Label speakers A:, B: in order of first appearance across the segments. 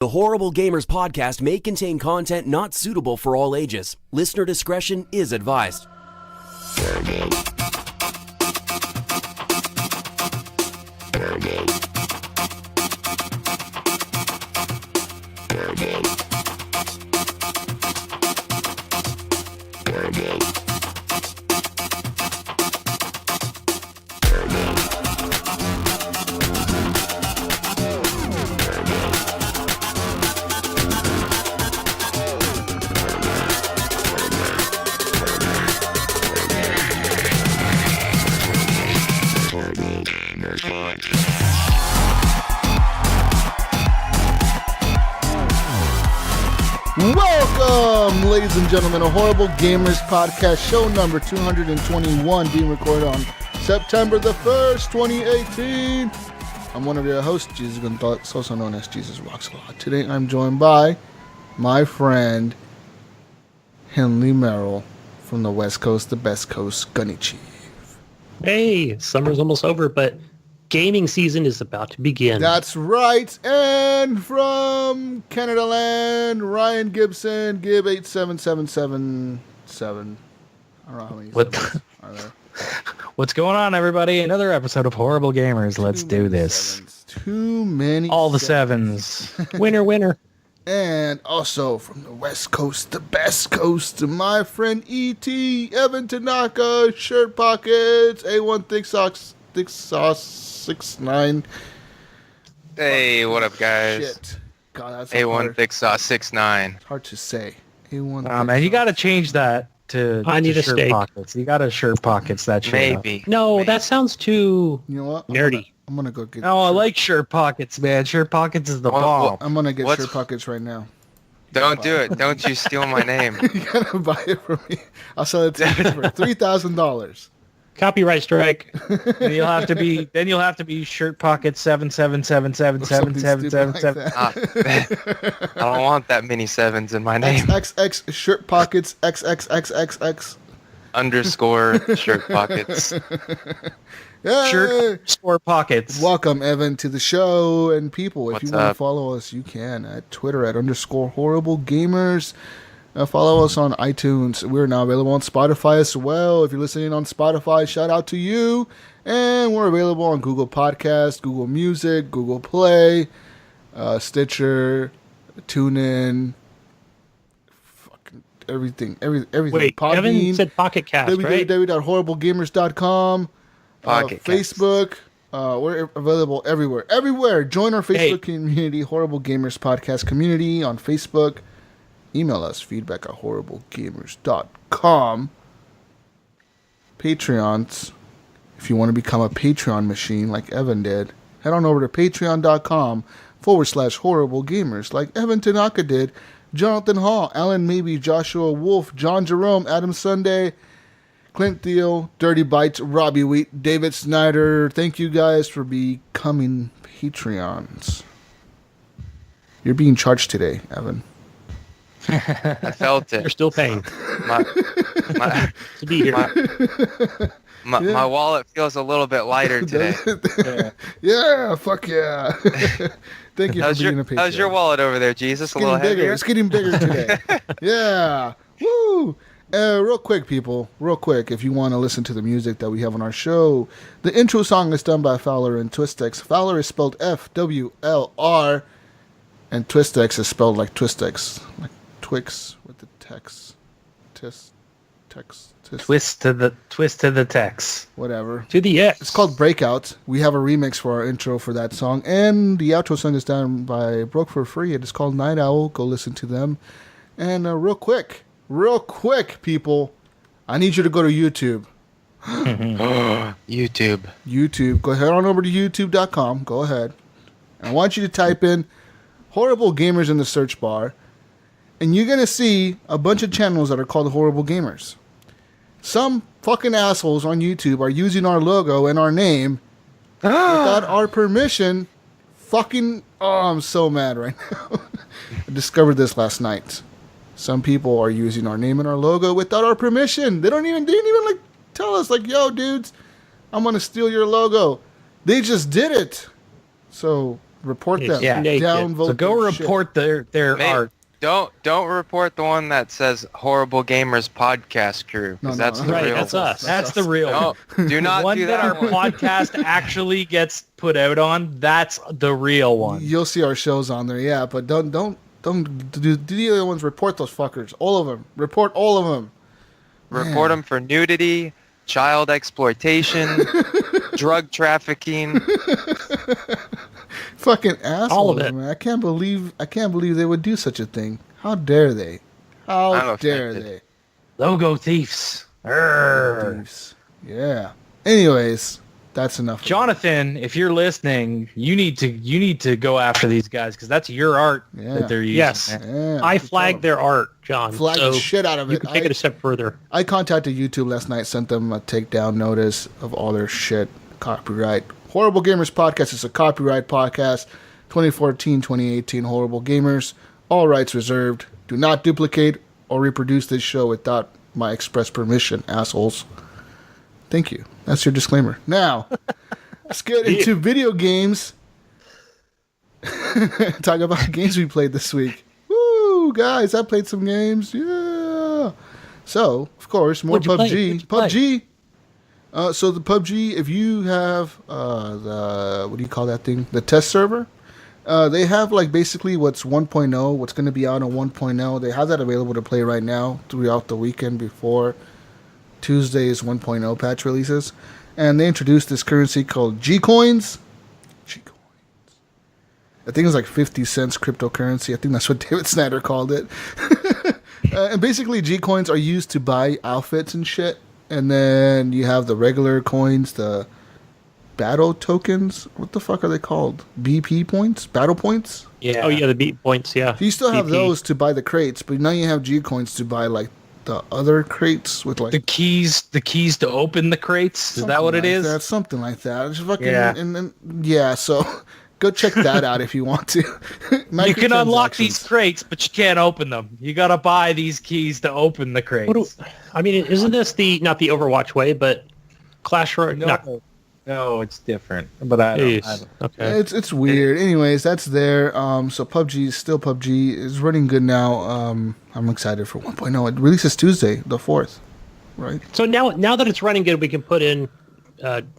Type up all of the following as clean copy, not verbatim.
A: The Horrible Gamers podcast may contain content not suitable for all ages. Listener discretion is advised.
B: Welcome, ladies and gentlemen, a Horrible Gamers podcast, show number 221, being recorded on September the 1st, 2018. I'm one of your hosts, Jesus Gonzalez, also known as Jesus Rocks a Lot. Today I'm joined by my friend, Henley Merrill, from the West Coast, the best coast, Gunny Chief.
C: Hey, summer's almost over, but gaming season is about to begin.
B: That's right. And from Canada Land, Ryan Gibson, Gib87777. I don't know how many sevens are there.
D: What's going on, everybody? Another episode of Horrible Gamers. Let's do this.
B: Sevens. Too many.
D: All the sevens.
C: Winner, winner.
B: And also from the West Coast, the best coast, my friend E.T., Evan Tanaka, Shirt Pockets, A1 Thick Sauce 69.
E: Hey, what up, guys?
B: Shit. God, that's
E: A1
B: hard.
E: Thick Sauce 69.
B: It's hard to say. A1
D: Oh, man, you got to change that to
C: I need
D: to
C: a
D: shirt
C: steak.
D: pockets. You got to shirt pockets that shit.
E: Maybe.
C: No,
E: Maybe.
C: that sounds too
B: You know what?
C: nerdy.
B: I'm gonna go get.
D: No, I like shirt pockets, man. Shirt pockets is the bomb.
B: I'm gonna get
E: What's-
B: Shirt Pockets right now.
E: Don't do it. Don't you steal my name.
B: You gotta buy it from me. I'll sell it to you for $3,000.
C: Copyright strike.
D: And you'll have to be. Then you'll have to be shirt pockets 777777777.
E: I don't want that many sevens in my name.
B: XXX Shirt Pockets XXXXX.
E: Underscore shirt pockets.
B: Yay!
D: Shirt score pockets.
B: Welcome, Evan, to the show. And people, if
E: What's
B: you want to
E: up?
B: follow us, you can at Twitter at _HorribleGamers. Follow us on iTunes. We're now available on Spotify as well. If you're listening on Spotify, shout out to you. And we're available on Google Podcasts, Google Music, Google Play, Stitcher, TuneIn, fucking everything. Everything.
C: Wait, Evan
B: Podbean,
C: said Pocket Cast, right?
B: www.horriblegamers.com.
E: Pocket Cast.
B: Facebook. We're available everywhere. Everywhere. Join our Facebook
C: Hey.
B: community, Horrible Gamers Podcast Community on Facebook. Email us, feedback at horriblegamers.com. Patreons. If you want to become a Patreon machine like Evan did, head on over to patreon.com/horrible gamers like Evan Tanaka did, Jonathan Hall, Alan Maybe, Joshua Wolf, John Jerome, Adam Sunday, Clint Thiel, Dirty Bites, Robbie Wheat, David Snyder. Thank you guys for becoming Patreons. You're being charged today, Evan.
E: I felt
C: You're
E: it.
C: still paying
E: My,
C: to be here.
E: my wallet feels a little bit lighter today.
B: Yeah, fuck yeah. Thank you
E: How's
B: for being a Patreon.
E: how's your wallet over there, Jesus?
B: It's
E: A little
B: getting bigger.
E: heavier?
B: It's getting bigger today. Yeah. Woo. Real quick, people. Real quick, if you want to listen to the music that we have on our show, the intro song is done by Fowler and Twistex. Fowler is spelled Fwlr, and Twistex is spelled like Twistex, like Twix with the text, tis,
D: Twist to the text.
B: whatever.
C: To the X.
B: It's called Breakout. We have a remix for our intro for that song, and the outro song is done by Broke for Free. It is called Night Owl. Go listen to them. And real quick, people, I need you to go to YouTube.
E: YouTube.
B: Go ahead on over to youtube.com. Go ahead. And I want you to type in Horrible Gamers in the search bar, and you're going to see a bunch of channels that are called Horrible Gamers. Some fucking assholes on YouTube are using our logo and our name without our permission. Fucking, I'm so mad right now. I discovered this last night. Some people are using our name and our logo without our permission. They didn't even like tell us like, yo, dudes, I'm going to steal your logo. They just did it. So Report them.
D: Yeah.
B: Downvote
D: So go
B: their shit.
D: report their
E: Mate,
D: art.
E: Don't report the one that says Horrible Gamers Podcast Crew,
B: No,
E: because
B: no,
E: that's
B: no.
E: the
C: Right,
E: real
C: that's
E: one.
C: us.
D: That's the real one.
E: No, do not
D: The one
E: do
D: that our
E: that one.
D: podcast actually gets put out on. That's the real one.
B: You'll see our shows on there, yeah. But don't do the other ones. Report those fuckers, all of them. Report all of them.
E: Report them for nudity, child exploitation, drug trafficking.
B: Fucking assholes,
C: All of it.
B: man. I can't believe they would do such a thing. How dare they? How
E: I'm
B: dare
E: offended.
D: Logo thieves. Arr.
B: they? Yeah. Anyways, that's enough.
D: Jonathan, if you're listening, you need to go after these guys because that's your art
B: Yeah.
D: that they're using.
C: Yes.
D: man.
B: Yeah,
C: I
B: keep
C: flagged
B: going.
C: their art, John.
B: Flag
C: so
B: the shit out of
C: you
B: it.
C: can take it a step further.
B: I contacted YouTube last night, sent them a takedown notice of all their shit. Copyright. Horrible Gamers Podcast is a copyright podcast. 2014-2018 Horrible Gamers. All rights reserved. Do not duplicate or reproduce this show without my express permission, assholes. Thank you. That's your disclaimer. Now, let's get into video games. Talk about games we played this week. Woo, guys, I played some games. Yeah. So, of course, more
C: What'd you play?
B: PUBG.
C: What'd you play?
B: PUBG. So the PUBG, if you have the, what do you call that thing? The test server. They have like basically what's 1.0, what's going to be out on 1.0. They have that available to play right now throughout the weekend before Tuesday's 1.0 patch releases. And they introduced this currency called G-Coins. G-Coins. I think it's like 50 cents cryptocurrency. I think that's what David Snyder called it. And basically G-Coins are used to buy outfits and shit. And then you have the regular coins, the battle tokens. What the fuck are they called? BP points? Battle points?
D: Yeah.
C: Oh yeah, the beat points. Yeah.
B: You still have
C: BP.
B: those to buy the crates, but now you have G coins to buy like the other crates with like
D: The keys to open the crates. Is that what it is?
B: That's something like that. It's fucking
D: Yeah.
B: and then yeah. So go check that out if you want to.
D: You can unlock
B: Microtransactions.
D: these crates, but you can't open them. You gotta buy these keys to open the crates.
C: What do, I mean, isn't this not the Overwatch way, but Clash Royale?
D: No, it's different. But I don't.
C: Okay.
B: It's weird. Anyways, that's there. So PUBG is still PUBG. It's running good now. I'm excited for 1.0. It releases Tuesday, the 4th, right?
C: So now that it's running good, we can put in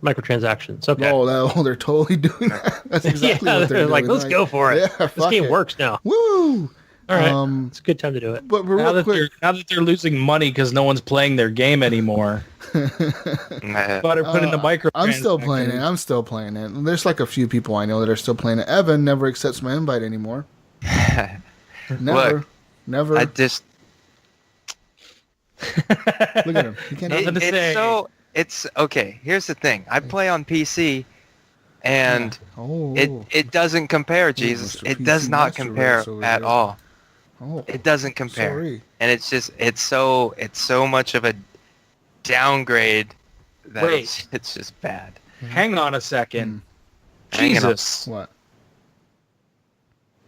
C: microtransactions. Okay.
B: Oh, they're totally doing that. That's exactly
C: yeah,
B: what they're
C: they're like,
B: doing.
C: let's go for it.
B: Yeah,
C: this
B: fuck
C: game
B: it.
C: works now.
B: Woo!
C: All right. It's a good time to do it.
B: But
D: Now
B: real
D: that
B: quick,
D: they're losing money because no one's playing their game anymore. Better put in the micro.
B: I'm still playing it. There's like a few people I know that are still playing it. Evan never accepts my invite anymore. Never. Never.
E: I just
B: Look at him. He can't
D: Nothing to say.
E: it's okay. Here's the thing. I play on PC, and
B: Oh.
E: it doesn't compare. Jesus,
B: Mr.
E: it does
B: PC
E: not
B: Master
E: compare
B: Race over
E: at
B: here.
E: all.
B: Oh.
E: It doesn't compare,
B: Sorry.
E: and it's so much of a downgrade that
D: Wait.
E: it's just bad.
D: Hang on a second.
E: Hang on.
D: Jesus.
B: What?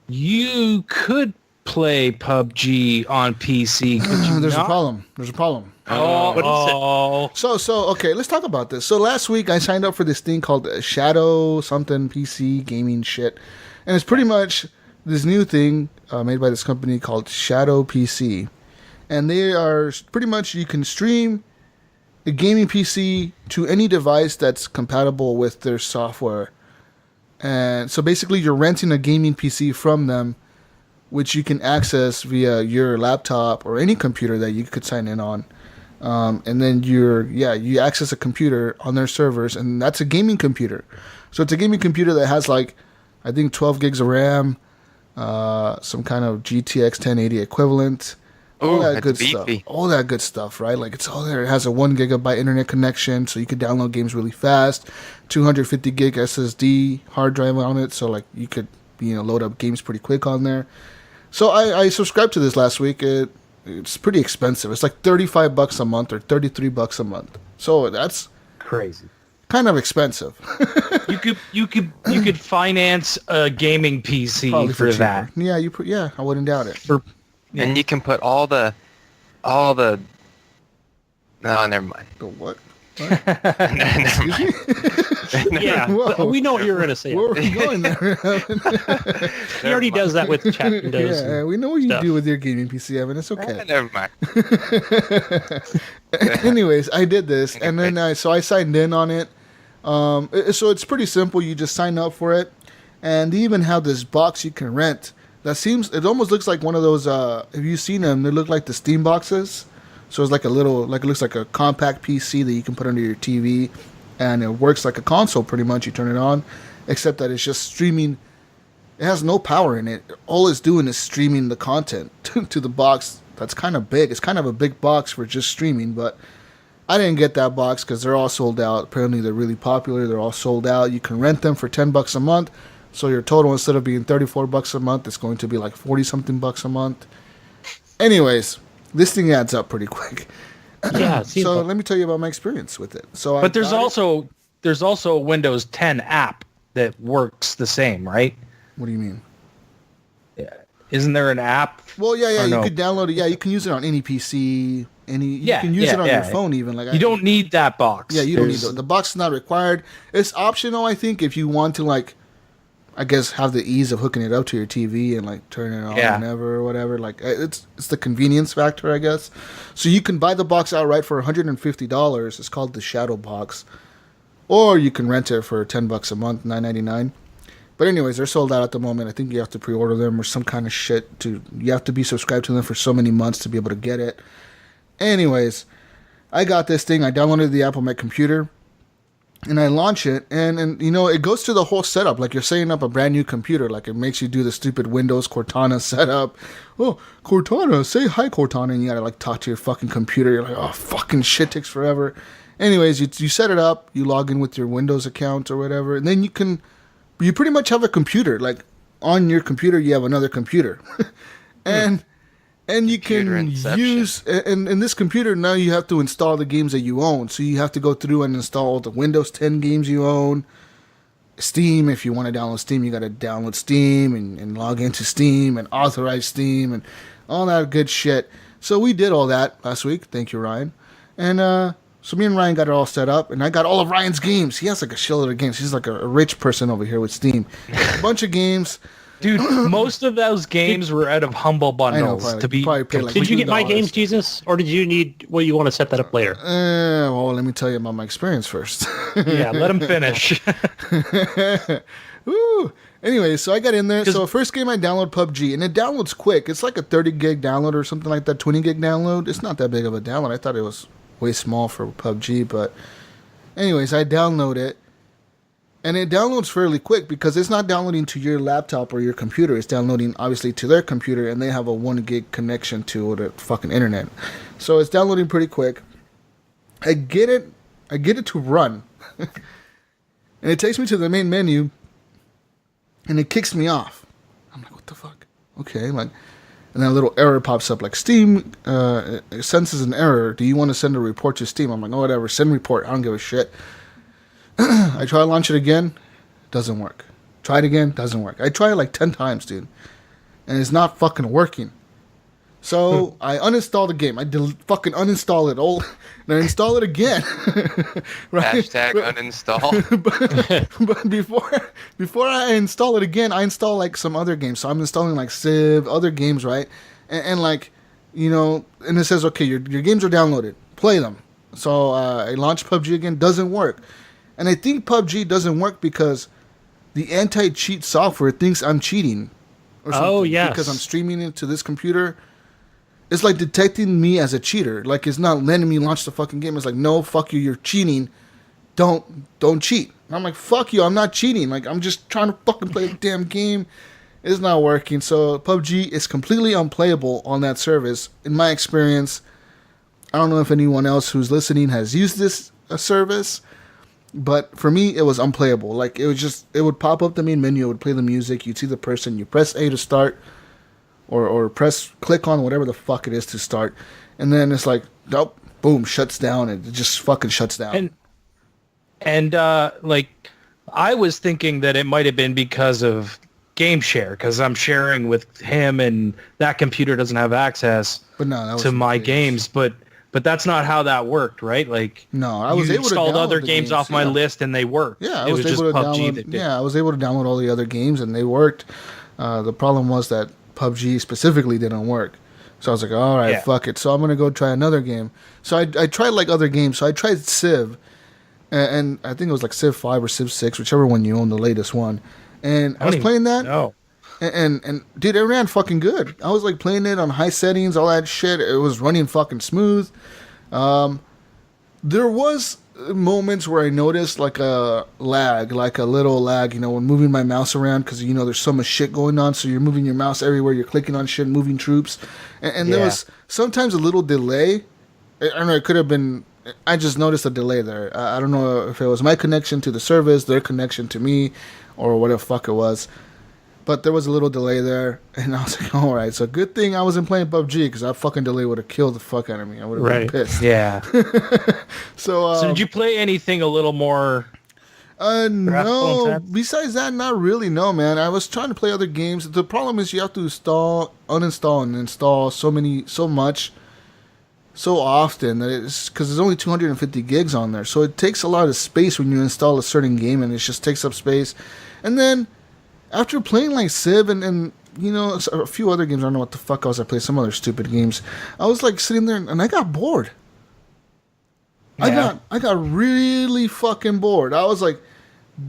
D: You could play PUBG on PC. Could you
B: There's
D: not?
B: a problem. There's a problem.
C: What is it?
B: So okay, let's talk about this. So last week I signed up for this thing called Shadow something PC gaming shit, and it's pretty much this new thing made by this company called Shadow PC, and they are pretty much you can stream a gaming PC to any device that's compatible with their software, and so basically you're renting a gaming PC from them, which you can access via your laptop or any computer that you could sign in on. And then you access a computer on their servers, and that's a gaming computer. So it's a gaming computer that has like, I think 12 gigs of RAM, some kind of GTX 1080 equivalent, all
E: Ooh,
B: that
E: that's
B: good
E: beefy.
B: stuff. All that good stuff, right? Like it's all there. It has a 1 gigabyte internet connection, so you could download games really fast. 250 gig SSD hard drive on it, so like you could load up games pretty quick on there. So I subscribed to this last week. It's pretty expensive. It's like $35 a month or $33 a month. So that's
D: Crazy.
B: kind of expensive.
D: You could finance a gaming PC
B: Probably
D: for
B: cheaper.
D: that.
B: Yeah, I wouldn't doubt it.
E: And you can put all the. No, never mind.
B: The what?
E: Never mind.
C: Yeah,
B: Whoa.
C: we know what you're going to say.
B: Where are we going there?
C: He already does that with chat windows.
B: Yeah, we know what you
C: stuff.
B: do with your gaming PC, Evan. It's okay.
E: Never mind.
B: Anyways, I did this, and then I signed in on it. So it's pretty simple. You just sign up for it, and they even have this box you can rent. It almost looks like one of those. Have you seen them? They look like the Steam boxes. So it's like it looks like a compact PC that you can put under your TV, and it works like a console pretty much. You turn it on, except that it's just streaming. It has no power in it. All it's doing is streaming the content to the box. That's kind of big. It's kind of a big box for just streaming, but I didn't get that box because they're all sold out. Apparently they're really popular. They're all sold out. You can rent them for $10 a month. So your total, instead of being $34 a month, it's going to be like 40 something bucks a month. Anyways, this thing adds up pretty quick.
C: Yeah.
B: So let me tell you about my experience with it. So,
D: But there's also a Windows 10 app that works the same, right?
B: What do you mean?
D: Isn't there an app?
B: Well, yeah,
D: Or
B: you
D: no?
B: could download it. Yeah, you can use it on any PC. You can use it on your phone even. Like
D: you don't need that box.
B: Yeah, you don't need the box is not required. It's optional, I think, if you want to I guess have the ease of hooking it up to your TV and turn it on whenever or whatever. It's the convenience factor, I guess. So you can buy the box outright for $150. It's called the Shadow Box, or you can rent it for $10 a month, $9.99. But anyways, they're sold out at the moment. I think you have to pre-order them or some kind of shit. You have to be subscribed to them for so many months to be able to get it. Anyways, I got this thing. I downloaded the app on my computer, and I launch it, and it goes through the whole setup. Like you're setting up a brand new computer. Like it makes you do the stupid Windows Cortana setup. Oh, Cortana, say hi, Cortana, and you gotta talk to your fucking computer. You're like, oh, fucking shit takes forever. Anyways, you set it up. You log in with your Windows account or whatever, and then you pretty much have a computer. Like on your computer, you have another computer, and you can use, and in this computer now you have to install the games that you own. So you have to go through and install the Windows 10 games you own. Steam, if you want to download Steam, you got to download Steam and log into Steam and authorize Steam and all that good shit. So we did all that last week. Thank you, Ryan. And so me and Ryan got it all set up, and I got all of Ryan's games. He has a shitload of games. He's like a rich person over here with Steam. A bunch of games.
D: Dude, most of those games were out of humble bundles.
C: Did you get my games, Jesus, or did you need? Well, you want to set that up later?
B: Well, let me tell you about my experience first.
D: Yeah, let him finish.
B: Woo. Anyway, so I got in there. So first game I download PUBG, and it downloads quick. It's like a 30 gig download or something like that, 20 gig download. It's not that big of a download. I thought it was way small for PUBG, but anyways, I download it. And it downloads fairly quick because it's not downloading to your laptop or your computer. It's downloading, obviously, to their computer, and they have a 1 gig connection to the fucking internet. So it's downloading pretty quick. I get it to run. And it takes me to the main menu, and it kicks me off. I'm like, what the fuck? Okay, and then a little error pops up, like Steam senses an error. Do you want to send a report to Steam? I'm like, oh, whatever, send report. I don't give a shit. I try to launch it again, doesn't work. Try it again, doesn't work. I try it 10 times, dude, and it's not fucking working. So I uninstall the game. I fucking uninstall it all, and I install it again. Right?
E: Hashtag uninstall.
B: but before I install it again, I install some other games. So I'm installing Civ, other games, right? And and it says, okay, your games are downloaded. Play them. So I launch PUBG again, doesn't work. And I think PUBG doesn't work because the anti-cheat software thinks I'm cheating. Or something.
C: Oh, yes.
B: Because I'm streaming it to this computer. It's detecting me as a cheater. It's not letting me launch the fucking game. It's no, fuck you, you're cheating. Don't cheat. And I'm like, fuck you, I'm not cheating. I'm just trying to fucking play the damn game. It's not working. So PUBG is completely unplayable on that service. In my experience, I don't know if anyone else who's listening has used this service. But for me, it was unplayable. It would pop up the main menu, it would play the music, you'd see the person, you press A to start, or click on whatever the fuck it is to start, and then it's nope, boom, shuts down, and it just fucking shuts down.
D: And I was thinking that it might have been because of game share, because I'm sharing with him, and that computer doesn't have access
B: but no, that
D: to my games, but But that's not how that worked, right? Like,
B: No, I was
D: you
B: able to
D: installed
B: download
D: other
B: the
D: games off my
B: yeah.
D: list, and they worked.
B: Yeah,
D: it was just
B: able to
D: PUBG
B: download.
D: that did.
B: Yeah, I was able to download all the other games, and they worked. The problem was that PUBG specifically didn't work. So I was like, all right, fuck it. So I'm gonna go try another game. So I tried like other games. So I tried Civ, and I think it was like Civ 5 or Civ 6, whichever one you own, the latest one. And I was playing that.
D: No.
B: And dude, it ran fucking good. I was like playing it on high settings, all that shit. It was running fucking smooth. There was moments where I noticed like a lag, like a little lag, when moving my mouse around, because there's so much shit going on. So you're moving your mouse everywhere. You're clicking on shit, moving troops, and there was sometimes a little delay. I don't know. It could have been. I just noticed a delay there. I don't know if it was my connection to the service, their connection to me, or what the fuck it was. But there was a little delay there, and I was like, all right, so good thing I wasn't playing PUBG, because that fucking delay would have killed the fuck out of me. I would have been pissed.
D: Yeah.
B: So
D: did you play anything a little more...
B: no.
D: intense?
B: Besides that, not really, no, man. I was trying to play other games. The problem is you have to uninstall, and install so much, so often, that it's because there's only 250 gigs on there. So it takes a lot of space when you install a certain game, and it just takes up space. And then... after playing like Civ and a few other games, I don't know what the fuck else I played, some other stupid games, I was like sitting there and I got bored.
D: Yeah.
B: I got really fucking bored. I was like,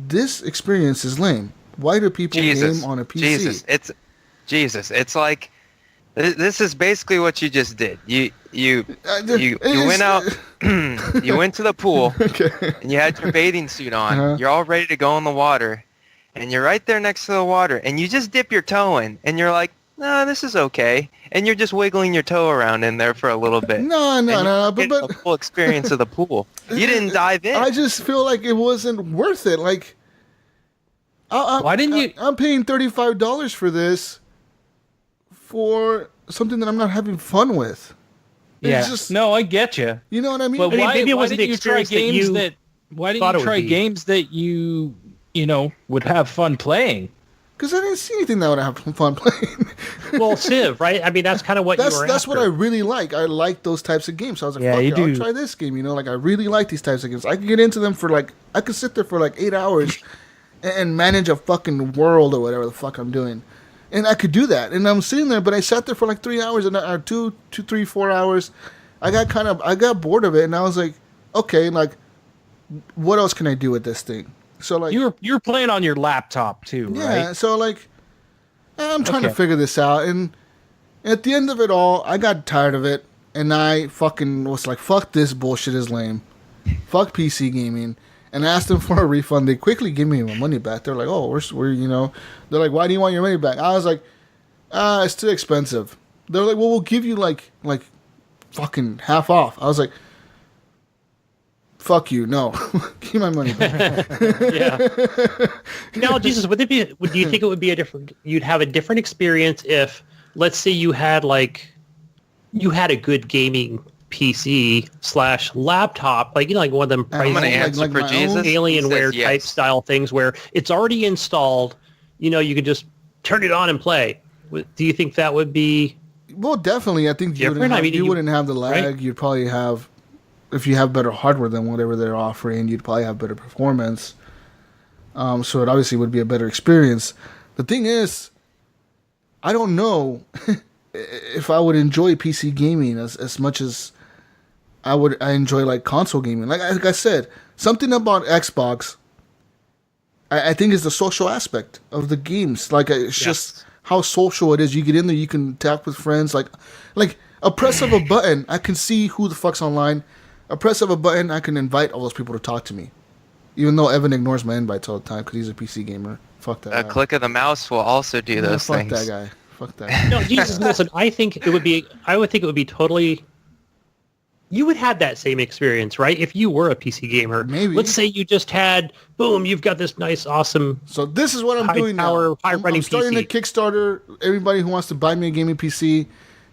B: this experience is lame. Why do people game on a PC?
E: It's like this is basically what you just did. You went out, you went to the pool, and you had your bathing suit on.
B: Uh-huh.
E: You're all ready to go in the water. And you're right there next to the water, and you just dip your toe in, and you're like, "No, this is okay." And you're just wiggling your toe around in there for a little bit.
B: No,
E: but the full experience of the pool. You didn't dive in.
B: I just feel like it wasn't worth it. Like,
D: Why didn't you?
B: I'm paying $35 for this, for something that I'm not having fun with.
D: Yeah. No, I get you.
B: You know what I mean?
D: But why,
C: maybe it
D: why
C: wasn't
D: didn't
C: the
D: you try
C: experience
D: games
C: that you
D: why didn't
C: thought
D: you
C: it would
D: try
C: be.
D: games that you would have fun playing?
B: Because I didn't see anything that would have fun playing.
C: Well, Civ, right? I mean, that's kind of what you were
B: That's
C: after.
B: what I really like. I like those types of games. So I was like,
D: Yeah,
B: fuck
D: you
B: it, I'll
D: do.
B: try this game. Like, I really like these types of games. I could get into them for I could sit there for 8 hours and manage a fucking world or whatever the fuck I'm doing. And I could do that. And I'm sitting there, but I sat there for 3 hours, and 2, 3, 4 hours. I got bored of it, and I was like, okay, what else can I do with this thing? So
D: You're playing on your laptop too,
B: yeah,
D: right?
B: so I'm trying to figure this out, and at the end of it all, I got tired of it, and I fucking was like, fuck this bullshit is lame. Fuck PC gaming. And I asked them for a refund. They quickly gave me my money back. They're like, oh, we're they're like, why do you want your money back? I was like, it's too expensive. They're like, well, we'll give you like fucking half off. I was like, fuck you, no. Give me my money back.
C: Yeah. Now, Jesus, do you think it would be you'd have a different experience if, let's say you had a good gaming PC / laptop, like one of them
E: I'm gonna answer
B: like
E: for
B: my
E: Jesus.
B: own
C: Alienware
E: He says
C: type
E: yes.
C: style things where it's already installed, you could just turn it on and play. Do you think that would be...
B: Well, definitely. I think you
C: Different?
B: wouldn't have the lag.
C: Right?
B: You'd probably have, if you have better hardware than whatever they're offering, you'd probably have better performance. So it obviously would be a better experience. The thing is, I don't know if I would enjoy PC gaming as much as I enjoy console gaming. Like I said, something about Xbox, I think is the social aspect of the games. It's just how social it is. You get in there, you can talk with friends. Like a press of a button, I can see who the fuck's online. A press of a button, I can invite all those people to talk to me. Even though Evan ignores my invites all the time because he's a PC gamer. Fuck that
E: A
B: guy.
E: click of the mouse will also do those
B: fuck
E: things.
B: that guy. Fuck that guy.
C: No, Jesus, listen, I would think it would be totally... You would have that same experience, right? If you were a PC gamer.
B: Maybe.
C: Let's say you just had, boom, you've got this nice, awesome...
B: So this is what I'm doing
C: high-power,
B: now.
C: high-running
B: I'm starting
C: PC.
B: a Kickstarter. Everybody who wants to buy me a gaming PC,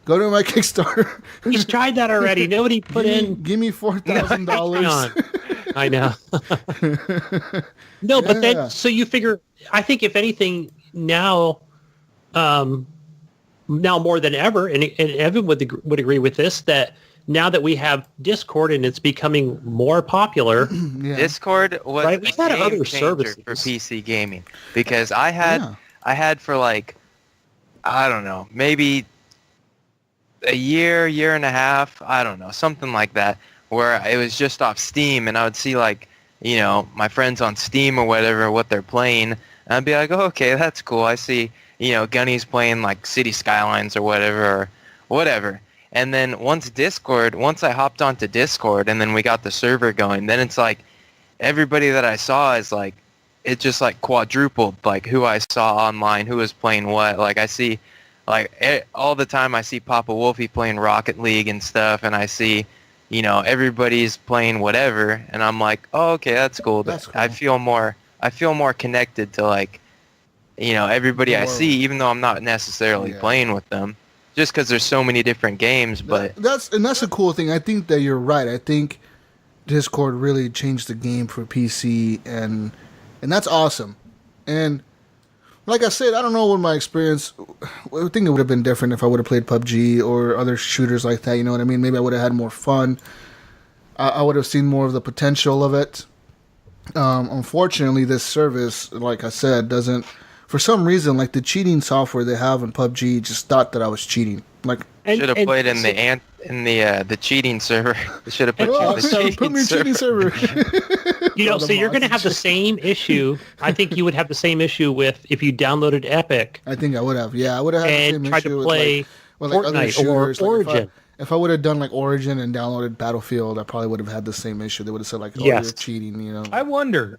B: go to my Kickstarter.
C: He's tried that already. Nobody put in...
B: Give me $4,000.
C: I know. No, but
B: Yeah.
C: then, so you figure, I think if anything now more than ever, and Evan would agree with this, that now that we have Discord and it's becoming more popular.
B: Yeah.
E: Discord was
C: Right, we've
E: a
C: had
E: game
C: other
E: changer
C: services.
E: for PC gaming because I had for like, I don't know, maybe a year and a half, I don't know, something like that, where it was just off Steam, and I would see like, you know, my friends on Steam or whatever, what they're playing, and I'd be like, oh, okay, that's cool. I see, you know, Gunny's playing like City Skylines or whatever. And then once I hopped onto Discord and then we got the server going, then it's like everybody that I saw is like, it just like quadrupled, like who I saw online, who was playing what. Like I see, like all the time I see Papa Wolfie playing Rocket League and stuff, and I see, you know, everybody's playing whatever, and I'm like, oh, okay, that's cool.
B: That's cool.
E: I feel more connected to like, you know, everybody I see, even though I'm not necessarily playing with them, just because there's so many different games. But
B: that's a cool thing. I think that you're right. I think Discord really changed the game for PC, and that's awesome. And like I said, I don't know what my experience. I think it would have been different if I would have played PUBG or other shooters like that. You know what I mean? Maybe I would have had more fun. I would have seen more of the potential of it. Unfortunately, this service, like I said, doesn't. For some reason, like the cheating software they have in PUBG, just thought that I was cheating. Like
E: should have played in the cheating server. Should have put you in the
B: put me in cheating server.
C: You know, so you're going to have the same issue. I think you would have the same issue with if you downloaded Epic.
B: I think I would have. Yeah, I would have had the same
C: tried
B: issue
C: to play
B: with like other
C: Fortnite or
B: shooters. Like
C: Origin.
B: if I would have done like Origin and downloaded Battlefield, I probably would have had the same issue. They would have said like, "Oh,
C: Yes.
B: you're cheating," you know.
D: I wonder.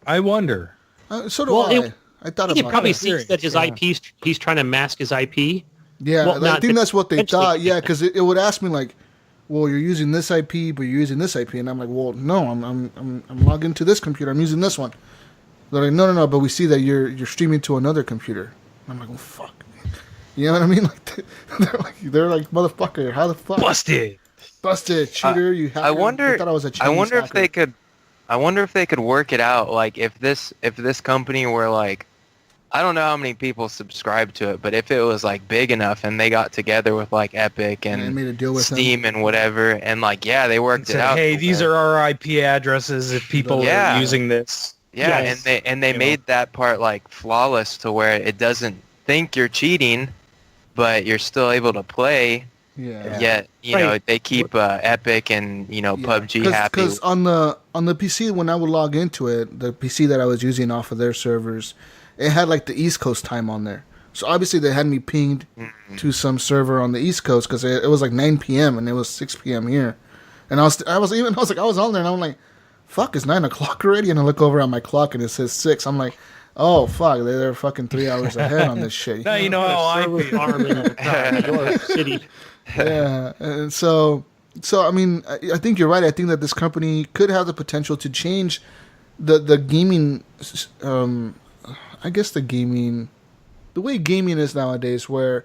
B: So do
C: Well,
B: I. I thought
C: He
B: about
C: probably
B: that.
C: sees that his IP, he's trying to mask his IP.
B: Yeah,
C: Well,
B: I think that's what they
C: potentially-
B: thought. Yeah, because it would ask me like, "Well, you're using this IP, but you're using this IP," and I'm like, "Well, no, I'm logged into this computer. I'm using this one." They're like, "No, but we see that you're streaming to another computer." And I'm like, "Well, fuck." You know what I mean? Like they're like, "Motherfucker, how the fuck?"
D: Busted.
B: Cheater. You hacker.
E: I wonder.
B: They thought I was a
E: I wonder
B: Chinese
E: if they could. I wonder if they could work it out. Like if this company were like, I don't know how many people subscribe to it, but if it was like big enough and they got together with like Epic and
B: they made a deal with
E: Steam and whatever, and like they worked it
D: Said,
E: out.
D: hey, these are our IP addresses if people are using this.
E: Yeah,
C: Yes.
E: and they made that part like flawless to where it doesn't think you're cheating, but you're still able to play.
B: Yeah.
E: Yet you know
C: Right.
E: they keep Epic and PUBG happy.
B: Because on the PC when I would log into it, the PC that I was using off of their servers, it had like the East Coast time on there. So obviously they had me pinged to some server on the East Coast because it was like 9 p.m. and it was 6 p.m. here, and I was on there and I'm like, fuck, it's 9 o'clock already, and I look over at my clock and it says 6. I'm like, oh fuck, they're fucking 3 hours ahead on this shit.
D: Now you know how I
C: Server
D: feel.
C: farm in your city.
B: Yeah, and so I mean, I think you're right. I think that this company could have the potential to change the gaming. I guess the way gaming is nowadays, where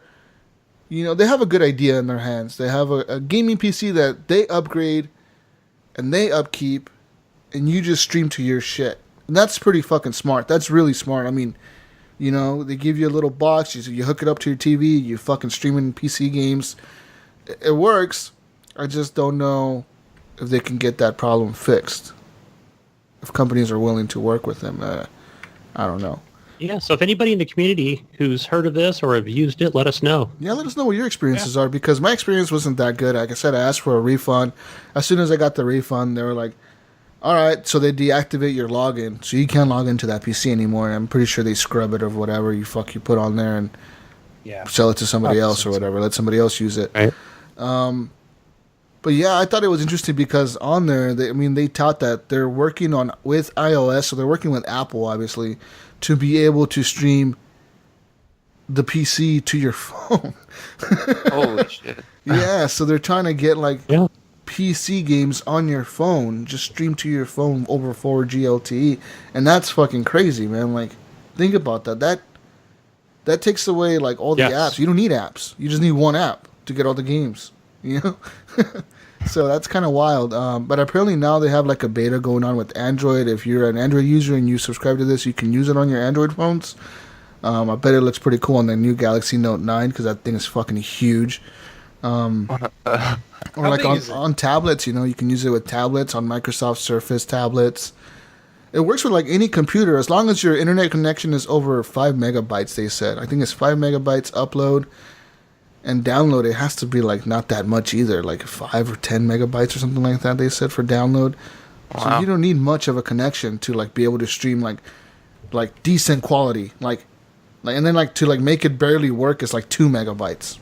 B: you know they have a good idea in their hands. They have a gaming PC that they upgrade and they upkeep, and you just stream to your shit. And that's pretty fucking smart. That's really smart. I mean, you know, they give you a little box. You hook it up to your TV. You fucking streaming PC games. It works. I just don't know if they can get that problem fixed. If companies are willing to work with them, I don't know.
C: Yeah, so if anybody in the community who's heard of this or have used it, let us know.
B: Yeah, let us know what your experiences are, because my experience wasn't that good. Like I said, I asked for a refund. As soon as I got the refund, they were like, all right, so they deactivate your login, so you can't log into that PC anymore. I'm pretty sure they scrub it or whatever you put on there and sell it to somebody else or whatever. Let somebody else use it.
C: Right.
B: But yeah, I thought it was interesting because on there, they taught that they're working with iOS, so they're working with Apple, obviously, to be able to stream the PC to your phone.
E: Holy shit.
B: Yeah, so they're trying to get like
C: Yeah.
B: PC games on your phone, just stream to your phone over 4G LTE, and that's fucking crazy, man. Like, think about that. That takes away like all the
C: Yes.
B: apps. You don't need apps. You just need one app to get all the games. You know, so that's kind of wild. But apparently now they have like a beta going on with Android. If you're an Android user and you subscribe to this, you can use it on your Android phones. I bet it looks pretty cool on the new Galaxy Note 9 because that thing is fucking huge. Or like on tablets, you can use it with tablets, on Microsoft Surface tablets. It works with like any computer as long as your internet connection is over 5 megabytes, they said. I think it's 5 megabytes upload, and download, it has to be like not that much either, like 5 or 10 megabytes or something like that, they said, for download. Wow. So you don't need much of a connection to like be able to stream like decent quality. Like and then like to like make it barely work is like 2 megabytes.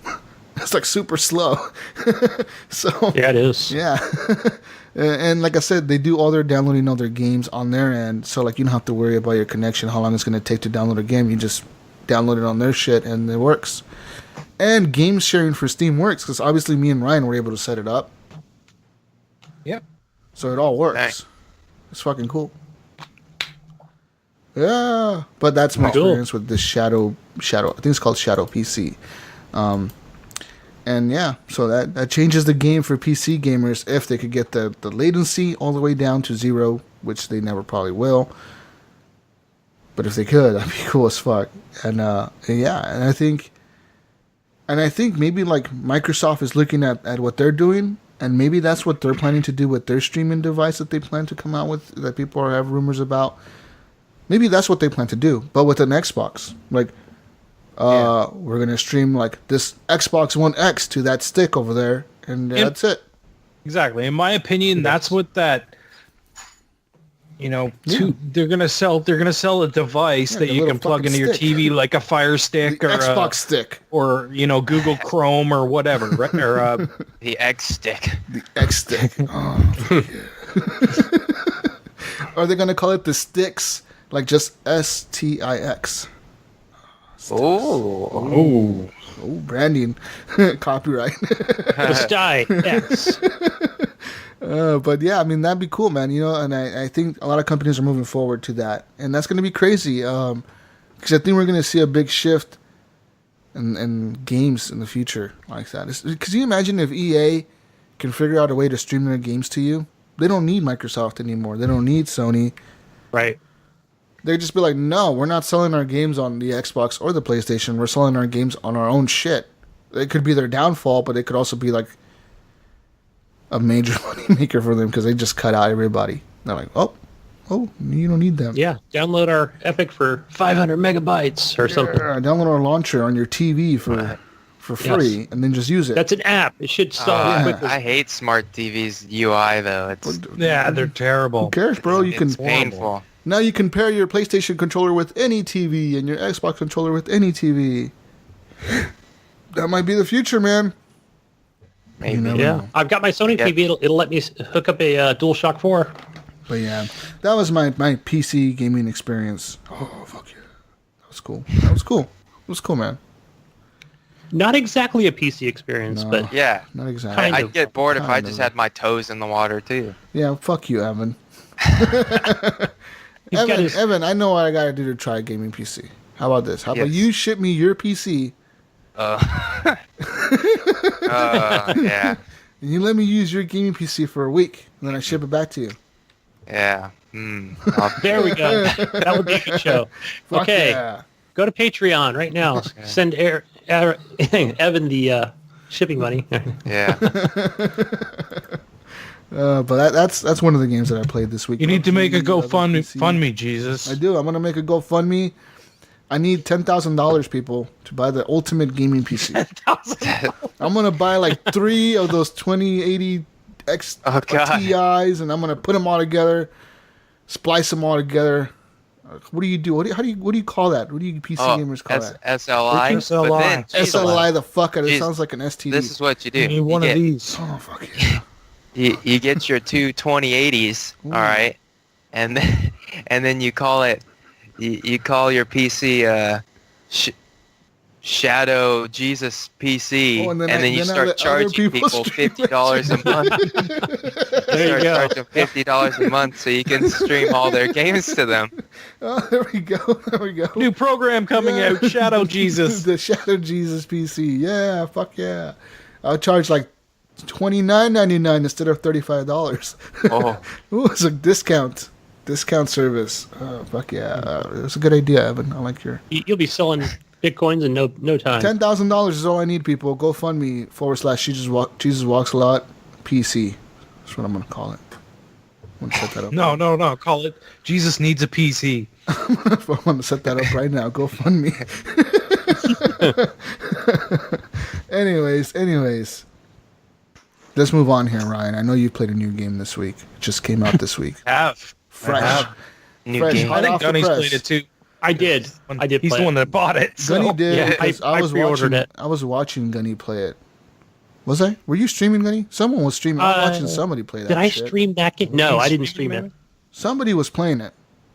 B: It's like super slow. So
C: yeah, it is.
B: Yeah. And like I said, they do all their downloading of their games on their end. So like you don't have to worry about your connection, how long it's going to take to download a game. You just download it on their shit and it works. And game sharing for Steam works because obviously me and Ryan were able to set it up.
D: Yep.
B: So it all works.
E: Nice.
B: It's fucking cool. Yeah. But that's my experience with this Shadow. I think it's called Shadow PC. And yeah, so that changes the game for PC gamers if they could get the latency all the way down to 0, which they never probably will. But if they could, that'd be cool as fuck. And yeah, and I think maybe like Microsoft is looking at what they're doing, and maybe that's what they're planning to do with their streaming device that they plan to come out with, that people have rumors about. Maybe that's what they plan to do, but with an Xbox. Like, we're going to stream like this Xbox One X to that stick over there, and that's it.
D: Exactly. In my opinion, that's what that, they're going to sell a device that you can plug into your TV like a Fire Stick
B: the
D: or
B: Xbox stick
D: or, Google Chrome or whatever, right? Or
E: the X stick.
B: The X stick. Oh, yeah. Are they going to call it the sticks? Like just STIX?
E: Oh,
B: branding, copyright.
C: X.
B: But yeah, I mean that'd be cool, man. And I think a lot of companies are moving forward to that, and that's going to be crazy. Because I think we're going to see a big shift in games in the future like that. Because you imagine if EA can figure out a way to stream their games to you, they don't need Microsoft anymore. They don't need Sony.
C: Right.
B: They'd just be like, no, we're not selling our games on the Xbox or the PlayStation. We're selling our games on our own shit. It could be their downfall, but it could also be like a major money maker for them because they just cut out everybody. They're like, oh, you don't need them.
C: Yeah, download our Epic for 500 megabytes or something.
B: Download our launcher on your TV for free, and then just use it.
C: That's an app. It should stop quickly.
E: I hate Smart TV's UI though.
D: they're terrible.
B: Who cares, bro?
E: It's painful.
B: Now you can pair your PlayStation controller with any TV and your Xbox controller with any TV. That might be the future, man.
E: Maybe.
C: Yeah. I've got my Sony TV. It'll let me hook up a DualShock 4.
B: But yeah, that was my PC gaming experience. Oh, fuck yeah. That was cool. It was cool, man.
C: Not exactly a PC experience, but
E: yeah,
B: not exactly.
E: I'd get bored if I just had my toes in the water too.
B: Yeah, fuck you, Evan. Evan, I know what I gotta do to try a gaming PC. How about this? How about you ship me your PC?
E: Yeah.
B: And you let me use your gaming PC for a week, and then I ship it back to you.
E: Yeah.
C: There we go. That would be a good show. Okay. Yeah. Go to Patreon right now. Okay. Send Evan the shipping money.
E: Yeah.
B: But that's one of the games that I played this week.
D: You need to make a GoFundMe, Jesus.
B: I do. I'm gonna make a GoFundMe. I need $10,000 people to buy the ultimate gaming PC. I'm gonna buy like 3 of those 2080 TIs, and I'm gonna put them all together, splice them all together. What do you do? What do you call that? What do you PC gamers call that?
E: SLI.
B: SLI the fuck out of it. It sounds like an STD.
E: This is what you do.
D: You need one of these.
B: Oh fuck yeah.
E: You get your 2 2080s, all right, and then you call it. You call your PC Shadow Jesus PC, and then you start charging people $50 a month.
C: There you go.
E: Charge them $50 a month so you can stream all their games to them.
B: Oh, there we go.
D: New program coming out, Shadow Jesus.
B: The Shadow Jesus PC. Yeah, fuck yeah. I'll charge like $29.99 instead of $35.
E: Oh,
B: Ooh, it's a discount service. Oh, fuck yeah. It's a good idea, Evan. I like your...
C: You'll be selling Bitcoins in no time.
B: $10,000 is all I need, people. GoFundMe / Jesus Walks a Lot PC. That's what I'm gonna call it. I'm gonna set that up.
D: No. Call it Jesus Needs a PC.
B: I'm gonna set that up right now. GoFundMe. Anyways. Let's move on here, Ryan. I know you played a new game this week. It just came out this week. Fresh.
E: New game.
D: I think Gunny's played it too.
C: I did.
D: He's the one that bought it. So.
B: Gunny did.
C: Yeah,
B: Because
C: I pre-ordered it.
B: I was watching Gunny play it. Was I? Were you streaming, Gunny? Someone was streaming. I was watching somebody play that.
C: Did I
B: shit.
C: stream that game? No, I didn't stream it.
B: Somebody was playing it.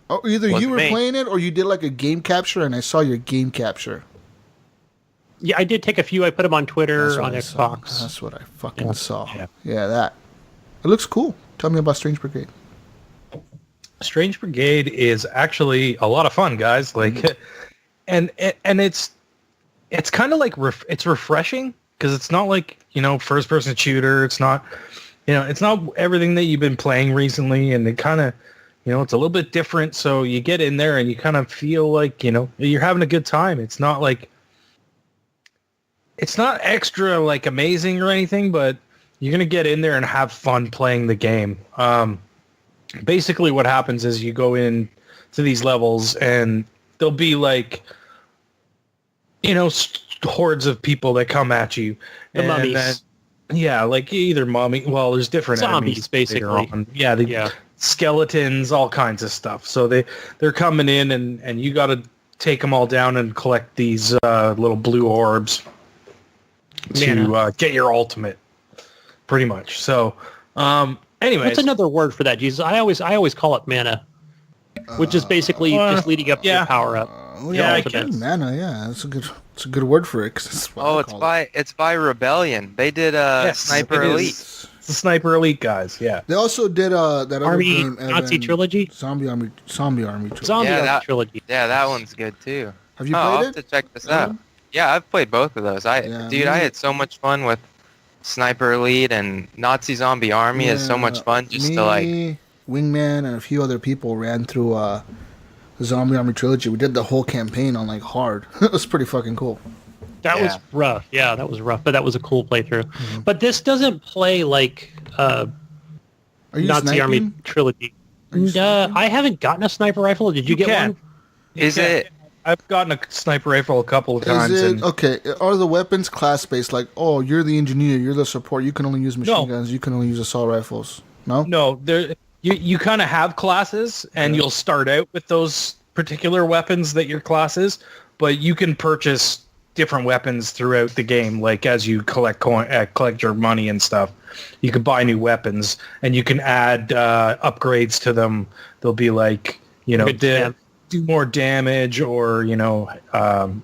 B: Oh, either you were playing it or you did like a game capture, and I saw your game capture.
C: Yeah, I did take a few. I put them on Twitter, on Xbox.
B: That's what I fucking saw. Yeah, that. It looks cool. Tell me about Strange Brigade.
D: Strange Brigade is actually a lot of fun, guys. Like, and it's kind of like it's refreshing because it's not like first person shooter. It's not it's not everything that you've been playing recently, and it kind of it's a little bit different. So you get in there and you kind of feel like you're having a good time. It's not like it's not extra like amazing or anything, but you're gonna get in there and have fun playing the game. Basically what happens is you go in to these levels and there'll be like, hordes of people that come at you.
C: The mummies.
D: Like either mummy. Well, there's different
C: zombies,
D: enemies
C: basically.
D: Yeah, skeletons, all kinds of stuff. So they're coming in and you got to take them all down and collect these little blue orbs to get your ultimate, pretty much. So, anyways,
C: what's another word for that, Jesus? I always call it mana, which is basically just leading up to your power up.
B: Mana. Yeah, it's a good word for it.
E: It's by Rebellion. They did Sniper Elite.
D: It's the Sniper Elite guys. Yeah.
B: They also did that other
C: Army
B: game,
C: Nazi trilogy.
B: Zombie Army trilogy.
C: Army trilogy.
E: Yeah, that one's good too.
B: Have you played
E: I'll
B: it?
E: have to check this out. Yeah, I've played both of those. I had so much fun with Sniper Elite, and Nazi Zombie Army is so much fun just to like...
B: Wingman, and a few other people ran through the Zombie Army trilogy. We did the whole campaign on like hard. It was pretty fucking cool.
C: That was rough. Yeah, that was rough, but that was a cool playthrough. Mm-hmm. But this doesn't play like Nazi
B: sniping?
C: Army trilogy. I haven't gotten a sniper rifle. Did you get one?
D: I've gotten a sniper rifle a couple of times.
B: Okay, are the weapons class-based? Like, oh, you're the engineer, you're the support, you can only use machine guns, you can only use assault rifles. No?
D: No, you kind of have classes, and you'll start out with those particular weapons that your class is, but you can purchase different weapons throughout the game, like as you collect your money and stuff. You can buy new weapons, and you can add upgrades to them. They'll be like, do more damage, or I'm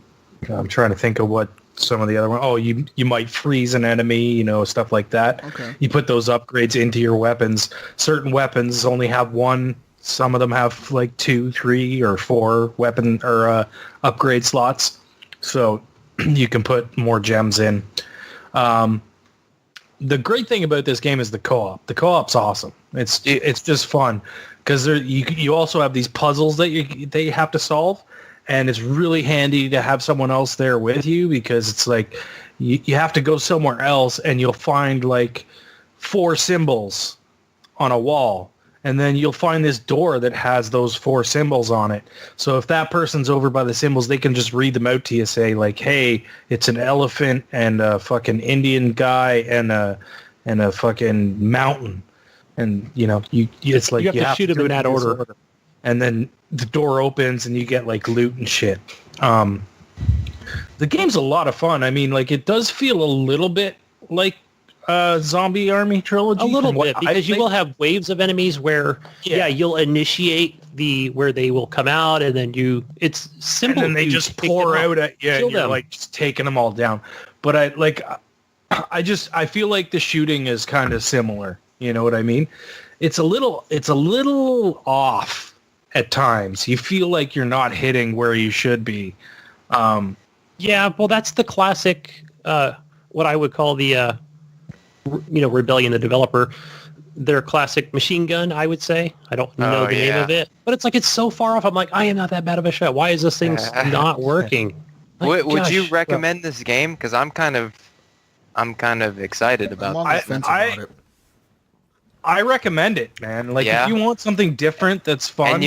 D: trying to think of what some of the other ones. Oh, you might freeze an enemy, stuff like that. Okay. You put those upgrades into your weapons. Certain weapons only have one. Some of them have like 2, 3, or 4 weapon or upgrade slots. So you can put more gems in. The great thing about this game is the co-op. The co-op's awesome. It's just fun. Because you also have these puzzles that you have to solve, and it's really handy to have someone else there with you, because it's like you have to go somewhere else and you'll find like 4 symbols on a wall, and then you'll find this door that has those 4 symbols on it. So if that person's over by the symbols, they can just read them out to you, say like, hey, it's an elephant and a fucking Indian guy and a fucking mountain. And it's like
C: you have to shoot them in that order.
D: And then the door opens and you get like loot and shit. The game's a lot of fun. I mean, like, it does feel a little bit like Zombie Army trilogy.
C: A little bit, because you will have waves of enemies where you'll initiate where they will come out, and then it's simple.
D: And then they just pour out at you, and you're like just taking them all down. But I feel like the shooting is kind of similar. You know what I mean? It's a little off at times. You feel like you're not hitting where you should be.
C: Yeah, well, that's the classic, what I would call the, Rebellion, the developer, their classic machine gun, I would say. I don't know the name of it. But it's like, it's so far off. I'm like, I am not that bad of a shot. Why is this thing not working?
E: Would you recommend this game? Because I'm kind of excited
B: I'm
E: about
B: on
E: it.
B: the fence about it.
D: I recommend it, man. Like
E: Yeah.
D: if you want something different that's fun.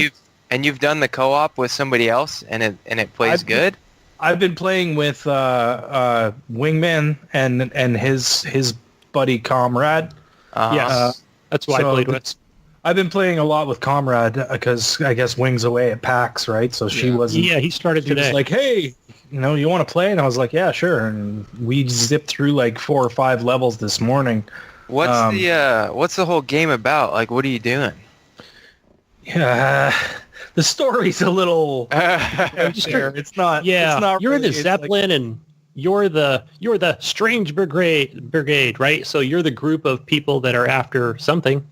E: And you've done the co-op with somebody else, and it plays good.
D: I've been playing with Wingman and his buddy Comrade.
C: Yes, that's who I played with.
D: I've been playing a lot with Comrade because I guess Wing's away at PAX, right? So she wasn't.
C: Yeah, he started
D: She
C: today.
D: was like, hey, you want to play? And I was like, yeah, sure. And we zipped through like 4 or 5 levels this morning.
E: What's the whole game about? Like, what are you doing?
D: Yeah, the story's a little. It's not.
C: Yeah,
D: it's not
C: you're
D: really,
C: the Zeppelin, and you're the Strange Brigade, right? So you're the group of people that are after something.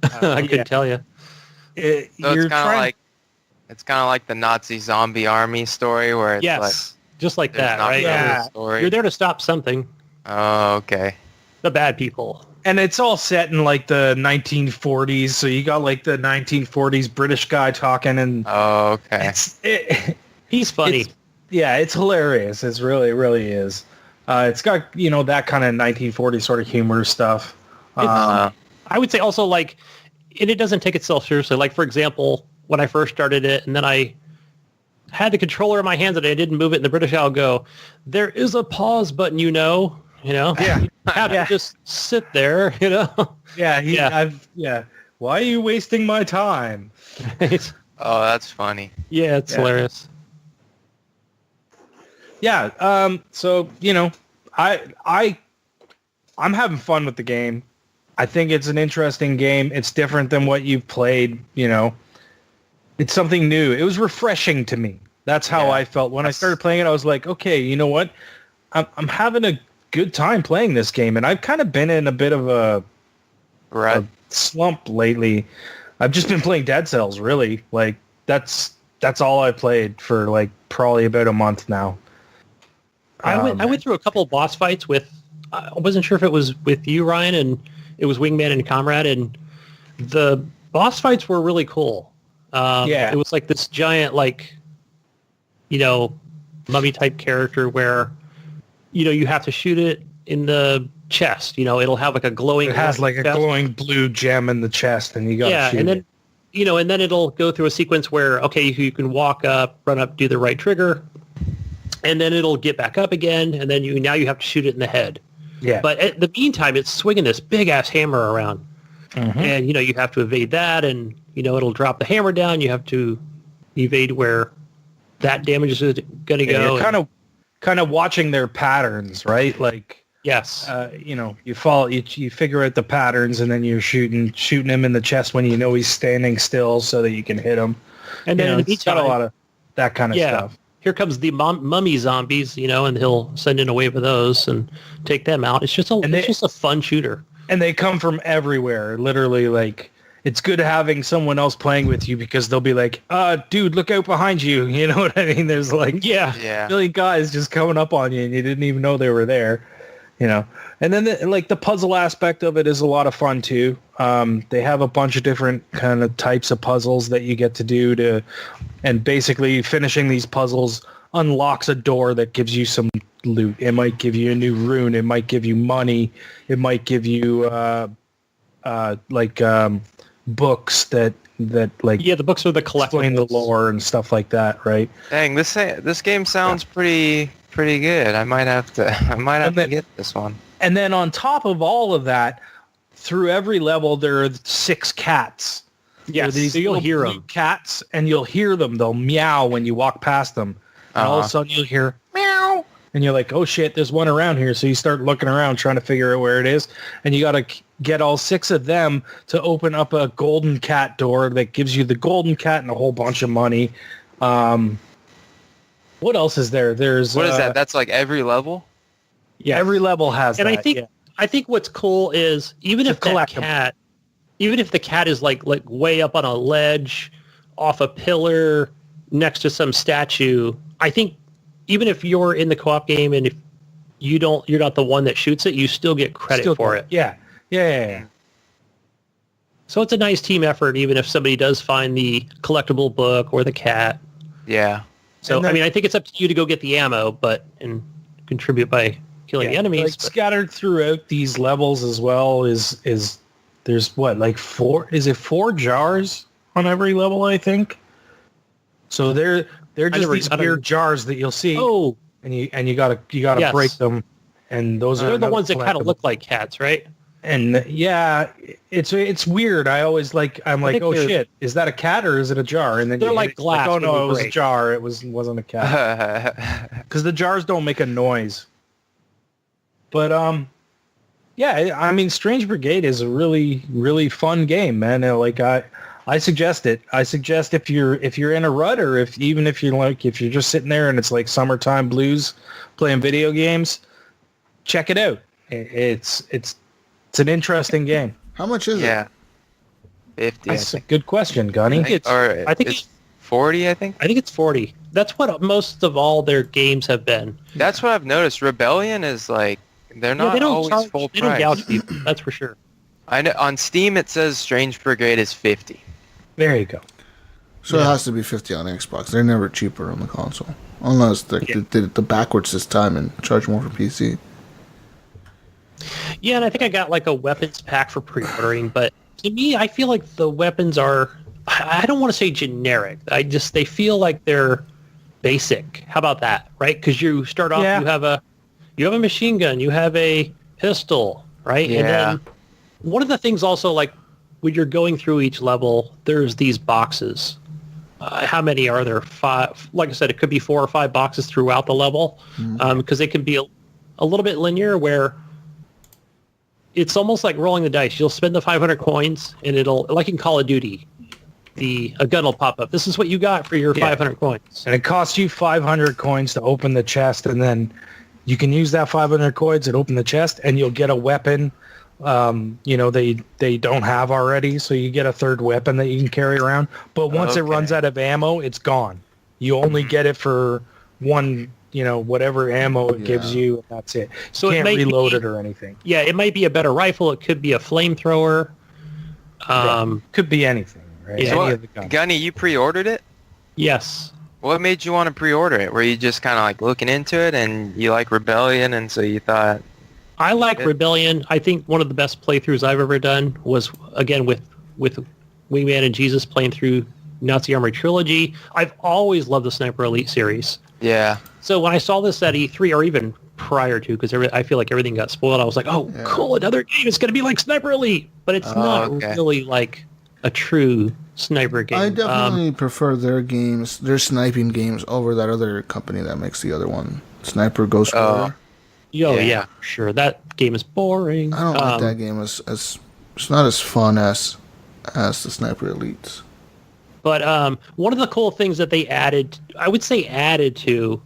C: I couldn't tell you.
E: So it's kind of like the Nazi zombie army story, where it's
C: just like
E: there's
C: that,
E: not
C: right?
E: really a
C: Yeah,
E: story.
C: you're there to stop something.
E: Oh, okay.
C: The bad people.
D: And it's all set in like the 1940s, so you got like the 1940s British guy talking, and
E: Oh, okay.
C: He's funny.
D: It's hilarious. It's really, really is. It's got that kind of 1940s sort of humor stuff.
C: I would say also like, and it doesn't take itself seriously. Like for example, when I first started it, and then I had the controller in my hands and I didn't move it, and the British will go, "There is a pause button, Yeah. You have to just sit there,
D: Yeah. Why are you wasting my time?
E: Oh, that's funny.
C: Yeah, it's hilarious.
D: Yeah. So I'm having fun with the game. I think it's an interesting game. It's different than what you've played. It's something new. It was refreshing to me. That's how I felt when I started playing it. I was like, okay, you know what? I'm having a good time playing this game, and I've kind of been in a bit of a slump lately. I've just been playing Dead Cells, really. Like that's all I played for like probably about a month now.
C: I went through a couple of boss fights with. I wasn't sure if it was with you, Ryan, and it was Wingman and Comrade, and the boss fights were really cool. It was like this giant, mummy type character where, you have to shoot it in the chest. It'll have like a glowing.
D: It has like a glowing blue gem in the chest, and you got to shoot
C: and then,
D: it.
C: And then it'll go through a sequence where you can walk up, run up, do the right trigger, and then it'll get back up again, and then you have to shoot it in the head.
D: Yeah.
C: But at the meantime, it's swinging this big ass hammer around, and you have to evade that, and it'll drop the hammer down. You have to evade where that damage is going to go.
D: You're kind of watching their patterns, right? Like
C: yes,
D: you follow, you figure out the patterns, and then you're shooting him in the chest when he's standing still, so that you can hit him.
C: And then in the
D: it's got
C: meantime,
D: a lot of that kind of stuff.
C: Here comes the mummy zombies, and he'll send in a wave of those and take them out. It's just a fun shooter.
D: And they come from everywhere, literally. Like, it's good having someone else playing with you because they'll be like, dude, look out behind you. You know what I mean? There's like a million guys just coming up on you, and you didn't even know they were there. And then the puzzle aspect of it is a lot of fun too. They have a bunch of different kind of types of puzzles that you get to do and basically finishing these puzzles unlocks a door that gives you some loot. It might give you a new rune. It might give you money. It might give you books that the books are the collectibles. Explain the lore and stuff like that, right?
E: Dang, this game sounds pretty good. I might have to get this one.
D: And then on top of all of that, through every level there are 6 cats.
C: Yes, so you'll hear them.
D: Cats, and you'll hear them. They'll meow when you walk past them. And all of a sudden you'll hear meow. And you're like, oh shit, there's one around here. So you start looking around trying to figure out where it is. And you got to get all 6 of them to open up a golden cat door that gives you the golden cat and a whole bunch of money. What else is there?
E: What is that? That's like every level?
D: Yeah. Every level has
C: and
D: that.
C: I think what's cool is even if the cat is like way up on a ledge, off a pillar, next to some statue, I think even if you're in the co-op game and if you're not the one that shoots it, you still get credit for it.
D: Yeah.
C: So it's a nice team effort, even if somebody does find the collectible book or the cat.
E: Yeah.
C: So, I mean, I think it's up to you to go get the ammo, and contribute by killing the enemies.
D: Like scattered throughout these levels as well is there's what, like 4 jars on every level, I think. So they're just these weird jars that you'll see.
C: Oh,
D: and you gotta break them, and they're
C: the ones that kind of look like cats, right?
D: And yeah, it's weird. I'm like, oh shit, is that a cat or is it a jar? And then
C: they're like glass.
D: Like, oh no, it was a jar. It wasn't a cat. Because the jars don't make a noise. But yeah, I mean, Strange Brigade is a really, really fun game, man. Like I suggest it. I suggest if you're in a rut, or if you're just sitting there and it's like summertime blues, playing video games, check it out. It's an interesting game.
B: How much is it?
E: Yeah. 50.
D: That's a good question, Gunny.
E: I think it's 40, I think.
C: I think it's 40. That's what most of all their games have been.
E: That's what I've noticed. Rebellion is like, they're not always full price.
C: They don't gouge people, that's for sure.
E: I know on Steam it says Strange Brigade is 50.
D: There you go.
B: So it has to be 50 on Xbox. They're never cheaper on the console. Unless they did it backwards this time and charge more for PC.
C: Yeah, and I think I got like a weapons pack for pre-ordering, but to me, I feel like the weapons are, I don't want to say generic. They feel like they're basic. How about that, right? Because you start off, you have a machine gun, you have a pistol, right?
E: Yeah.
C: And then one of the things also, like when you're going through each level, there's these boxes. How many are there? 5. Like I said, it could be 4 or 5 boxes throughout the level, because they can be a little bit linear, where it's almost like rolling the dice. You'll spend the 500 coins, and it'll, like in Call of Duty, a gun will pop up. This is what you got for your 500 coins.
D: And it costs you 500 coins to open the chest, and then you can use that 500 coins and open the chest, and you'll get a weapon they don't have already, so you get a third weapon that you can carry around. But once it runs out of ammo, it's gone. You only get it for one, whatever ammo it gives you, and that's it. So you can't reload it or anything.
C: Yeah, it might be a better rifle. It could be a flamethrower.
D: Could be anything, right?
C: Yeah.
E: So Gunny, you pre-ordered it?
C: Yes.
E: What made you want to pre-order it? Were you just kind of like looking into it, and you like Rebellion, and so you thought...
C: I like Rebellion. I think one of the best playthroughs I've ever done was, again, with Wingman and Jesus playing through Nazi Armory Trilogy. I've always loved the Sniper Elite series.
E: Yeah.
C: So when I saw this at E3, or even prior to, because I feel like everything got spoiled, I was like, cool, another game. It's going to be like Sniper Elite. But it's not really like a true sniper game.
B: I definitely prefer their games, their sniping games, over that other company that makes the other one, Sniper Ghost Warrior.
C: Yeah, sure. That game is boring.
B: I don't like that game. It's not as fun as the Sniper Elites.
C: But one of the cool things that they added to,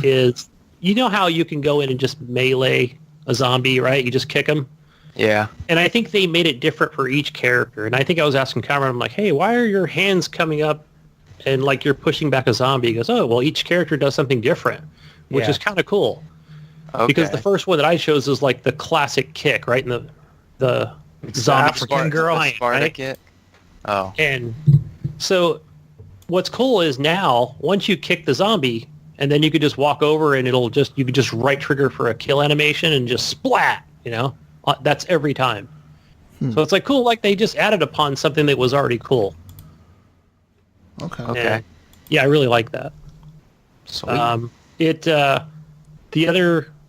C: is, how you can go in and just melee a zombie, right? You just kick him.
E: Yeah.
C: And I think they made it different for each character. And I think I was asking Cameron, I'm like, hey, why are your hands coming up and like you're pushing back a zombie? He goes, oh, well, each character does something different, which is kind of cool. Okay. Because the first one that I chose is like the classic kick, right? And the zombie
D: African girl.
E: Sparta kick. Oh.
C: And so what's cool is now, once you kick the zombie, and then you could just walk over and you could just right trigger for a kill animation and just splat, That's every time. So it's like cool, like they just added upon something that was already cool.
B: Okay.
C: And, yeah, I really like that.
E: Sweet.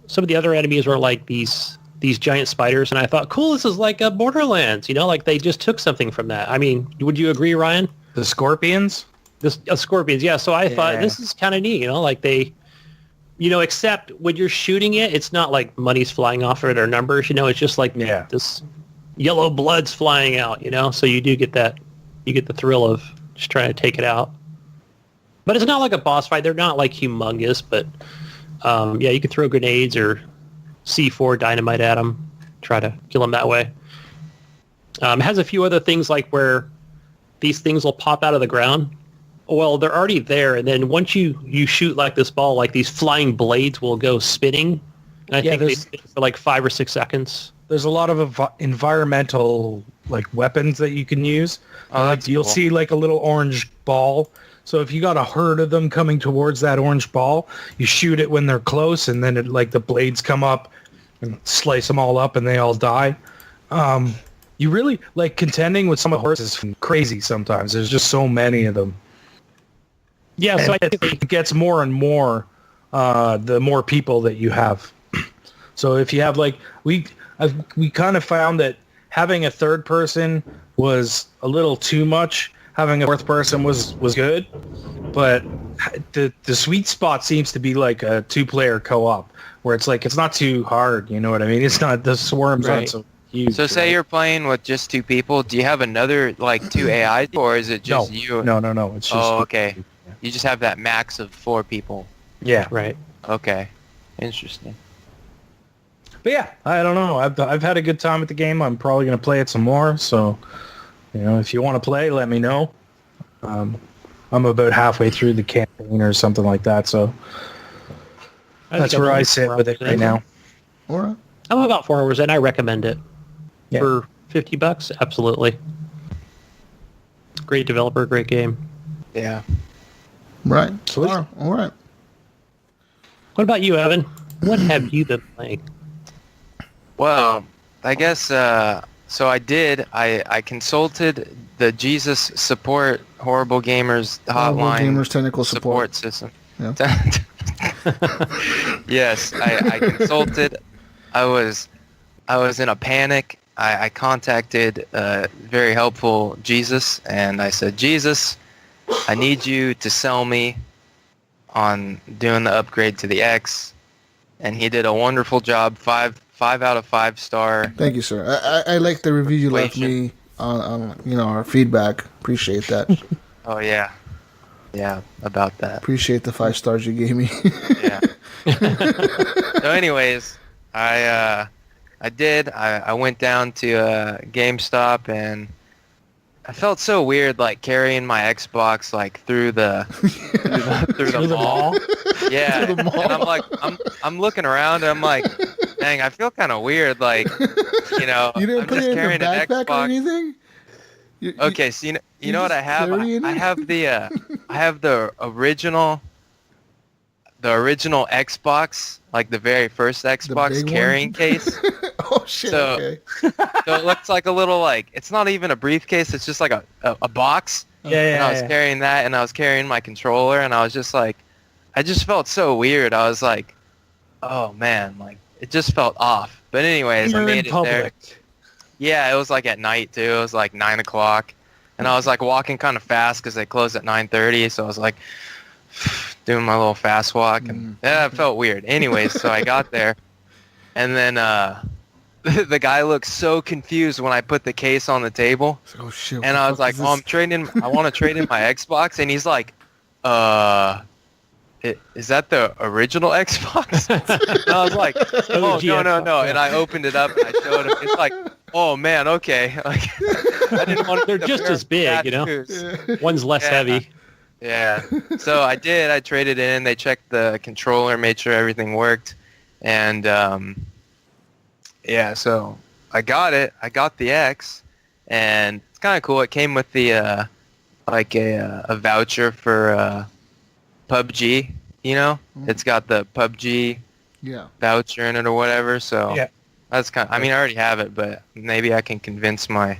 C: Some of the other enemies were like these giant spiders, and I thought, cool, this is like a Borderlands, like they just took something from that. I mean, would you agree, Ryan?
D: The scorpions?
C: Scorpions, yeah. So I thought this is kind of neat, like they, except when you're shooting it, it's not like money's flying off of it or numbers, it's just like this yellow blood's flying out, so you do get that, you get the thrill of just trying to take it out. But it's not like a boss fight. They're not like humongous, but you can throw grenades or C4 dynamite at them, try to kill them that way. It has a few other things like where these things will pop out of the ground. Well, they're already there, and then once you shoot like this ball, like these flying blades will go spinning. And I think they spin for like 5 or 6 seconds.
D: There's a lot of environmental like weapons that you can use.
E: Oh, that's
D: you'll
E: cool.
D: see like a little orange ball So if you got a herd of them coming towards that orange ball, you shoot it when they're close, and then the blades come up and slice them all up, and they all die. You really contending with some of the horses is crazy sometimes. There's just so many of them.
C: Yeah, so
D: and it gets more and more the more people that you have. So if you have we kind of found that having a third person was a little too much. Having a fourth person was good, but the sweet spot seems to be like a 2-player co-op where it's not too hard. You know what I mean? It's not, the swarms aren't so huge.
E: So say you're playing with just 2 people. Do you have another 2 AIs, or is it just you?
D: No. It's just
E: okay. Yeah. You just have that max of 4 people.
D: Yeah.
C: Right.
E: Okay. Interesting.
D: But yeah, I don't know. I've had a good time with the game. I'm probably going to play it some more. So, if you want to play, let me know. I'm about halfway through the campaign or something like that. So that's where I sit with it right now.
B: All right.
C: I'm about 4 hours in. I recommend it.
D: Yeah.
C: For $50, absolutely. Great developer, great game.
E: Yeah.
B: Right.
C: Sweet.
B: All right.
C: What about you, Evan? What have you been playing?
E: Well, I guess, so I consulted the Jesus support Horrible Gamers hotline.
B: Horrible Gamers technical support
E: system.
B: Yeah.
E: Yes, I consulted. I was in a panic. I contacted very helpful Jesus, and I said, Jesus, I need you to sell me on doing the upgrade to the X. And he did a wonderful job. 5 out of 5 star.
B: Thank you, sir. I like the review you left me on our feedback. Appreciate that.
E: Oh yeah, about that.
B: Appreciate the 5 stars you gave me.
E: Yeah. So, anyways, I went down to GameStop, and I felt so weird, carrying my Xbox through the through the mall. Yeah,
B: Through the mall.
E: And I'm looking around, and I'm like, dang, I feel kind of weird,
B: You didn't
E: I'm
B: put
E: just
B: it in
E: carrying
B: the
E: an
B: backpack or
E: Xbox.
B: anything?
E: Okay, so you know what I have?
B: carry it
E: I
B: in?
E: have the original Xbox, the very first Xbox
B: big
E: carrying
B: one?
E: case.
B: Oh shit!
E: So-
B: Okay.
E: So it looks like a little it's not even a briefcase. It's just like a box. And I was carrying that, and I was carrying my controller, and I was just I just felt so weird. I was like, oh man, it just felt off. But anyways, I
D: You're
E: made
D: in
E: it there.
D: public.
E: Yeah, it was at night too. It was 9 o'clock, and I was walking kind of fast because they closed at 9:30. So I was doing my little fast walk, and yeah, it felt weird. Anyways, so I got there, and then the guy looked so confused when I put the case on the table,
B: Oh shit!
E: and I was like, "Oh, I want to trade in my Xbox," and he's like, is that the original Xbox?" And I was like, "Oh,
C: OG
E: no,
C: Xbox,
E: and I opened it up and I showed him. It's like, oh man, okay. I didn't want to.
C: They're just as big, you know? One's less
E: Yeah.
C: heavy.
E: Yeah. So I did. I traded in. They checked the controller, made sure everything worked, and yeah. So I got it. I got the X, and it's kind of cool. It came with the a voucher for PUBG. It's got the PUBG
B: Yeah.
E: voucher in it or whatever. So
D: Yeah.
E: that's kind. I mean, I already have it, but maybe I can convince my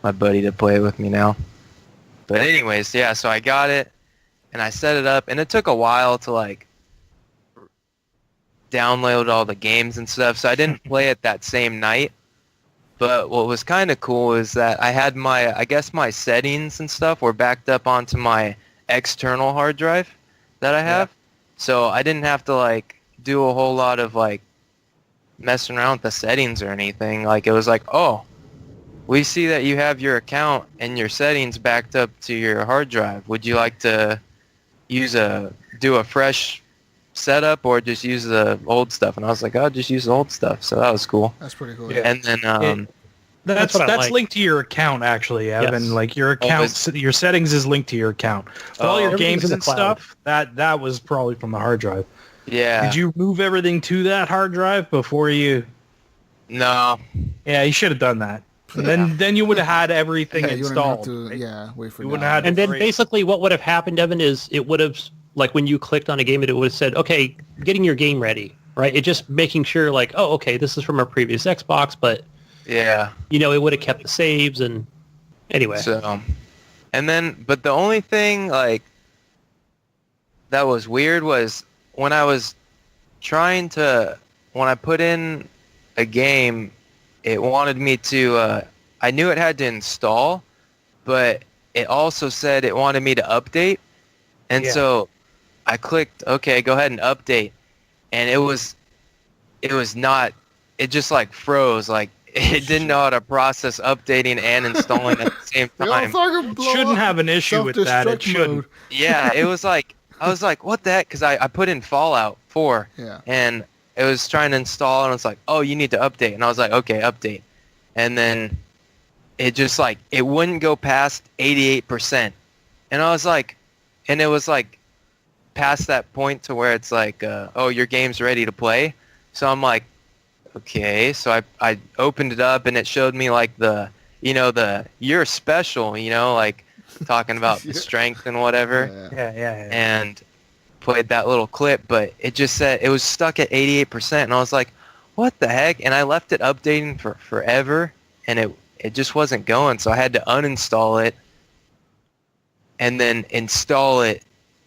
E: buddy to play with me now. But anyways, yeah. So I got it, and I set it up, and it took a while to download all the games and stuff. So I didn't play it that same night. But what was kind of cool is that I had my settings and stuff were backed up onto my external hard drive that I have. So I didn't have to do a whole lot of messing around with the settings or anything. It was oh, we see that you have your account and your settings backed up to your hard drive. Would you like to do a fresh setup or just use the old stuff? And I was like, oh, just use the old stuff. So that was cool.
B: That's pretty cool.
D: Yeah.
E: And then
C: That's what I like.
D: linked to your account actually, Evan.
C: Yes.
D: Your account, your settings is linked to your account. But all your
C: Everything's
D: games
C: in the
D: and
C: cloud.
D: stuff, that was probably from the hard drive.
E: yeah.
D: Did you move everything to that hard drive before you?
E: No.
D: Yeah, you should have done that. And then you would have had everything
B: Yeah, you wouldn't have
D: installed.
B: to,
D: right?
B: wait for
D: You
B: that.
D: wouldn't have had
C: And then
D: Great.
C: basically what would have happened, Evan, is it would have, like when you clicked on a game, it would have said, okay, getting your game ready, right? It just making sure like, oh, okay, this is from a previous Xbox, but,
E: Yeah.
C: it would have kept the saves and anyway.
E: So, and then, but the only thing, like, that was weird was when I was when I put in a game, it wanted me to, I knew it had to install, but it also said it wanted me to update. And so I clicked, okay, go ahead and update. And it was not, it just like froze. Like it didn't know how to process updating and installing at the same time.
D: It shouldn't have an issue with that. It shouldn't.
E: Yeah, it was like, I was like, what the heck? Because I put in Fallout 4 and it was trying to install and it's like, oh, you need to update. And I was like, okay, update. And then it just like, it wouldn't go past 88%. And I was like, and it was like past that point to where it's like, oh, your game's ready to play. So I'm like, okay. So I opened it up and it showed me like the, you're special, like talking about the strength and whatever.
D: Yeah.
E: And played that little clip, but it just said it was stuck at 88%. And I was like, what the heck? And I left it updating for forever and it just wasn't going. So I had to uninstall it and then install it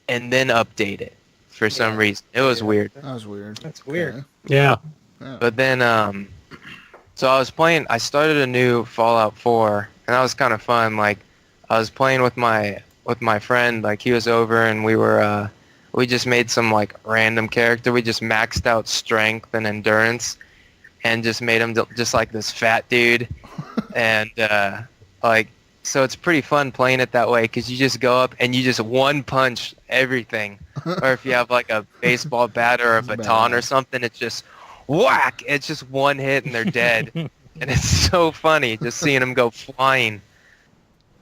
E: and then update it for some reason. It was weird.
B: That was weird.
D: That's weird.
B: Okay.
C: Yeah.
E: But then, so I started a new Fallout 4 and that was kind of fun. Like I was playing with my friend, like he was over and we just made some like random character. We just maxed out strength and endurance and just made him just like this fat dude. And like, so it's pretty fun playing it that way because you just go up and you just one punch everything. Or if you have like a baseball bat or a baton or something, it's just whack. It's just one hit and they're dead. And it's so funny just seeing them go flying.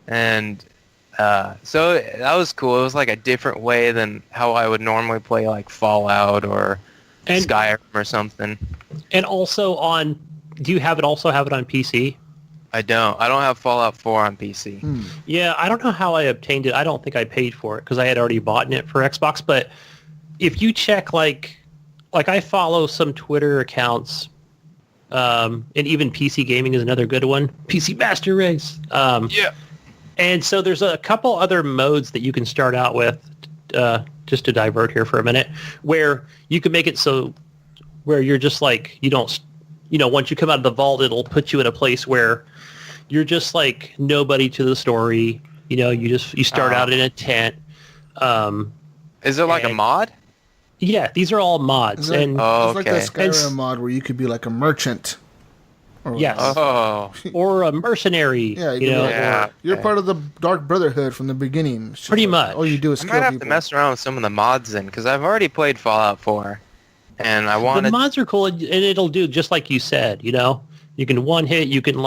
E: And so that was cool. It was like a different way than how I would normally play like Fallout or Skyrim or something.
C: And also do you also have it on PC?
E: I don't have Fallout 4 on PC.
C: Yeah, I don't know how I obtained it. I don't think I paid for it because I had already bought it for Xbox. But if you check, like I follow some Twitter accounts, and even PC Gaming is another good one. PC Master Race.
E: Yeah.
C: And so there's a couple other modes that you can start out with, just to divert here for a minute, where you can make it so where you're just like, you don't, once you come out of the vault, it'll put you in a place where you're just like nobody to the story. You start out in a tent.
E: Is it like a mod?
C: Yeah, these are all mods.
B: It's
C: and
B: like that
C: And
B: Skyrim mod where you could be like a merchant. Or,
C: yes.
E: Oh.
C: Or a mercenary.
B: Yeah, you know,
E: Yeah.
B: you're part of the Dark Brotherhood from the beginning. It's just
C: Pretty
B: like,
C: much.
B: All you do is
E: I
B: kill
E: might have
B: people.
E: to mess around with some of the mods then, because I've already played Fallout 4, and I
C: The
E: wanted.
C: mods are cool, and it'll do just like you said. You can one hit. You can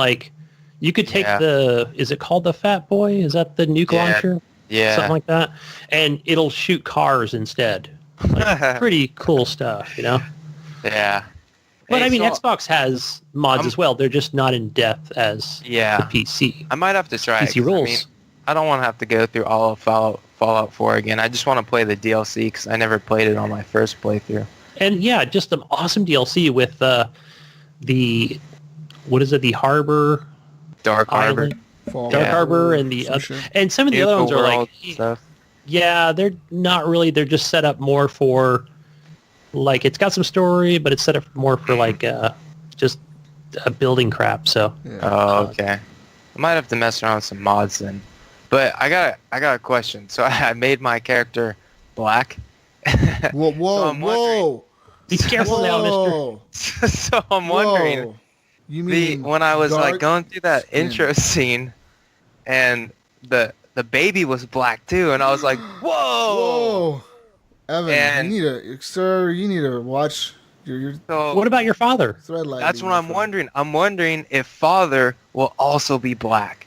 C: you could take is it called the Fat Boy? Is that the nuke launcher?
E: Yeah.
C: Something like that, and it'll shoot cars instead. Like, pretty cool stuff,
E: Yeah.
C: But
E: Hey,
C: I mean,
E: so
C: Xbox has mods as well. They're just not in depth as the PC.
E: I might have to try it,
C: PC
E: 'cause,
C: rules.
E: I don't want to have to go through all of Fallout 4 again. I just want to play the DLC because I never played it on my first playthrough.
C: And yeah, just an awesome DLC with the what is it? The Harbor,
E: Dark Harbor.
C: Island,
B: Fall
C: Dark
B: Back.
C: Harbor, and the
B: Some shit.
C: and some of the other ones are like,
E: stuff.
C: yeah, they're not really. They're just set up more for like it's got some story, but it's set up more for like just building crap. So
E: Oh, okay. I might have to mess around with some mods then. But I got a question. So I made my character black.
B: Whoa,
E: So I'm
B: whoa.
C: be careful now, Mister.
B: Whoa.
E: So I'm wondering,
B: Whoa. You mean
E: when I was like
B: dark
E: going through that
B: skin.
E: intro scene, and the baby was black too, and I was like, whoa.
B: Whoa. Evan,
E: And-
B: you need to watch your
E: So
C: What about your father?
B: thread line.
E: that's what I'm wondering. I'm wondering if Father will also be black.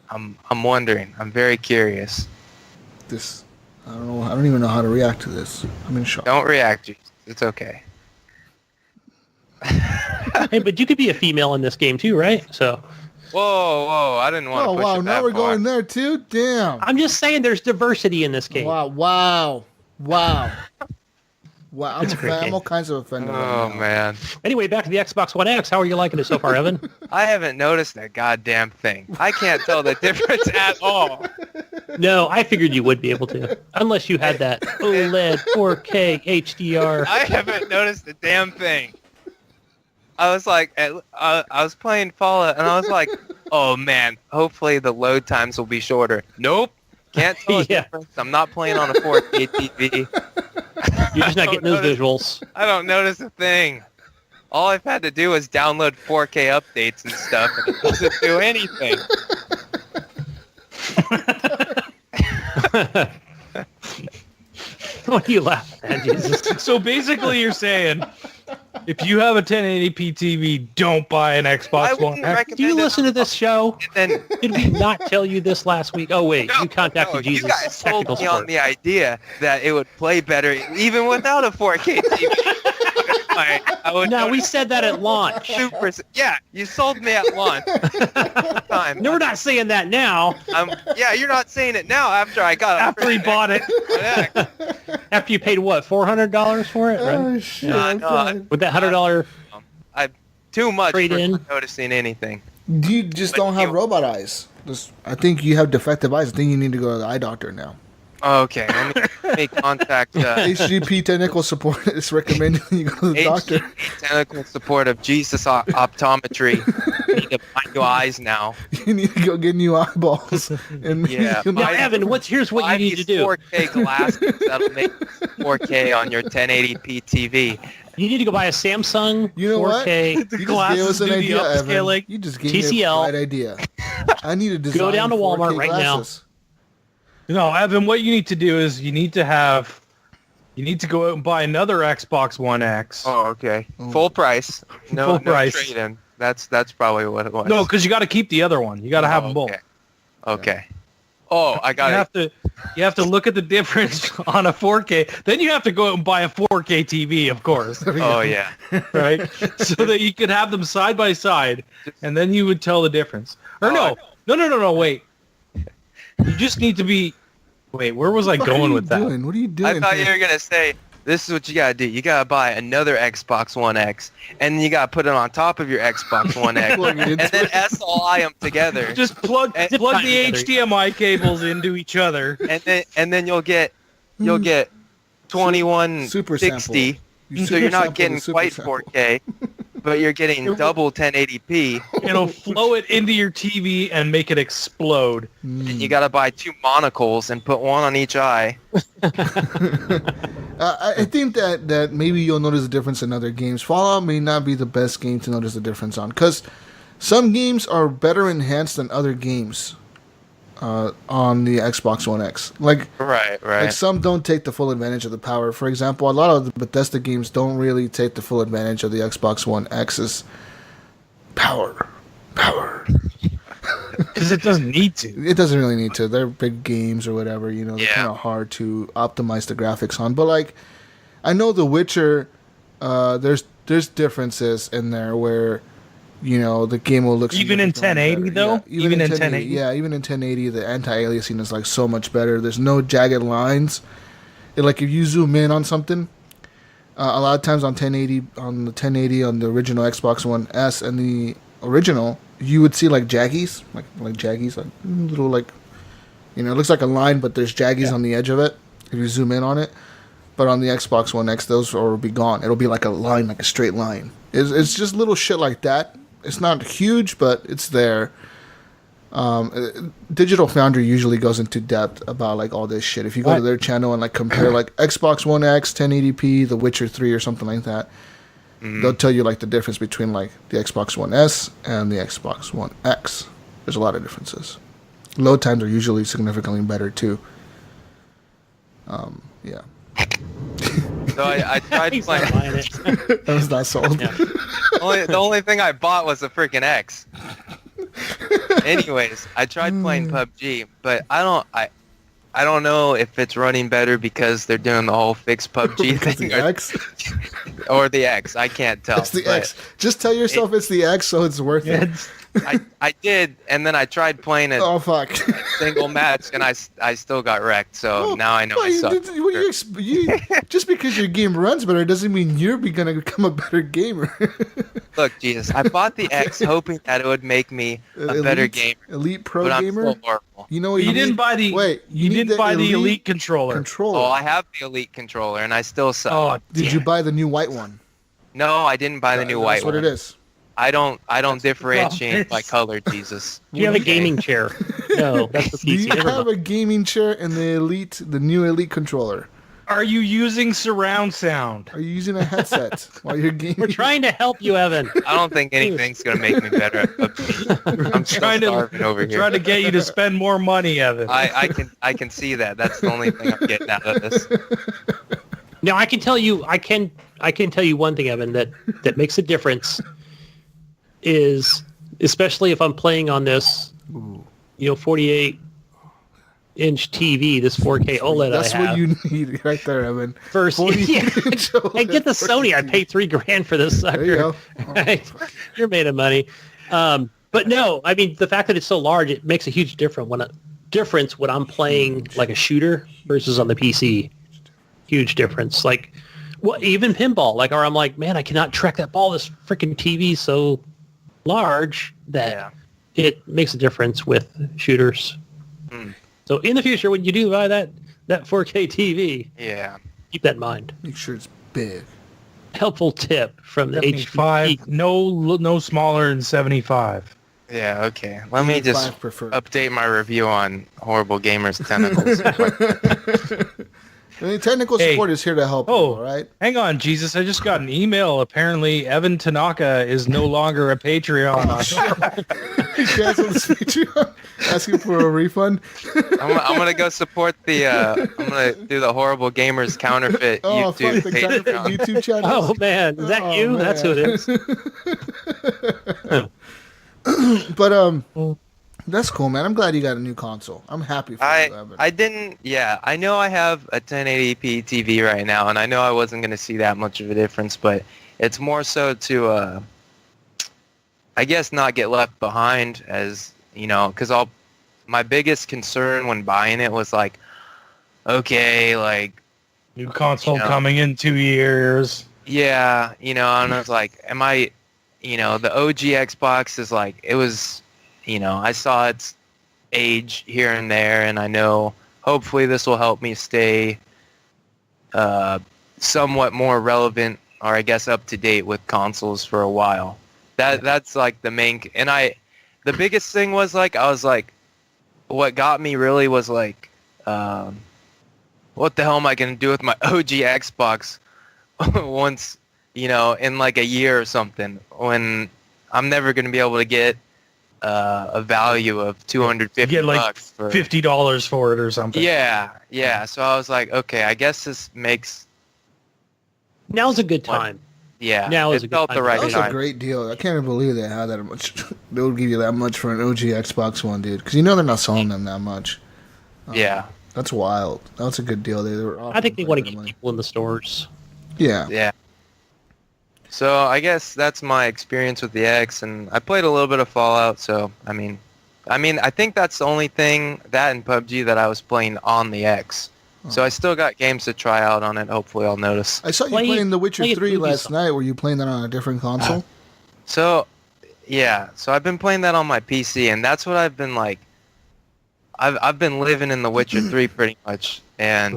E: I'm wondering. I'm very curious.
B: This, I don't know. I don't even know how to react to this. I'm in shock.
E: Don't react, Jesus. It's okay.
C: Hey, but you could be a female in this game too, right? So.
E: Whoa! I didn't want to
B: Oh
E: push
B: wow!
E: it
B: Now
E: that
B: we're
E: far.
B: going there too. Damn!
C: I'm just saying, there's diversity in this game.
B: Wow! Wow!
C: It's a great game.
B: I'm all kinds of offended.
E: Oh
B: right now.
E: man,
C: Anyway, back to the Xbox One X. How are you liking it so far, Evan?
E: I haven't noticed a goddamn thing. I can't tell the difference at all.
C: No, I figured you would be able to, unless you had that OLED 4K HDR.
E: I haven't noticed a damn thing. I was like, I was playing Fallout, and I was like, oh man, hopefully the load times will be shorter. Nope, can't tell the
C: Yeah.
E: difference. I'm not playing on a 4K TV.
C: You're just not getting those visuals.
E: I don't notice a thing. All I've had to do is download 4K updates and stuff, and it doesn't do anything.
C: What are you laughing at, Jesus?
D: So basically, you're saying if you have a 1080p TV, don't buy an
E: I
D: Xbox One
E: wouldn't
D: X.
E: recommend
C: Do you
E: it.
C: listen to this show?
E: And then
C: Did we not tell you this last week? Oh, wait. You contacted
E: no,
C: Jesus.
E: you guys sold
C: Technical
E: me on
C: support.
E: the idea that it would play better even without a 4K TV. I would
C: No, we
E: notice
C: said that at launch.
E: super. Yeah, you sold me at launch. Time.
C: No, we're not saying that now.
E: Yeah, you're not saying it now after I got
D: After he bought it.
E: it.
C: After you paid, what, $400 for it, right?
B: Oh shit!
E: No,
B: I'm
E: no,
B: fine.
C: With that $100
E: Too much for
C: Trade in.
E: not noticing anything.
B: You just
E: But
B: don't have
E: you-
B: robot eyes. I think you have defective eyes. I think you need to go to the eye doctor now.
E: Okay, let me contact
B: HGP technical support is recommending you go to the doctor.
E: HGP technical support of Jesus Optometry. Need to buy new eyes now.
B: You need to go get new eyeballs. And
E: Yeah,
B: you
C: Now,
E: I-
C: Evan, here's what
E: Buy
C: you need to
E: these
C: do.
E: 4K glasses that'll make 4K on your 1080p TV.
C: You need to go buy a Samsung
B: You know what?
C: 4K.
B: You just gave
D: glasses
B: us an
D: do the
B: idea, Evan.
D: upscaling.
B: You just gave me a
C: TCL.
B: bright idea. I need to design
C: Go down to Walmart
B: 4K
C: right now.
B: glasses.
D: No, Evan, what you need to do is you need to go out and buy another Xbox One X.
E: Oh, okay. Full price. No,
D: Full
E: no
D: price.
E: trade-in. That's probably what it was.
D: No, because you got to keep the other one. You got to have them both.
E: Okay. Okay. Oh, I got it.
D: You have to look at the difference on a 4K. Then you have to go out and buy a 4K TV, of course,
E: Oh, yeah.
D: right? So that you could have them side by side, and then you would tell the difference. Or
E: Oh,
D: no, wait. You just need to be. Wait, where was I
B: What are
D: going
B: you
D: with that?
B: doing? What are you doing?
E: I thought you were going to say, this is what you got to do. You got to buy another Xbox One X, and you got to put it on top of your Xbox One X,
B: Plug it
E: and
B: into
E: then
B: it.
E: SLI them together.
D: Just plug
E: And-
D: the
C: Together.
D: HDMI cables into each other.
E: and then you'll get 2160.
B: Super sample. You
E: So you're
B: super
E: not
B: sample
E: getting
B: the super
E: quite
B: sample.
E: 4K, but you're getting double 1080p.
D: It'll flow it into your TV and make it explode.
E: And you got to buy 2 monocles and put one on each eye.
B: I think that maybe you'll notice a difference in other games. Fallout may not be the best game to notice the difference on, because some games are better enhanced than other games on the Xbox One X. Like
E: Right.
B: some don't take the full advantage of the power. For example, a lot of the Bethesda games don't really take the full advantage of the Xbox One X's power.
D: Because it doesn't need to.
B: It doesn't really need to. They're big games or whatever, you know, they're
E: Yeah.
B: kind of hard to optimize the graphics on. But like, I know The Witcher, there's differences in there where, you know, the game will look
D: Even in
B: significantly
D: 1080
B: better.
D: though?
B: Yeah,
D: Even in 1080?
B: Yeah, even in 1080, the anti-aliasing is like so much better. There's no jagged lines. Like if you zoom in on something, a lot of times on 1080 on the original Xbox One S and the original, you would see like jaggies, like jaggies, like little like, you know, it looks like a line, but there's jaggies on the edge of it if you zoom in on it. But on the Xbox One X, those will be gone. It'll be like a line, like a straight line. It's just little shit like that. It's not huge, but it's there. Digital Foundry usually goes into depth about like all this shit. If you go to their channel and like compare like Xbox One X, 1080p, The Witcher 3 or something like that, they'll tell you like the difference between like the Xbox One S and the Xbox One X. There's a lot of differences. Load times are usually significantly better too. Yeah.
E: So I tried
C: He's
E: playing.
C: not buying it.
B: I was not sold.
C: Yeah.
E: The only thing I bought was a freaking X. Anyways, I tried playing PUBG, but I don't know if it's running better because they're doing the whole fixed PUBG thing
B: the X?
E: or the X. I can't tell.
B: It's the X. Just tell yourself it's the X, so it's worth it.
E: I did, and then I tried playing a
B: fuck.
E: single match, and I still got wrecked. So now I know I suck.
B: Just because your game runs better doesn't mean you're going to become a better gamer.
E: Look, Jesus, I bought the X hoping that it would make me a better gamer.
B: Elite pro
E: but
B: gamer?
E: I'm still horrible.
B: You know what you
D: didn't buy the you didn't buy the elite controller.
E: Oh, I have the elite controller, and I still suck.
D: Oh,
B: did you buy the new white one?
E: No, I didn't buy the new white one.
B: That's what it is.
E: I don't differentiate by color, Jesus.
C: Do you have a gaming chair? No, that's the PC.
B: Do you have a gaming chair and the new elite controller?
D: Are you using surround sound?
B: Are you using a headset while you're gaming?
C: We're trying to help you, Evan.
E: I don't think anything's gonna make me better at PUBG. I'm still starving over here.
D: Trying to get you to spend more money, Evan.
E: I can see that. That's the only thing I'm getting out of this.
C: Now I can tell you one thing, Evan, that makes a difference is, especially if I'm playing on this 48-inch TV, this 4K OLED
B: That's
C: I have.
B: what you need right there, Evan.
C: First, I get the Sony. I paid $3,000 for this sucker.
B: There you go.
C: Right? You're made of money. But no, I mean, the fact that it's so large, it makes a huge difference when I'm playing like a shooter versus on the PC. Huge difference. Like, well, even pinball. Like, or I'm like, man, I cannot track that ball. This freaking TV so large that it makes a difference with shooters. So in the future, when you do buy that 4K TV, keep that in mind.
B: Make sure it's big.
C: Helpful tip from the
D: 75.
C: HGP.
D: No smaller than 75.
E: Yeah, okay. Let me just update my review on Horrible Gamers Tentacles.
B: I mean, technical support is here to help people, right?
D: Hang on, Jesus. I just got an email. Apparently, Evan Tanaka is no longer a Patreon.
B: He canceled his Patreon, asking for a refund.
E: I'm gonna go support the. I'm gonna do the Horrible Gamers counterfeit YouTube
B: fuck the counterfeit YouTube channel.
C: Oh man, is that you?
B: Man.
C: That's who it is.
B: But that's cool, man. I'm glad you got a new console. I'm happy for you, Evan.
E: I know I have a 1080p TV right now, and I know I wasn't going to see that much of a difference, but it's more so to, I guess, not get left behind as, because my biggest concern when buying it was like, okay, like...
D: New console coming in 2 years.
E: Yeah, and I was like, am I, the OG Xbox is like, it was... I saw its age here and there, and I know hopefully this will help me stay somewhat more relevant, or I guess up to date with consoles for a while. That's like the main, and the biggest thing was like, I was like, what got me really was like, what the hell am I going to do with my OG Xbox once, in like a year or something, when I'm never going to be able to get a value of $250
D: get like
E: for
D: $50 for it or something.
E: Yeah. So I was like, okay, I guess this makes.
C: Now's a good time.
E: Yeah,
C: now is
E: it
C: a good
E: felt
C: time.
E: the right
B: That was
E: time.
B: a great deal. I can't even believe they had that much. They would give you that much for an OG Xbox One, dude. Because they're not selling them that much.
E: Yeah,
B: that's wild. That was a good deal. They were.
C: I think they want to keep people in the stores.
B: Yeah.
E: Yeah. So I guess that's my experience with the X, and I played a little bit of Fallout. So I mean, I think that's the only thing, that and PUBG, that I was playing on the X. So I still got games to try out on it. Hopefully, I'll notice.
B: I saw you playing The Witcher 3 last night. Were you playing that on a different console?
E: So I've been playing that on my PC, and that's what I've been like. I've been living in The Witcher 3 pretty much, and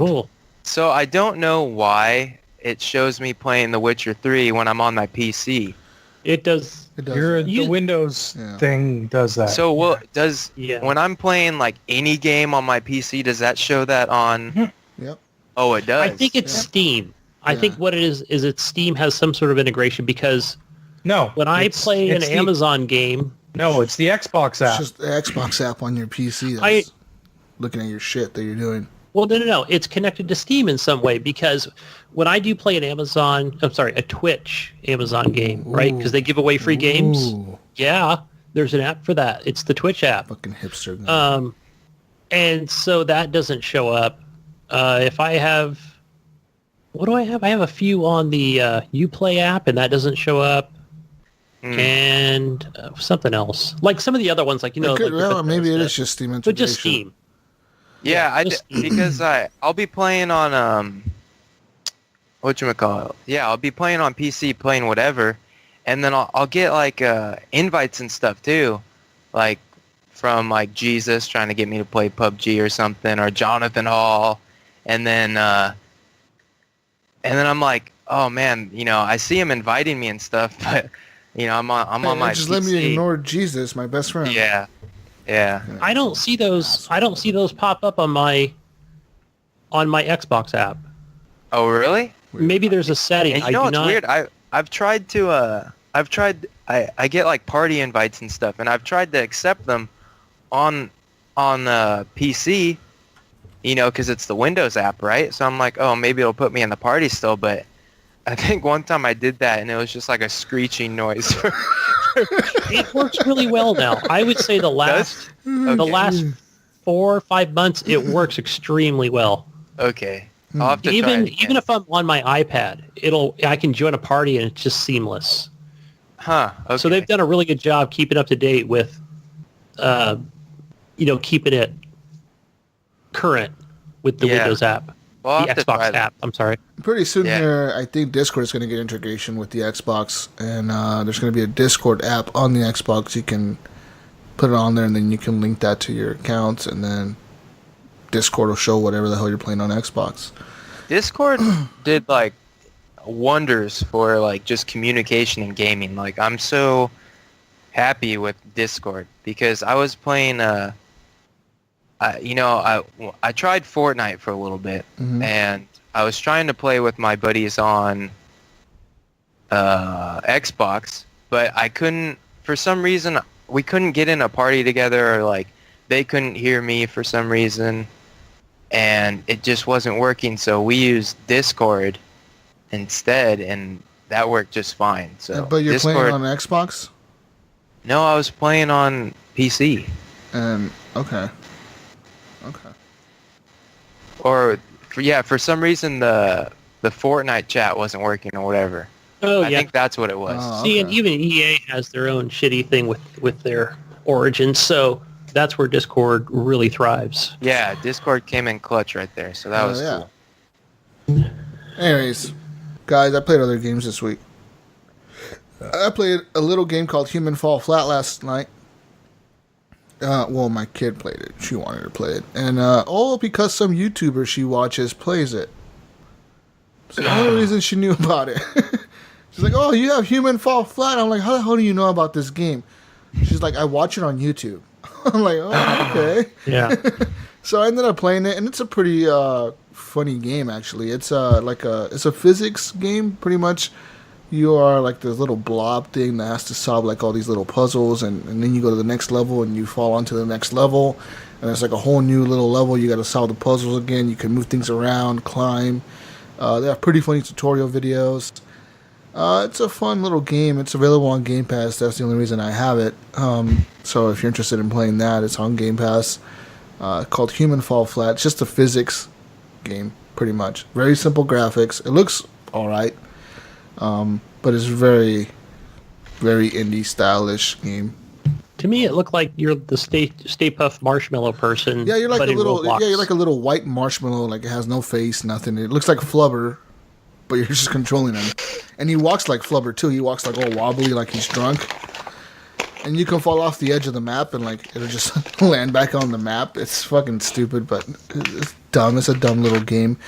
E: so I don't know why it shows me playing The Witcher 3 when I'm on my PC.
C: It does.
D: The Windows thing does that.
E: So when I'm playing like any game on my PC, does that show that on?
B: Yep.
E: Oh, it does.
C: I think it's Steam. I think what it is that Steam has some sort of integration, because when I play an Amazon game.
D: No, it's the Xbox app.
B: It's just the Xbox app on your PC that's looking at your shit that you're doing.
C: Well, no. It's connected to Steam in some way, because when I do play a Twitch Amazon game, right? Because they give away free games. Yeah, there's an app for that. It's the Twitch app.
B: Fucking hipster.
C: And so that doesn't show up. If I have, what do I have? I have a few on the Uplay app, and that doesn't show up. And something else, like some of the other ones, like
B: maybe it is just Steam integration.
C: but just Steam.
E: Yeah, because I'll be playing on whatchamacallit. Yeah, I'll be playing on PC, playing whatever, and then I'll get like invites and stuff too, like from like Jesus trying to get me to play PUBG or something, or Jonathan Hall, and then I'm like, oh man, I see him inviting me and stuff, but I'm on my
B: just
E: PC.
B: let me ignore Jesus, my best friend.
E: Yeah.
C: I don't see those. I don't see those pop up on my Xbox app.
E: Oh really?
C: Maybe there's a setting.
E: And
C: it's
E: weird. I've tried to I get like party invites and stuff, and I've tried to accept them on PC, because it's the Windows app, right? So I'm like, oh, maybe it'll put me in the party still, but I think one time I did that, and it was just like a screeching noise.
C: It works really well now. I would say the last 4 or 5 months, it works extremely well.
E: Okay. I'll have to try it again.
C: Even if I'm on my iPad, I can join a party and it's just seamless.
E: Huh. Okay.
C: So they've done a really good job keeping up to date with, keeping it current with the Windows app.
E: Well,
C: the Xbox app, I'm sorry.
B: Pretty soon here, I think Discord is going to get integration with the Xbox, and there's going to be a Discord app on the Xbox. You can put it on there, and then you can link that to your accounts, and then Discord will show whatever the hell you're playing on Xbox.
E: Discord did like wonders for like just communication and gaming. Like I'm so happy with Discord because I was playing I tried Fortnite for a little bit, and I was trying to play with my buddies on Xbox, but I couldn't, for some reason, we couldn't get in a party together, or like they couldn't hear me for some reason, and it just wasn't working, so we used Discord instead, and that worked just fine. So
B: but you're
E: Discord,
B: playing on Xbox?
E: No, I was playing on PC.
B: Okay.
E: Or for some reason the Fortnite chat wasn't working or whatever.
C: Oh,
E: I think that's what it was.
B: Oh,
C: See, and even EA has their own shitty thing with their origins, so that's where Discord really thrives.
E: Yeah, Discord came in clutch right there, so that was cool.
B: Anyways, guys, I played other games this week. I played a little game called Human Fall Flat last night. Well, my kid played it. She wanted to play it. And all because some YouTuber she watches plays it. So the only reason she knew about it. She's like, oh, you have Human Fall Flat? I'm like, how the hell do you know about this game? She's like, I watch it on YouTube. I'm like, oh, okay.
C: Yeah.
B: So I ended up playing it, and it's a pretty funny game, actually. It's it's a physics game, pretty much. You are like this little blob thing that has to solve like all these little puzzles, and then you go to the next level and you fall onto the next level, and it's like a whole new little level. You got to solve the puzzles again. You can move things around, climb. They have pretty funny tutorial videos. It's a fun little game. It's available on Game Pass. That's the only reason I have it. So if you're interested in playing that, it's on Game Pass. Called Human Fall Flat. It's just a physics game, pretty much. Very simple graphics. It looks all right. But it's very, very indie stylish game.
C: To me, it looked like you're the Stay Puft Marshmallow person.
B: Yeah, you're like
C: but
B: a
C: in
B: little.
C: Roblox.
B: Yeah, you're like a little white marshmallow. Like it has no face, nothing. It looks like Flubber, but you're just controlling him. And he walks like Flubber too. He walks like all wobbly, like he's drunk. And you can fall off the edge of the map, and like it'll just land back on the map. It's fucking stupid, but it's dumb. It's a dumb little game.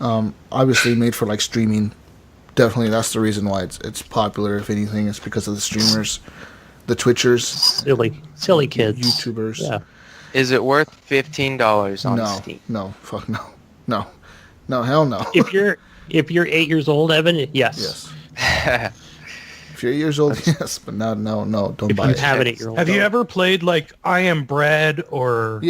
B: Obviously made for like streaming. Definitely, that's the reason why it's popular. If anything, it's because of the streamers, the Twitchers,
C: silly kids,
B: YouTubers.
C: Yeah.
E: Is it worth $15 on Steam?
B: No, fuck no, hell no.
C: If you're 8 years old, Evan, yes.
B: If you're 8 years old, yes, but no, don't
C: If
B: buy
C: you
B: it.
C: have an 8-year-old,
D: Have you ever played like I Am Bread or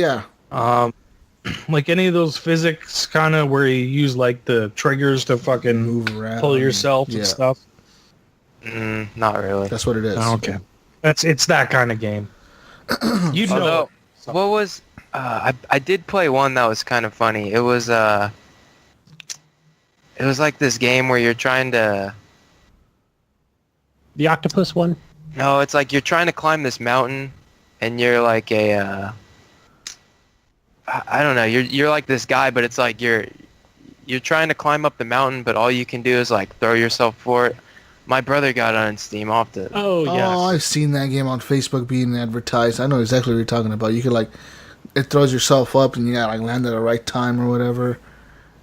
D: like any of those physics kind of where you use like the triggers to fucking
B: Move around,
D: pull yourself and stuff?
E: Not really.
B: That's what it is.
D: Oh, okay, it's that kind of game. You know.
E: Although, what was I did play one that was kind of funny. It was like this game where you're trying to.
C: The octopus one?
E: No, it's like you're trying to climb this mountain, and you're like I don't know. You're like this guy, but it's like you're trying to climb up the mountain, but all you can do is like throw yourself for it. My brother got on Steam off the.
C: Oh yeah.
B: Oh, I've seen that game on Facebook being advertised. I know exactly what you're talking about. You could like, it throws yourself up, and you gotta like land at the right time or whatever.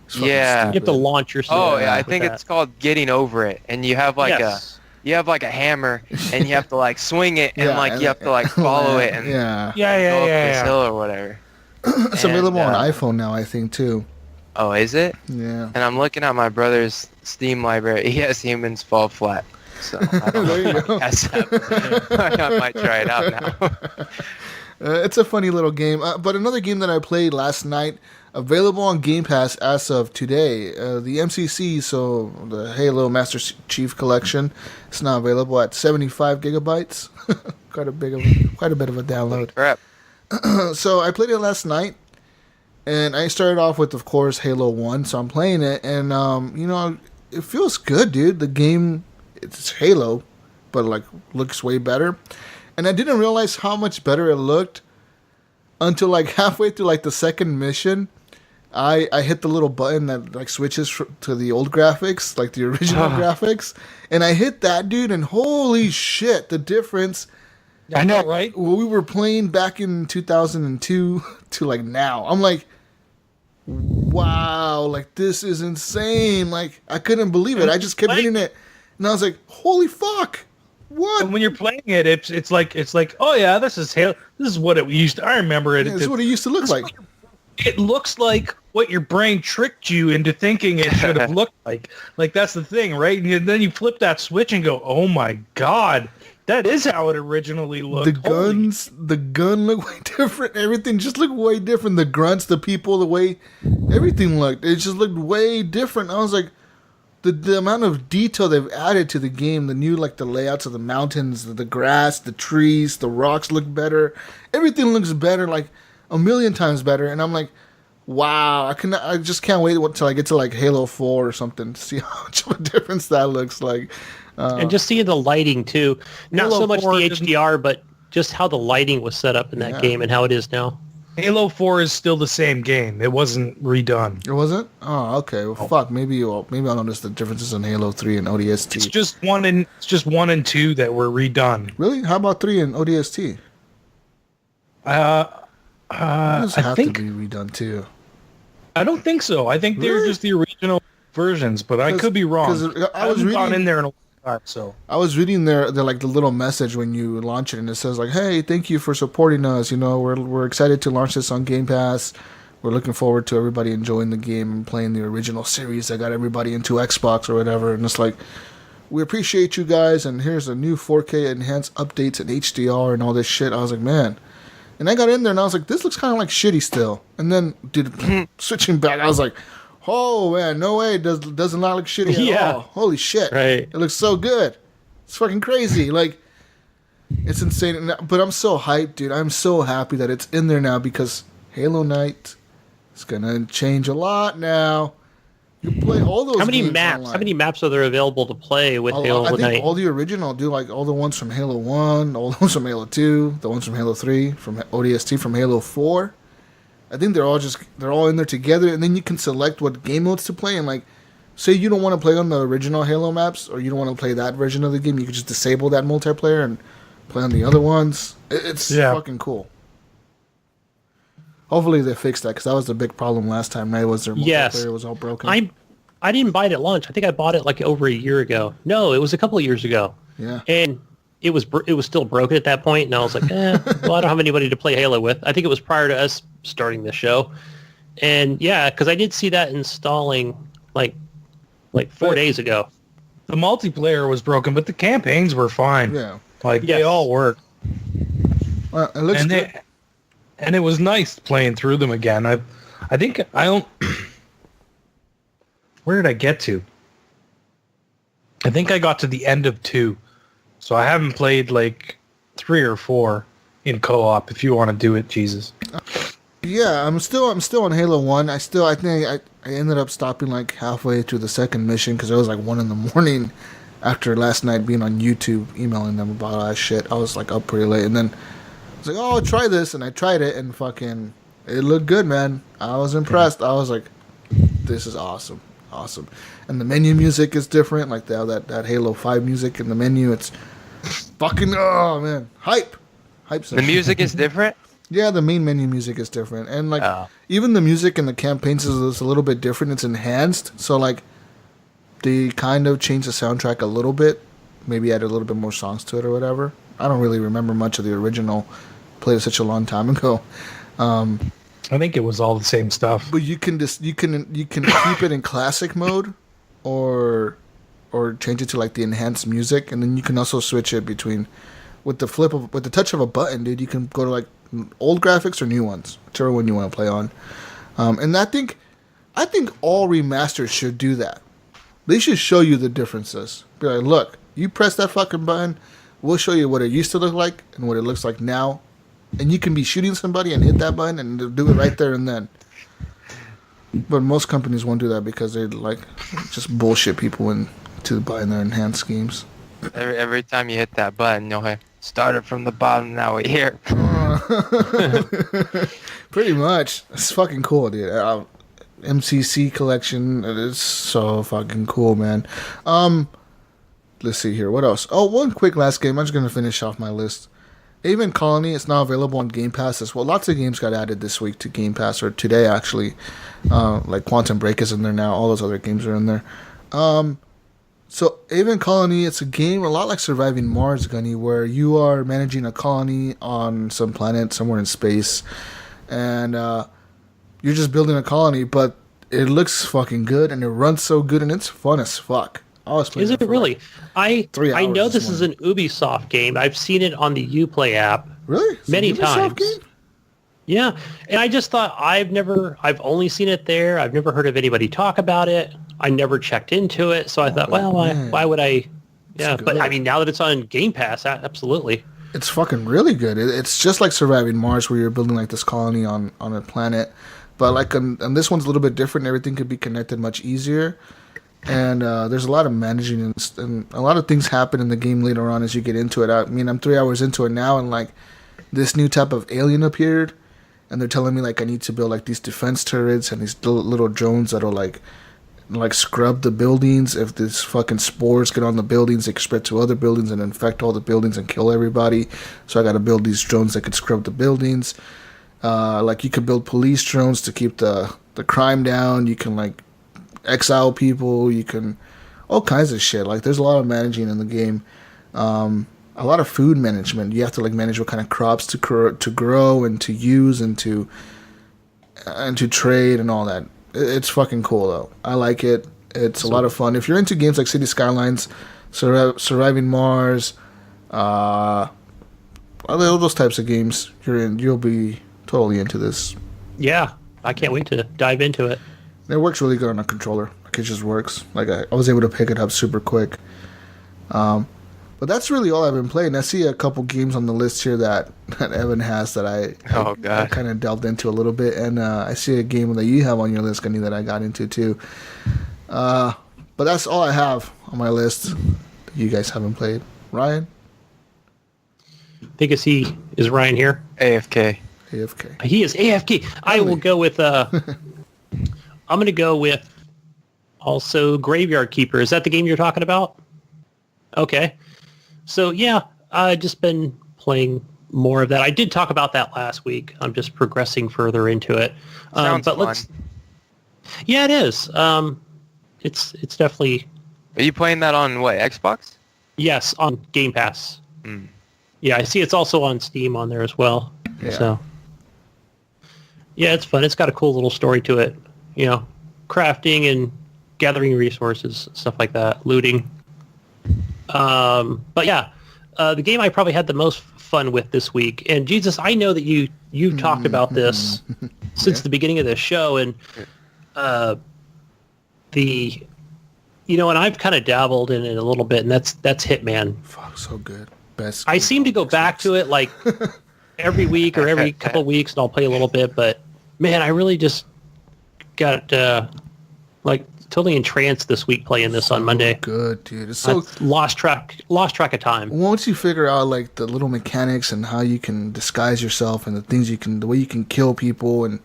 B: It's fucking
E: Yeah.
C: You have to launch yourself.
E: Oh yeah, I
C: with
E: think
C: that.
E: it's called Getting Over It, and you have like
C: Yes.
E: you have like a hammer, and you have to like swing it, and
B: Yeah,
E: like
B: and-
E: you have to like follow it and
B: Yeah.
D: Yeah,
E: go up
D: yeah,
E: this
D: yeah.
E: hill or whatever.
B: It's available
E: And,
B: on iPhone now, I think, too.
E: Oh, is it?
B: Yeah.
E: And I'm looking at my brother's Steam library. He has Humans Fall Flat. So I don't know
B: There you
E: if
B: go.
E: I guess that. I might try it out now.
B: It's a funny little game. But another game that I played last night, available on Game Pass as of today, the MCC, so the Halo Master Chief Collection, it's now available at 75 gigabytes. quite a bit of a download.
E: Crap.
B: So I played it last night, and I started off with, of course, Halo 1, so I'm playing it, and, it feels good, dude. The game, it's Halo, but, like, looks way better. And I didn't realize how much better it looked until, like, halfway through, like, the second mission. I hit the little button that, like, switches to the old graphics, like the original graphics, and I hit that, dude, and holy shit, the difference.
D: I know, right?
B: When we were playing back in 2002 to like now, I'm like, wow, like this is insane. Like I couldn't believe it. I just kept hitting it, and I was like, holy fuck, what?
D: And when you're playing it, it's like, oh yeah, this is Halo. This is what it used to. I remember it.
B: This is what it used to look like.
D: It looks like what your brain tricked you into thinking it should have looked like. Like that's the thing, right? And then you flip that switch and go, oh my god. That is how it originally looked.
B: The gun looked way different. Everything just looked way different. The grunts, the people, the way everything looked. It just looked way different. I was like, the amount of detail they've added to the game, the new, like, the layouts of the mountains, the grass, the trees, the rocks look better. Everything looks better, like, a million times better. And I'm like, wow, I just can't wait until I get to, like, Halo 4 or something to see how much of a difference that looks like.
C: And just seeing the lighting too, not
D: Halo
C: so much
D: 4
C: the
D: doesn't-
C: HDR, but just how the lighting was set up in that game and how it is now.
D: Halo 4 is still the same game. It wasn't redone.
B: It wasn't? Oh, okay. Well, fuck. Maybe I'll notice the differences in Halo 3 and ODST.
D: It's just one and two that were redone.
B: Really? How about 3 and ODST? Those
D: I
B: have
D: think
B: to be redone too.
D: I don't think so. I think they're
B: Really?
D: just the original versions, but I could be wrong.
B: 'cause I was
D: haven't gone
B: reading-
D: in there in a long time, so
B: I was reading the like the little message when you launch it, and it says like, "Hey, thank you for supporting us. You know, we're excited to launch this on Game Pass. We're looking forward to everybody enjoying the game and playing the original series that got everybody into Xbox or whatever." And it's like, we appreciate you guys, and here's a new 4K enhanced updates and HDR and all this shit. I was like, man. And I got in there and I was like, this looks kind of like shitty still. And then, dude, switching back, I was like, oh man, no way, it does not look shitty at all. Holy shit.
C: Right.
B: It looks so good. It's fucking crazy. Like, it's insane. But I'm so hyped, dude. I'm so happy that it's in there now because Halo Night is going to change a lot now. You play all those
C: How many
B: games
C: maps?
B: online.
C: How many maps are there available to play with Halo
B: I think
C: Night?
B: all the original, do like all the ones from Halo 1, all the ones from Halo 2, the ones from Halo 3, from ODST, from Halo 4. I think they're all in there together, and then you can select what game modes to play. And like, say you don't want to play on the original Halo maps, or you don't want to play that version of the game, you can just disable that multiplayer and play on the other ones. It's fucking cool. Hopefully they fix that, because that was the big problem last time. Right? Was their multiplayer was all broken.
C: I didn't buy it at launch. I think I bought it like over a year ago. No, it was a couple of years ago.
B: Yeah.
C: And it was still broken at that point, and I was like, well, I don't have anybody to play Halo with. I think it was prior to us starting the show. And yeah, because I did see that installing like 4 days ago.
D: the multiplayer was broken, but the campaigns were fine.
B: Yeah.
D: Like they
C: Yes.
D: all worked.
B: Well, it looks
D: And
B: good.
D: and it was nice playing through them again. I think I don't. Where did I get to? I think I got to the end of 2, so I haven't played like 3 or 4 in co-op. If you want to do it, Jesus.
B: Yeah, I'm still on Halo 1. I think I ended up stopping like halfway through the second mission because it was like 1 in the morning after last night being on YouTube emailing them about all that shit. I was like up pretty late, and then I was like, oh, I'll try this, and I tried it, and fucking it looked good, man. I was impressed. I was like, this is awesome. Awesome. And the menu music is different, like that Halo 5 music in the menu. It's fucking, oh man, hype.
E: The music is different?
B: Yeah, the main menu music is different. And like even the music in the campaigns is a little bit different. It's enhanced. So like they kind of changed the soundtrack a little bit. Maybe add a little bit more songs to it or whatever. I don't really remember much of the original. Played it such a long time ago.
D: I think it was all the same stuff.
B: But you can keep it in classic mode or change it to like the enhanced music, and then you can also switch it between with the touch of a button, dude. You can go to like old graphics or new ones, whichever one you want to play on. And I think all remasters should do that. They should show you the differences. Be like, look, you press that fucking button, we'll show you what it used to look like and what it looks like now. And you can be shooting somebody and hit that button and they'll do it right there and then. But most companies won't do that because they like just bullshit people into buying their enhanced schemes.
E: Every time you hit that button, you'll hit, started from the bottom, now we're here.
B: Pretty much. It's fucking cool, dude. MCC collection, it is so fucking cool, man. Let's see here. What else? Oh, one quick last game. I'm just going to finish off my list. Evan Colony is now available on Game Pass as well. Lots of games got added this week to Game Pass, or today actually. Like Quantum Break is in there now. All those other games are in there. So Evan Colony, it's a game a lot like Surviving Mars, Gunny, where you are managing a colony on some planet somewhere in space, and you're just building a colony. But it looks fucking good, and it runs so good, and it's fun as fuck.
C: Is it really? I know this is an Ubisoft game. I've seen it on the Uplay app.
B: Really?
C: Many times.
B: Game?
C: Yeah, and I just thought I've only seen it there. I've never heard of anybody talk about it. I never checked into it, so I thought, well, why would I? Yeah, but I mean, now that it's on Game Pass, absolutely.
B: It's fucking really good. It's just like Surviving Mars, where you're building like this colony on a planet, but like and this one's a little bit different. Everything could be connected much easier. And there's a lot of managing and a lot of things happen in the game later on as you get into it. I mean, I'm 3 hours into it now, and like this new type of alien appeared, and they're telling me like I need to build like these defense turrets and these little drones that'll like scrub the buildings. If these fucking spores get on the buildings, they can spread to other buildings and infect all the buildings and kill everybody. So I got to build these drones that could scrub the buildings. Like you could build police drones to keep the crime down. You can like exile people, you can all kinds of shit. Like there's a lot of managing in the game, a lot of food management. You have to like manage what kind of crops to grow and to use and to trade and all that. It's fucking cool though. I like it. It's a lot of fun. If you're into games like City Skylines, Surviving Mars, all those types of games, you'll be totally into this.
C: Yeah, I can't wait to dive into it.
B: It works really good on a controller. Like it just works. Like I was able to pick it up super quick. But that's really all I've been playing. I see a couple games on the list here that Evan has that I kind of delved into a little bit, and I see a game that you have on your list, Gunny, that I got into too. But that's all I have on my list that you guys haven't played. Ryan?
C: I think is Ryan here?
E: AFK.
C: He is AFK. I will go with I'm going to go with also Graveyard Keeper. Is that the game you're talking about? Okay. So, yeah, I've just been playing more of that. I did talk about that last week. I'm just progressing further into it.
E: Sounds fun.
C: Yeah, it is. It's definitely...
E: Are you playing that on, what, Xbox?
C: Yes, on Game Pass. Mm. Yeah, I see it's also on Steam on there as well. Yeah. So, yeah, it's fun. It's got a cool little story to it. You know, crafting and gathering resources, stuff like that, looting. But yeah, the game I probably had the most fun with this week, and Jesus, I know that you've talked about this since the beginning of the show, and and I've kind of dabbled in it a little bit, and that's Hitman.
B: Fuck, so good. Best.
C: I seem to go back to it like every week or every couple of weeks, and I'll play a little bit, but Man, I really just got like totally entranced this week playing this on Monday.
B: Good, dude. It's so
C: lost track of time.
B: Once you figure out like the little mechanics and how you can disguise yourself and the way you can kill people, and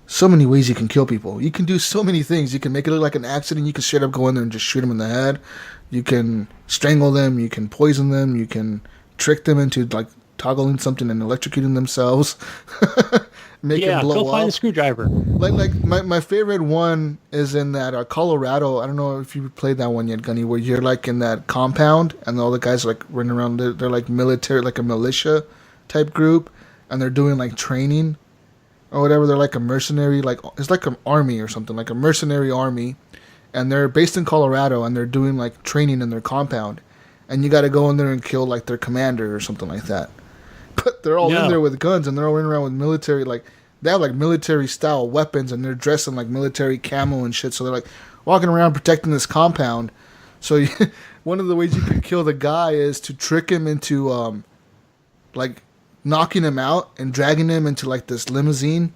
B: so many ways you can kill people. You can do so many things. You can make it look like an accident. You can straight up go in there and just shoot them in the head. You can strangle them. You can poison them. You can trick them into like toggling something and electrocuting themselves. Make it blow
C: go find
B: up.
C: the screwdriver.
B: Like my favorite one is in that Colorado. I don't know if you played that one yet, Gunny, where you're like in that compound and all the guys are like running around. They're like military, like a militia type group, and they're doing like training or whatever. They're like a mercenary, like it's like an army or something, like a mercenary army, and they're based in Colorado and they're doing like training in their compound, and you got to go in there and kill like their commander or something like that. But they're all in there with guns, and they're all running around with military, like they have like military style weapons, and they're dressed in like military camo and shit. So they're like walking around protecting this compound. So one of the ways you can kill the guy is to trick him into like knocking him out and dragging him into like this limousine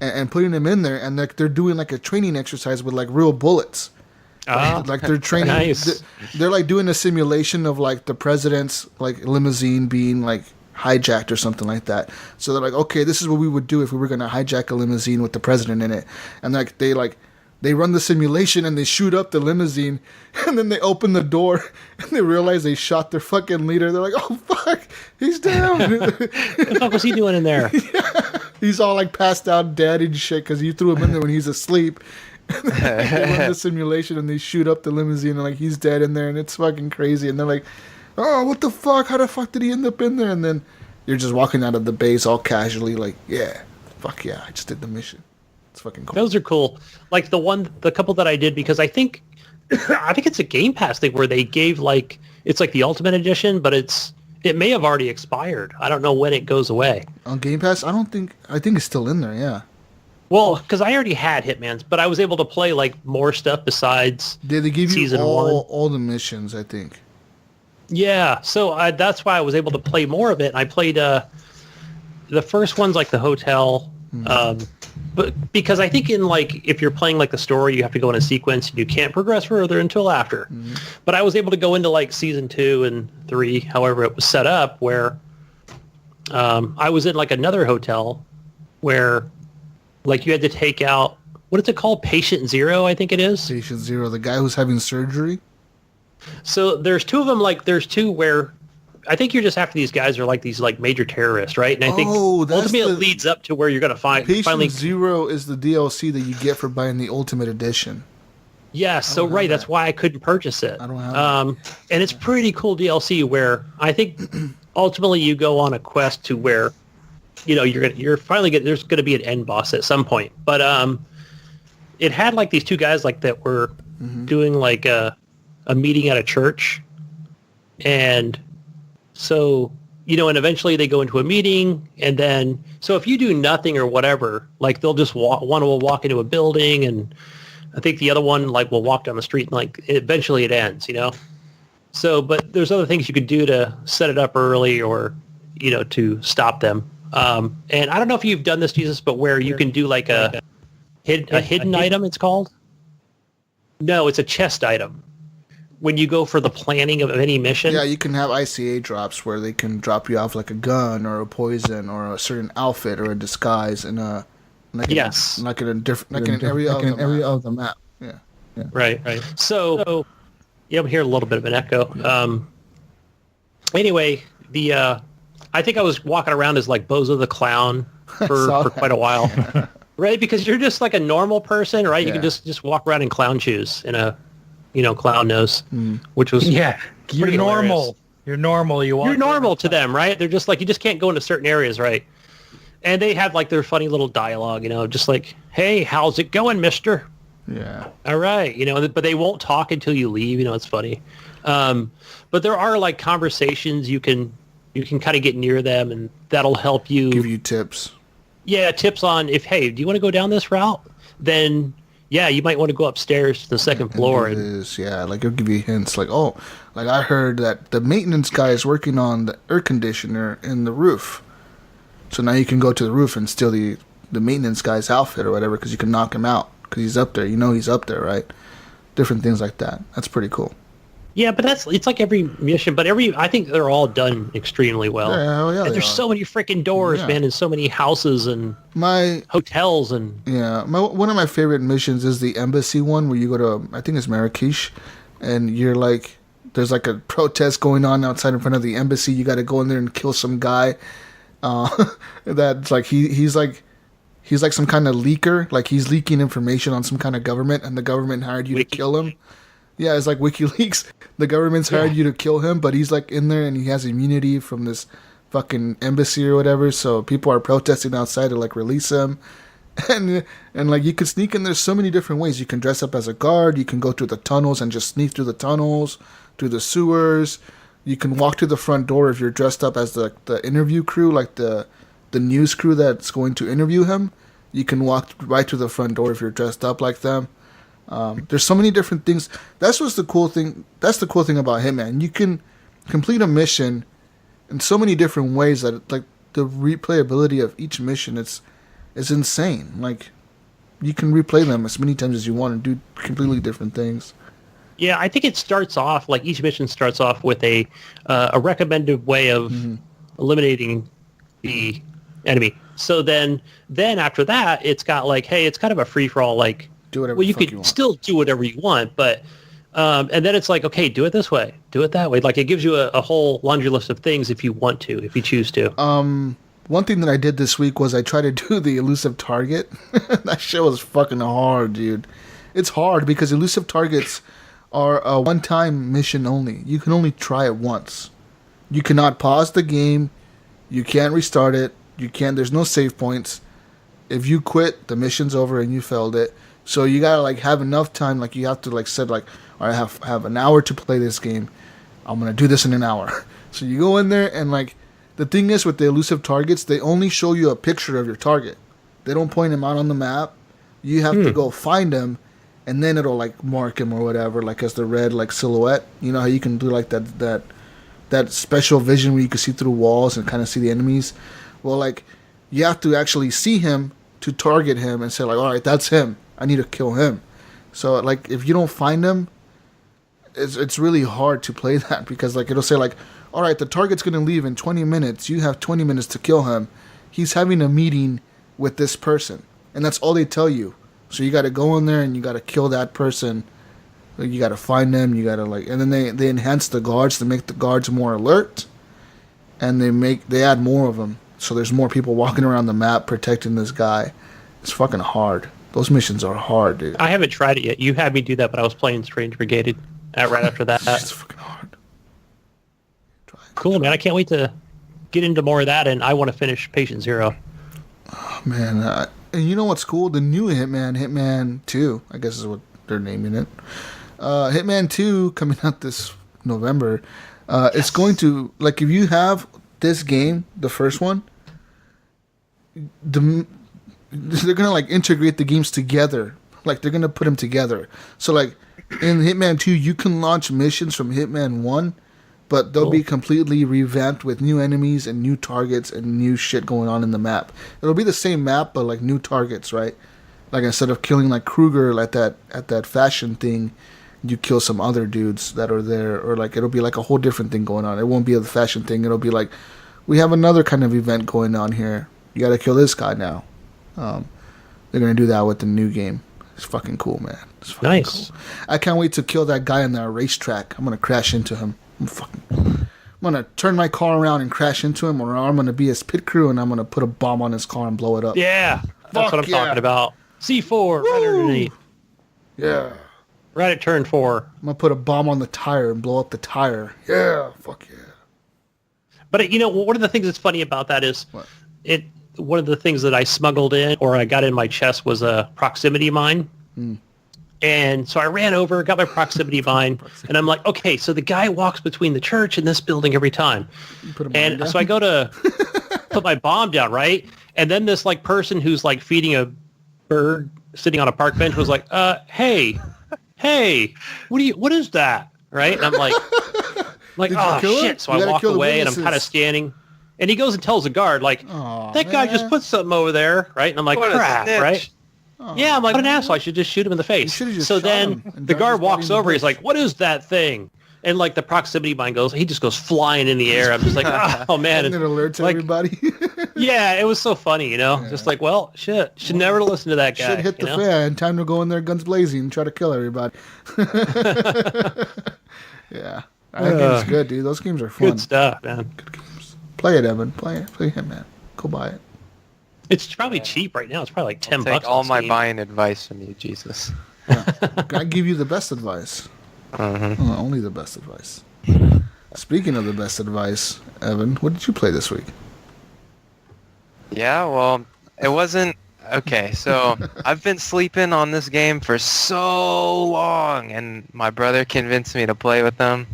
B: and putting him in there, and they're doing like a training exercise with like real bullets. Like they're training.
C: Nice.
B: They're like doing a simulation of like the president's like limousine being like hijacked or something like that. So they're like, okay, this is what we would do if we were going to hijack a limousine with the president in it. And they run the simulation and they shoot up the limousine, and then they open the door and they realize they shot their fucking leader. They're like, oh fuck, he's down.
C: What the fuck was he doing in there?
B: Yeah. He's all like passed out dead and shit because you threw him in there when he's asleep. They run the simulation and they shoot up the limousine and like he's dead in there, and it's fucking crazy. And they're like, oh, what the fuck? How the fuck did he end up in there? And then you're just walking out of the base all casually like, yeah, fuck yeah, I just did the mission. It's fucking cool.
C: Those are cool. Like the couple that I did, because I think it's a Game Pass thing where they gave like, it's like the Ultimate Edition, but it may have already expired. I don't know when it goes away.
B: On Game Pass? I think it's still in there, yeah.
C: Well, because I already had Hitman's, but I was able to play like more stuff besides
B: Did they give you
C: season one.
B: all the missions, I think.
C: Yeah, so that's why I was able to play more of it. And I played the first one's like the hotel, but because I think in like if you're playing like the story, you have to go in a sequence and you can't progress further until after. Mm-hmm. But I was able to go into like season 2 and 3, however it was set up, where I was in like another hotel where like you had to take out, what is it called? Patient Zero, I think it is.
B: Patient Zero, the guy who's having surgery.
C: So there's two of them. Like there's two where I think you're just after these guys are like these like major terrorists, right? And I think ultimately it leads up to where you're going to find
B: Patient Zero is the DLC that you get for buying the Ultimate Edition.
C: Yeah, so right, that's why I couldn't purchase it.
B: I don't have it.
C: And it's pretty cool DLC where I think ultimately you go on a quest to where you're finally there's going to be an end boss at some point. But it had like these two guys like that were doing like a meeting at a church, and so and eventually they go into a meeting, and then so if you do nothing or whatever, like they'll just one will walk into a building, and I think the other one like will walk down the street, and like eventually it ends, So, but there's other things you could do to set it up early or to stop them. And I don't know if you've done this, Jesus, but where you can do like a hidden item, it's called. No, it's a chest item. When you go for the planning of any mission.
B: Yeah, you can have ICA drops where they can drop you off like a gun or a poison or a certain outfit or a disguise in a like in an area of the map. Yeah.
C: Right. So yeah, I'm hearing a little bit of an echo. Yeah. Anyway, I think I was walking around as like Bozo the Clown for quite a while. Right? Because you're just like a normal person, right? You can just walk around in clown shoes and a clown nose, which was
D: you're normal.
C: Hilarious.
D: You're normal.
C: You're normal to them, right? They're just like you just can't go into certain areas, right? And they have like their funny little dialogue, just like, "Hey, how's it going, Mister?"
B: Yeah.
C: All right, but they won't talk until you leave. It's funny. But there are like conversations you can kind of get near them, and that'll help you
B: give you tips.
C: Yeah, tips on do you want to go down this route? Then. Yeah, you might want to go upstairs to the second floor.
B: Like it'll give you hints. Like, I heard that the maintenance guy is working on the air conditioner in the roof. So now you can go to the roof and steal the the maintenance guy's outfit or whatever because you can knock him out because he's up there. You know he's up there, right? Different things like that. That's pretty cool.
C: Yeah, but it's like every mission, but I think they're all done extremely well.
B: Yeah,
C: and there's so many freaking doors, man, and so many houses and hotels and...
B: Yeah, one of my favorite missions is the embassy one where you go to, I think it's Marrakesh, and you're like, there's like a protest going on outside in front of the embassy. You got to go in there and kill some guy. That's like, he's like some kind of leaker, like he's leaking information on some kind of government, and the government hired you to kill him. Yeah, it's like WikiLeaks. The government's hired you to kill him, but he's like in there and he has immunity from this fucking embassy or whatever. So people are protesting outside to like release him, and like you can sneak in. There's so many different ways. You can dress up as a guard. You can go through the tunnels and just sneak through the tunnels, through the sewers. You can walk to the front door if you're dressed up as the interview crew, like the news crew that's going to interview him. You can walk right to the front door if you're dressed up like them. There's so many different things. That's the cool thing about Hitman. You can complete a mission in so many different ways that like the replayability of each mission is insane. Like you can replay them as many times as you want and do completely different things.
C: Yeah, I think it starts off like each mission starts off with a recommended way of eliminating the enemy. So then after that, it's got like, hey, it's kind of a free for all. Like,
B: do whatever.
C: Well, you could still do whatever you want, but and then it's like, okay, do it this way, do it that way. Like it gives you a whole laundry list of things if you want to, if you choose to.
B: One thing that I did this week was I tried to do the elusive target. That shit was fucking hard, dude. It's hard because elusive targets are a one-time mission only. You can only try it once. You cannot pause the game. You can't restart it. There's no save points. If you quit, the mission's over and you failed it. So you gotta like have enough time. Like you have to like set like, all right, I have an hour to play this game. I'm gonna do this in an hour. So you go in there and like, the thing is with the elusive targets, they only show you a picture of your target. They don't point him out on the map. You have to go find him, and then it'll like mark him or whatever, like as the red like silhouette. You know how you can do like that special vision where you can see through walls and kind of see the enemies. Well, like you have to actually see him to target him and say like, all right, that's him. I need to kill him. So like if you don't find him, it's really hard to play that because like it'll say like, all right, the target's gonna leave in 20 minutes. You have 20 minutes to kill him. He's having a meeting with this person, and that's all they tell you. So you got to go in there and you got to kill that person. Like, you got to find them. You got to like, and then they enhance the guards to make the guards more alert, and they add more of them. So there's more people walking around the map protecting this guy. It's fucking hard. Those missions are hard, dude.
C: I haven't tried it yet. You had me do that, but I was playing Strange Brigade right after that.
B: It's fucking hard.
C: Cool, man. I can't wait to get into more of that, and I want to finish Patient Zero.
B: Oh, man. And you know what's cool? The new Hitman 2, I guess is what they're naming it. Hitman 2 coming out this November. It's going to, like, if you have this game, the first one, they're going to, like, integrate the games together. Like, they're going to put them together. So, like, in Hitman 2, you can launch missions from Hitman 1, but they'll be completely revamped with new enemies and new targets and new shit going on in the map. It'll be the same map, but like new targets, right? Like instead of killing like Kruger at that fashion thing, you kill some other dudes that are there, or like it'll be like a whole different thing going on. It won't be a fashion thing. It'll be like, we have another kind of event going on here. You got to kill this guy now. They're gonna do that with the new game. It's fucking cool, man. It's fucking
C: nice.
B: Cool. I can't wait to kill that guy on that racetrack. I'm gonna crash into him. I'm gonna turn my car around and crash into him, or I'm gonna be his pit crew and I'm gonna put a bomb on his car and blow it up.
C: Yeah, that's what I'm talking about. C4, right underneath.
B: Yeah.
C: Right at turn 4.
B: I'm gonna put a bomb on the tire and blow up the tire. Yeah, fuck yeah.
C: But you know, one of the things that's funny about that is one of the things that I smuggled in or I got in my chest was a proximity mine. And so I ran over, got my proximity mine, and I'm like, okay, so the guy walks between the church and this building every time. And so I go to put my bomb down, right? And then this like person who's like feeding a bird sitting on a park bench was like, hey, what is that? Right? And I'm like, oh shit. So I walk away and I'm kind of standing. And he goes and tells the guard, like,
B: Aw,
C: that guy just
B: man.
C: put something over there, right? And I'm like,
E: What a
C: crap,
E: snitch.
C: right? Yeah, I'm like, what an asshole. I should just shoot him in the face.
B: should've just
C: So
B: shot
C: then
B: him and
C: the
B: dumped
C: guard
B: his body
C: walks
B: in the
C: over. He's
B: bush.
C: like, what is that thing? And like the proximity mine goes, he just goes flying in the air. I'm just like, oh man.
B: And it alerts
C: like,
B: everybody.
C: yeah, it was so funny, you know? Just like, well, shit. Should never listen to that guy.
B: Should hit the
C: you know?
B: fan. Time to go in there guns blazing and try to kill everybody. Yeah. That game's good, dude. Those games are fun.
C: Good stuff, man.
B: Play it, Evan. Play it. Play Hitman. Go buy it.
C: It's probably cheap right now. It's probably like $10
E: Take all
C: on
E: my
C: Steam.
E: buying advice from you, Jesus.
B: I give you the best advice. Only the best advice. Speaking of the best advice, Evan, what did you play this week?
E: Yeah, well, it wasn't... Okay, so I've been sleeping on this game for so long, and my brother convinced me to play with them.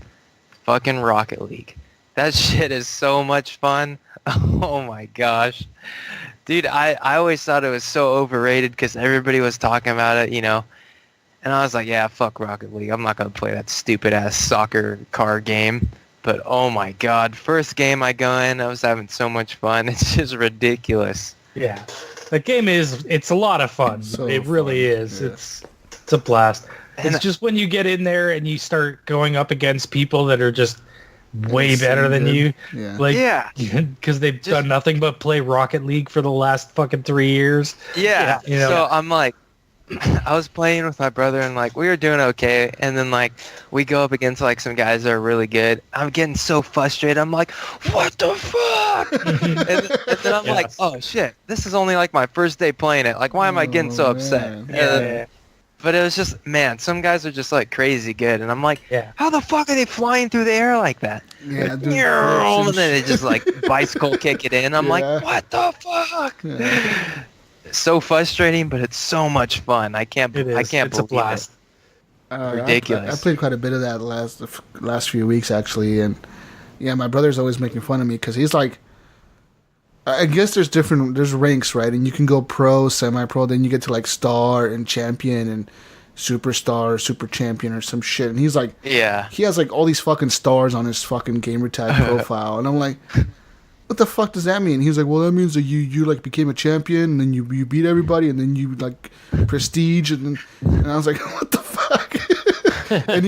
E: Fucking Rocket League. That shit is so much fun. Oh my gosh. Dude, I always thought it was so overrated because everybody was talking about it, you know. And I was like, yeah, fuck Rocket League. I'm not going to play that stupid-ass soccer car game. But oh my god, first game I go in, I was having so much fun. It's just ridiculous.
D: Yeah. The game it's a lot of fun.
B: So
D: it really
B: fun,
D: is.
B: yeah.
D: It's a blast.
E: And-
D: It's just when you get in there and you start going up against people that are just way
B: Insane
D: better than
B: good.
D: you.
B: Yeah.
D: Like,
E: Yeah.
D: because they've done nothing but play Rocket League for the last fucking 3 years.
E: Yeah,
D: you know.
E: so I'm like, I was playing with my brother and like we were doing okay, and then like we go up against like some guys that are really good. I'm getting so frustrated. I'm like, what the fuck? and then I'm like, oh shit, this is only like my first day playing it. Like, why am I getting so upset?
B: man.
E: But it was just, man, some guys are just like crazy good, and I'm like,
D: Yeah.
E: how the fuck are they flying through the air like that?
B: Yeah, dude,
E: And then they just like bicycle kick it in. I'm
B: Yeah.
E: like, what the fuck?
B: Yeah.
E: So frustrating, but it's so much fun. I can't
D: It is.
E: I can't
D: It's a
E: believe
D: blast.
E: Ridiculous.
B: I played quite a bit of that last few weeks actually, and yeah, my brother's always making fun of me because he's like, I guess there's ranks, right? And you can go pro, semi-pro, then you get to like star and champion and superstar, super champion or some shit. And he's like,
E: it. Yeah.
B: he has like all these fucking stars on his fucking gamer tag profile, and I'm like, what the fuck does that mean? He's like, well, that means that you like became a champion, and then you beat everybody, and then you like prestige, and I was like, what the fuck? and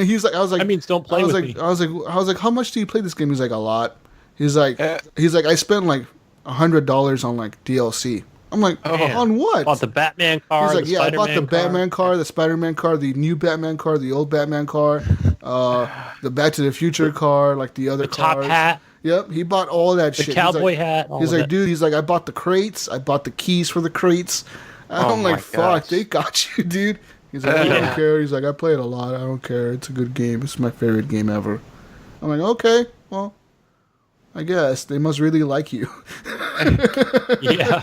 B: he's like, I was like,
C: That means don't play
B: I was
C: with
B: like,
C: me.
B: I was like, how much do you play this game? He's like, a lot. He's like, I spent like $100 on like DLC. I'm like,
C: Man.
B: on what?
C: Bought the Batman car.
B: He's like,
C: the
B: yeah, I bought the
C: Spider-Man car.
B: Batman car, the Spider-Man car, the new Batman car, the old Batman car, the Back to the Future car, like the other
C: The top
B: cars.
C: hat.
B: Yep, he bought all that
C: The
B: shit.
C: cowboy
B: he's like,
C: hat. All
B: He's
C: of
B: like,
C: it.
B: dude, he's like, I bought the crates, I bought the keys for the crates.
E: Oh
B: I'm
E: my
B: like, fuck,
E: gosh.
B: they got you, dude. He's like, I
C: Yeah.
B: don't care. He's like, I play it a lot. I don't care. It's a good game. It's my favorite game ever. I'm like, okay, well, I guess they must really like you.
C: Yeah.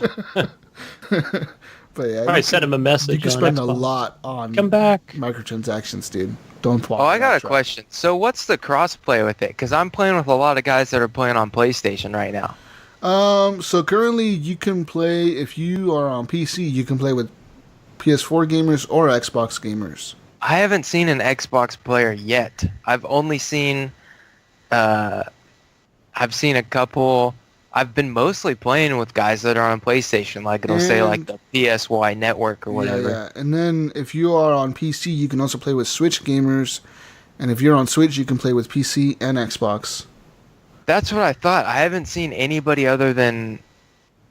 B: But yeah,
C: Probably sent him a message.
B: you can
C: on
B: spend a
C: Xbox.
B: lot on
C: Come back.
B: microtransactions, dude. Don't walk.
E: Oh, I got
B: that
E: a
B: track.
E: question. So what's the crossplay with it? Because I'm playing with a lot of guys that are playing on PlayStation right now.
B: So currently you can play, if you are on PC, you can play with PS4 gamers or Xbox gamers.
E: I haven't seen an Xbox player yet. I've only seen, I've seen a couple. I've been mostly playing with guys that are on PlayStation, like it'll say like the PSY network or whatever.
B: Yeah. And then if you are on PC, you can also play with Switch gamers. And if you're on Switch, you can play with PC and Xbox.
E: That's what I thought. I haven't seen anybody other than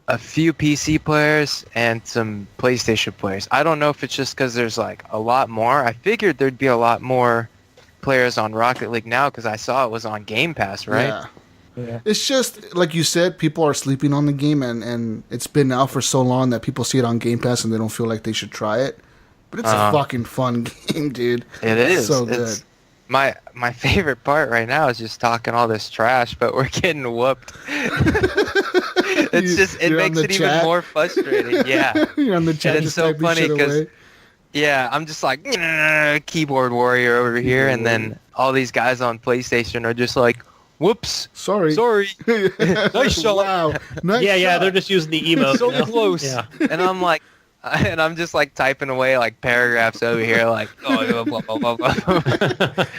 E: a few PC players and some PlayStation players. I don't know if it's just because there's like a lot more. I figured there'd be a lot more players on Rocket League now because I saw it was on Game Pass, right?
B: Yeah.
D: Yeah.
B: It's just, like you said, people are sleeping on the game, and it's been out for so long that people see it on Game Pass and they don't feel like they should try it. But it's a fucking fun game, dude.
E: It
B: It's
E: is.
B: so
E: It's-
B: good.
E: My favorite part right now is just talking all this trash, but we're getting whooped. It's just, it
B: You're on
E: makes
B: the
E: it
B: chat?
E: even more frustrating. Yeah.
B: You're on the chat
E: it's
B: just
E: so
B: typing
E: funny
B: shit
E: 'cause-
B: away.
E: Yeah, I'm just like, keyboard warrior over here, and then all these guys on PlayStation are just like, whoops,
B: Sorry.
E: nice shot.
B: Wow. Nice
C: Yeah,
B: shot.
C: they're just using the emote.
E: So
C: you know?
E: close.
C: Yeah.
E: And I'm like, and I'm just like typing away like paragraphs over here, like, oh, blah, blah, blah, blah.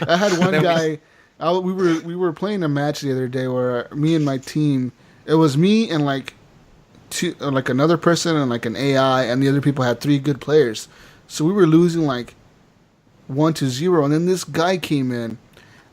B: I had one
E: Then we-
B: guy. We were playing a match the other day where me and my team. It was me and like like another person and like an AI, and the other people had 3 good players. So we were losing like 1-0, and then this guy came in.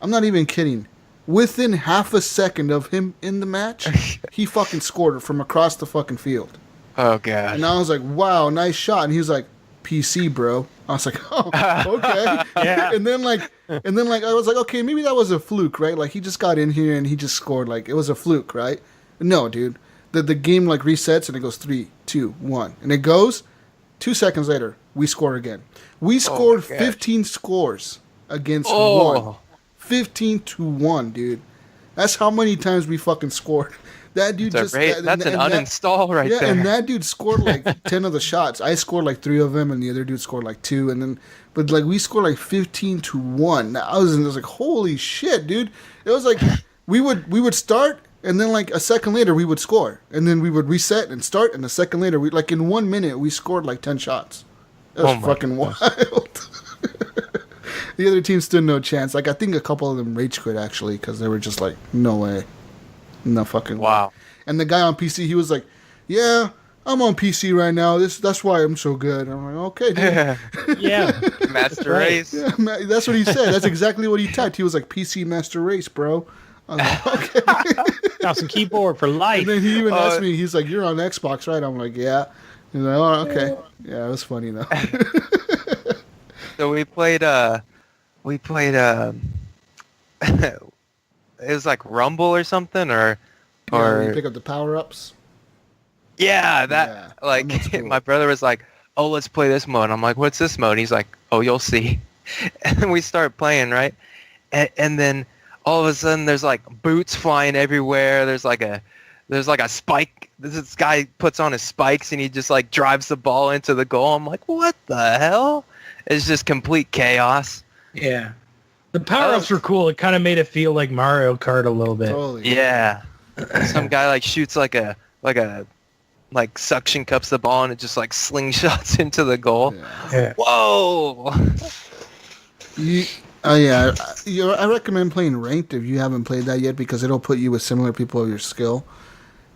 B: I'm not even kidding. Within half a second of him in the match, he fucking scored it from across the fucking field.
E: Oh god.
B: And I was like, "Wow, nice shot." And he was like, "PC, bro." I was like, "Oh, okay."
C: Yeah.
B: And then like I was like, "Okay, maybe that was a fluke, right? Like he just got in here and he just scored. Like it was a fluke, right?" No, dude. The game like resets and it goes 3, 2, 1, and it goes. 2 seconds later, we score again. We scored 15 scores against 1. 15-1, dude. That's how many times we fucking scored. That dude
E: That's
B: just...
E: an uninstall right there.
B: Yeah, and that dude scored like 10 of the shots. I scored like 3 of them, and the other dude scored like 2. And then, but like we scored like 15-1. I was like, holy shit, dude. It was like we would start, and then like a second later we would score, and then we would reset and start, and a second later we like in 1 minute we scored like 10 shots. It was fucking wild. The other team stood no chance. Like I think a couple of them rage quit actually because they were just like, no way, no fucking way.
E: Wow.
B: And the guy on PC, he was like, "Yeah, I'm on PC right now. That's why I'm so good." I'm like, "Okay, dude."
C: Yeah.
E: Master Race.
B: Yeah, that's what he said. That's exactly what he typed. He was like, "PC Master Race, bro." I was like, "Okay."
C: Got some keyboard for life.
B: And then he even asked me, he's like, "You're on Xbox, right?" I'm like, "Yeah." He's like, "Oh, okay." Yeah, it was funny though.
E: So we played it was like Rumble or something or
B: You pick up the power ups.
E: yeah, that
B: Yeah,
E: like
B: that's cool.
E: my brother was like, "Oh, let's play this mode." I'm like, "What's this mode?" He's like, "Oh, you'll see." And then we start playing, right? And then all of a sudden there's like boots flying everywhere. There's like a spike. This guy puts on his spikes and he just like drives the ball into the goal. I'm like, "What the hell?" It's just complete chaos.
D: Yeah. The power-ups were cool. It kind of made it feel like Mario Kart a little bit.
B: Totally.
E: Yeah. Some guy like shoots like suction cups the ball and it just like slingshots into the goal.
D: Yeah.
E: Whoa!
B: I recommend playing ranked if you haven't played that yet because it'll put you with similar people of your skill,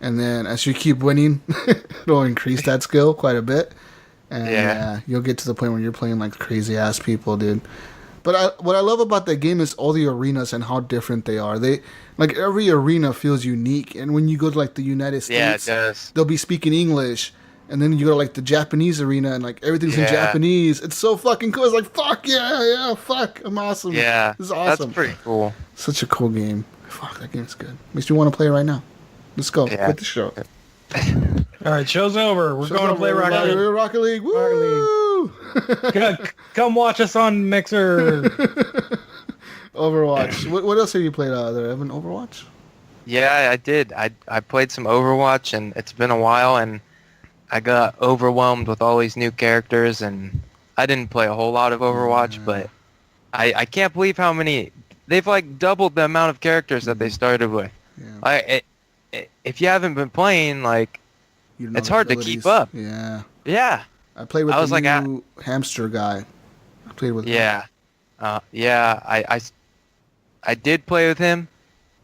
B: and then as you keep winning, it'll increase that skill quite a bit, and you'll get to the point where you're playing like crazy ass people, dude. But what I love about that game is all the arenas and how different they are. They like every arena feels unique, and when you go to like the United States,
E: Yeah, it does.
B: they'll be speaking English. And then you go to like the Japanese arena and like everything's in Japanese. It's so fucking cool. It's like, fuck yeah, fuck. I'm awesome.
E: Yeah,
B: This is awesome.
E: that's pretty cool.
B: Such a cool game. Fuck, that game's good. Makes me want to play it right now. Let's go.
E: Yeah.
B: Quit the show.
D: All right, show's over. We're going to play Rocket League.
B: Rocket League. Woo!
D: Come watch us on Mixer.
B: Overwatch. What else have you played out there, Evan? Overwatch?
E: Yeah, I did. I played some Overwatch, and it's been a while, and I got overwhelmed with all these new characters, and I didn't play a whole lot of Overwatch, but I can't believe how many... They've, like, doubled the amount of characters that they started with.
B: Yeah.
E: If you haven't been playing, like,
B: You don't know
E: it's
B: the
E: hard to
B: abilities.
E: keep up.
B: Yeah.
E: Yeah.
B: I played with
E: I was
B: the
E: like,
B: new hamster guy. I played with him.
E: Yeah. I did play with him,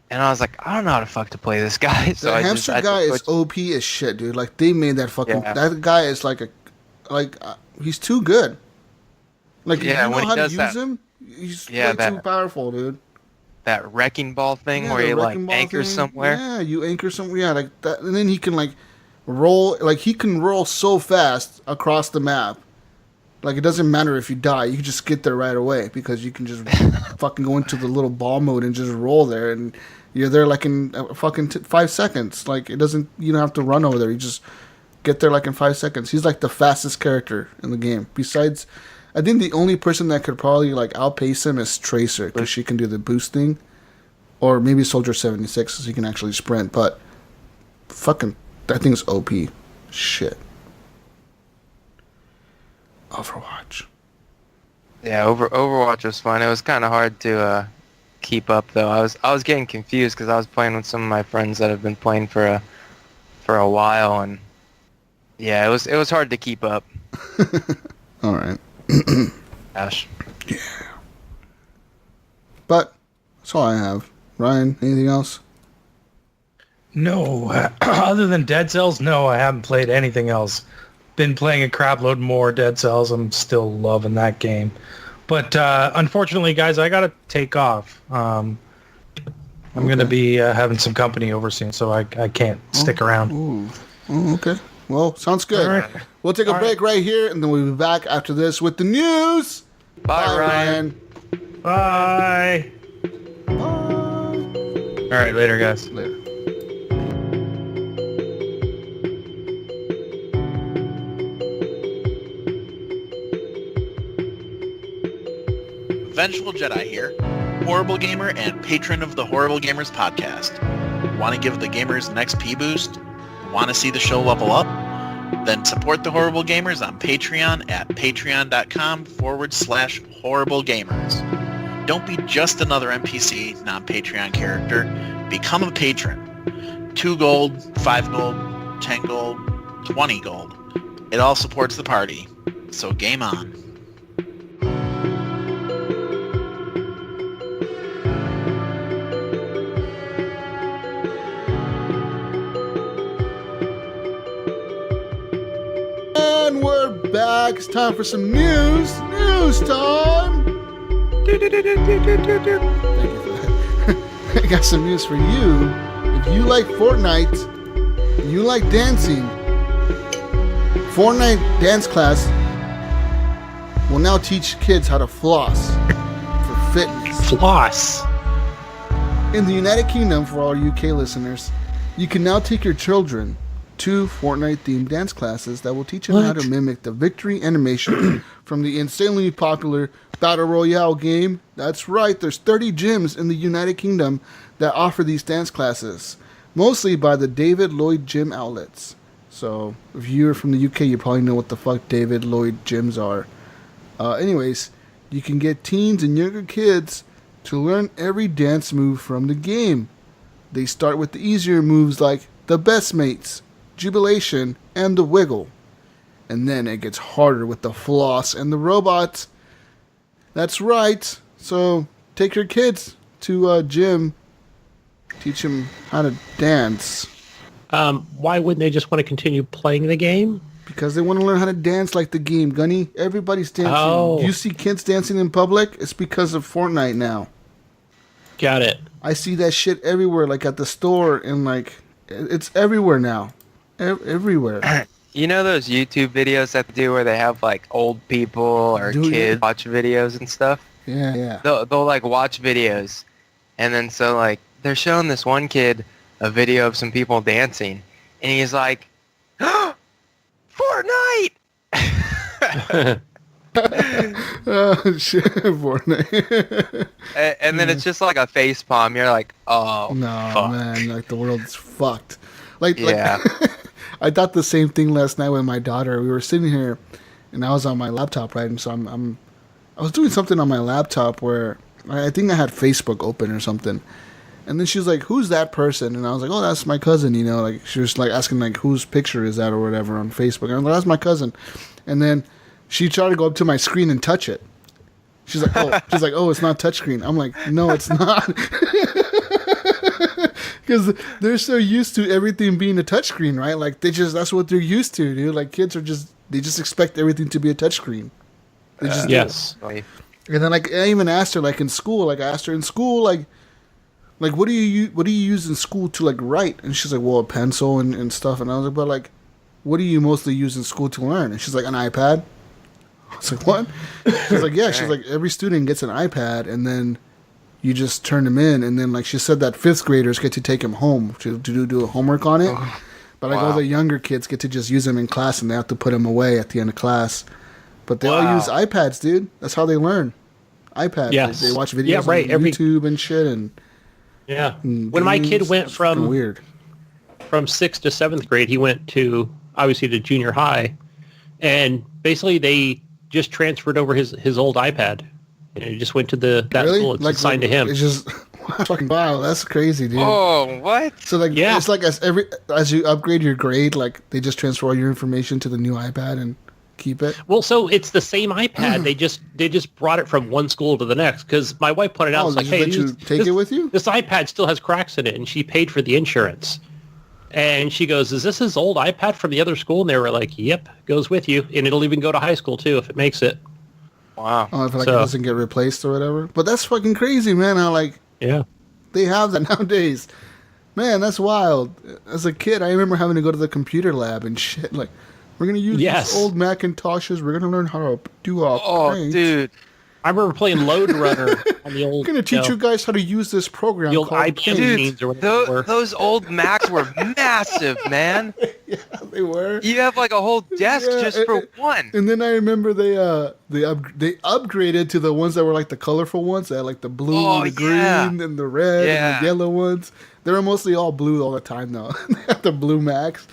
E: and I was like, I don't know how to fuck to play this guy. So
B: The
E: I
B: hamster guy is
E: switched.
B: OP as shit, dude. Like they made that fucking.
E: Yeah.
B: That guy is he's too good. Like
E: Yeah,
B: you know
E: when he
B: how to
E: does
B: use
E: that-
B: him. He's
E: Yeah,
B: way too
E: that-
B: powerful, dude.
E: That wrecking ball thing
B: Yeah,
E: where
B: the
E: you like
B: wrecking ball
E: anchor
B: thing.
E: somewhere.
B: Yeah, you anchor somewhere. Yeah, like that, and then he can like roll. Like he can roll so fast across the map. Like it doesn't matter if you die, you can just get there right away because you can just fucking go into the little ball mode and just roll there, and you're there like in fucking 5 seconds. Like it doesn't, you don't have to run over there. You just get there like in 5 seconds. He's like the fastest character in the game. Besides, I think the only person that could probably like outpace him is Tracer because she can do the boost thing, or maybe Soldier 76 because he can actually sprint. But fucking that thing's OP. Shit. Overwatch.
E: Yeah, Overwatch was fun. It was kind of hard to keep up though. I was getting confused because I was playing with some of my friends that have been playing for a while, and yeah, it was hard to keep up.
B: All right.
E: Gosh.
B: But That's all I have. Ryan, anything else?
D: No, other than Dead Cells, no, I haven't played anything else. Been playing a crap load more Dead Cells. I'm still loving that game. But unfortunately, guys, I got to take off. I'm going to be having some company over soon, so I can't stick around.
B: Ooh. Oh, okay. Well, sounds good.
D: All right.
B: We'll take a break right here, and then we'll be back after this with the news.
E: Bye, Ryan.
D: Bye.
B: Bye.
D: All right, later, guys.
B: Later.
F: Vengeful Jedi here, Horrible Gamer and patron of the Horrible Gamers podcast. Want to give the gamers an XP boost? Want to see the show level up? Then support the Horrible Gamers on Patreon at patreon.com/Horrible Gamers. Don't be just another NPC, non-Patreon character. Become a patron. 2 gold, 5 gold, 10 gold, 20 gold. It all supports the party. So game on.
B: And we're back. It's time for some news. News time. Thank you for that. I got some news for you. If you like Fortnite, and you like dancing, Fortnite dance class will now teach kids how to floss for fitness.
C: Floss.
B: In the United Kingdom, for all UK listeners, you can now take your children to Fortnite-themed dance classes that will teach them how to mimic the victory animation from the insanely popular Battle Royale game. That's right, there's 30 gyms in the United Kingdom that offer these dance classes, mostly by the David Lloyd Gym outlets. So, if you're from the UK, you probably know what the fuck David Lloyd gyms are. Anyways, you can get teens and younger kids to learn every dance move from the game. They start with the easier moves like the Best Mates, Jubilation, and the Wiggle. And then it gets harder with the Floss and the Robots. That's right. So take your kids to a gym, teach them how to dance.
C: Why wouldn't they just want to continue playing the game?
B: Because they want to learn how to dance like the game, Gunny. Everybody's dancing.
C: Oh.
B: You see kids dancing in public? It's because of Fortnite now.
C: Got it.
B: I see that shit everywhere, like at the store, and like, it's everywhere now. Everywhere.
E: You know those YouTube videos that they do where they have like old people or kids watch videos and stuff?
B: Yeah.
E: They'll like watch videos, and then so like they're showing this one kid a video of some people dancing, and he's like, Fortnite!
B: Oh shit, Fortnite.
E: and then it's just like a face palm. You're like, oh
B: No,
E: fuck.
B: man, like the world's fucked. Like,
E: Yeah.
B: I thought the same thing last night with my daughter. We were sitting here, and I was on my laptop, right? And so I was doing something on my laptop where I think I had Facebook open or something. And then she was like, "Who's that person?" And I was like, "Oh, that's my cousin." You know, like she was like asking like, "Whose picture is that?" or whatever on Facebook. And I was like, "That's my cousin." And then she tried to go up to my screen and touch it. She's like, "Oh, it's not touchscreen." I'm like, "No, it's not." Because they're so used to everything being a touchscreen, right? Like that's what they're used to, dude. Like kids they just expect everything to be a touchscreen. They just do.
C: Yes.
B: And then like I even asked her like in school, like I asked her in school, like what do you use in school to like write? And she's like, well, a pencil and stuff. And I was like, but like, what do you mostly use in school to learn? And she's like, an iPad. I was like, what? She's like, yeah. She's like, every student gets an iPad, and then you just turn them in, and then like she said that 5th graders get to take them home to do homework on it. But like all the younger kids get to just use them in class, and they have to put them away at the end of class. But they all use iPads, dude. That's how they learn. iPads.
C: Yes.
B: They watch videos on YouTube and shit. And
C: when my kid went from
B: 6th
C: to 7th grade, he went to obviously to junior high, and basically they just transferred over his old iPad. And he just went to that school. It's assigned to him.
B: It's just fucking wow. That's crazy, dude.
E: Oh, what?
B: So like, it's like as you upgrade your grade, like they just transfer all your information to the new iPad, and keep it.
C: Well, so it's the same iPad. they just brought it from one school to the next because my wife pointed out,
B: They let you take it with you?
C: This iPad still has cracks in it, and she paid for the insurance. And she goes, "Is this his old iPad from the other school?" And they were like, "Yep, goes with you, and it'll even go to high school too if it makes it."
E: Wow.
B: Oh, if it doesn't get replaced or whatever. But that's fucking crazy, man. How they have that nowadays. Man, that's wild. As a kid, I remember having to go to the computer lab and shit. Like, we're going to use these old Macintoshes. We're going to learn how to do our pranks.
E: Dude.
C: I remember playing Load Runner on the old...
B: I'm going to teach you guys how to use this program.
C: The old IBM machines or whatever they were.
E: Those old Macs were massive, man.
B: Yeah, they were.
E: You have like a whole desk just for one.
B: And then I remember they upgraded to the ones that were like the colorful ones. They had like the blue and the green and the red and the yellow ones. They were mostly all blue all the time, though. They had the blue Macs.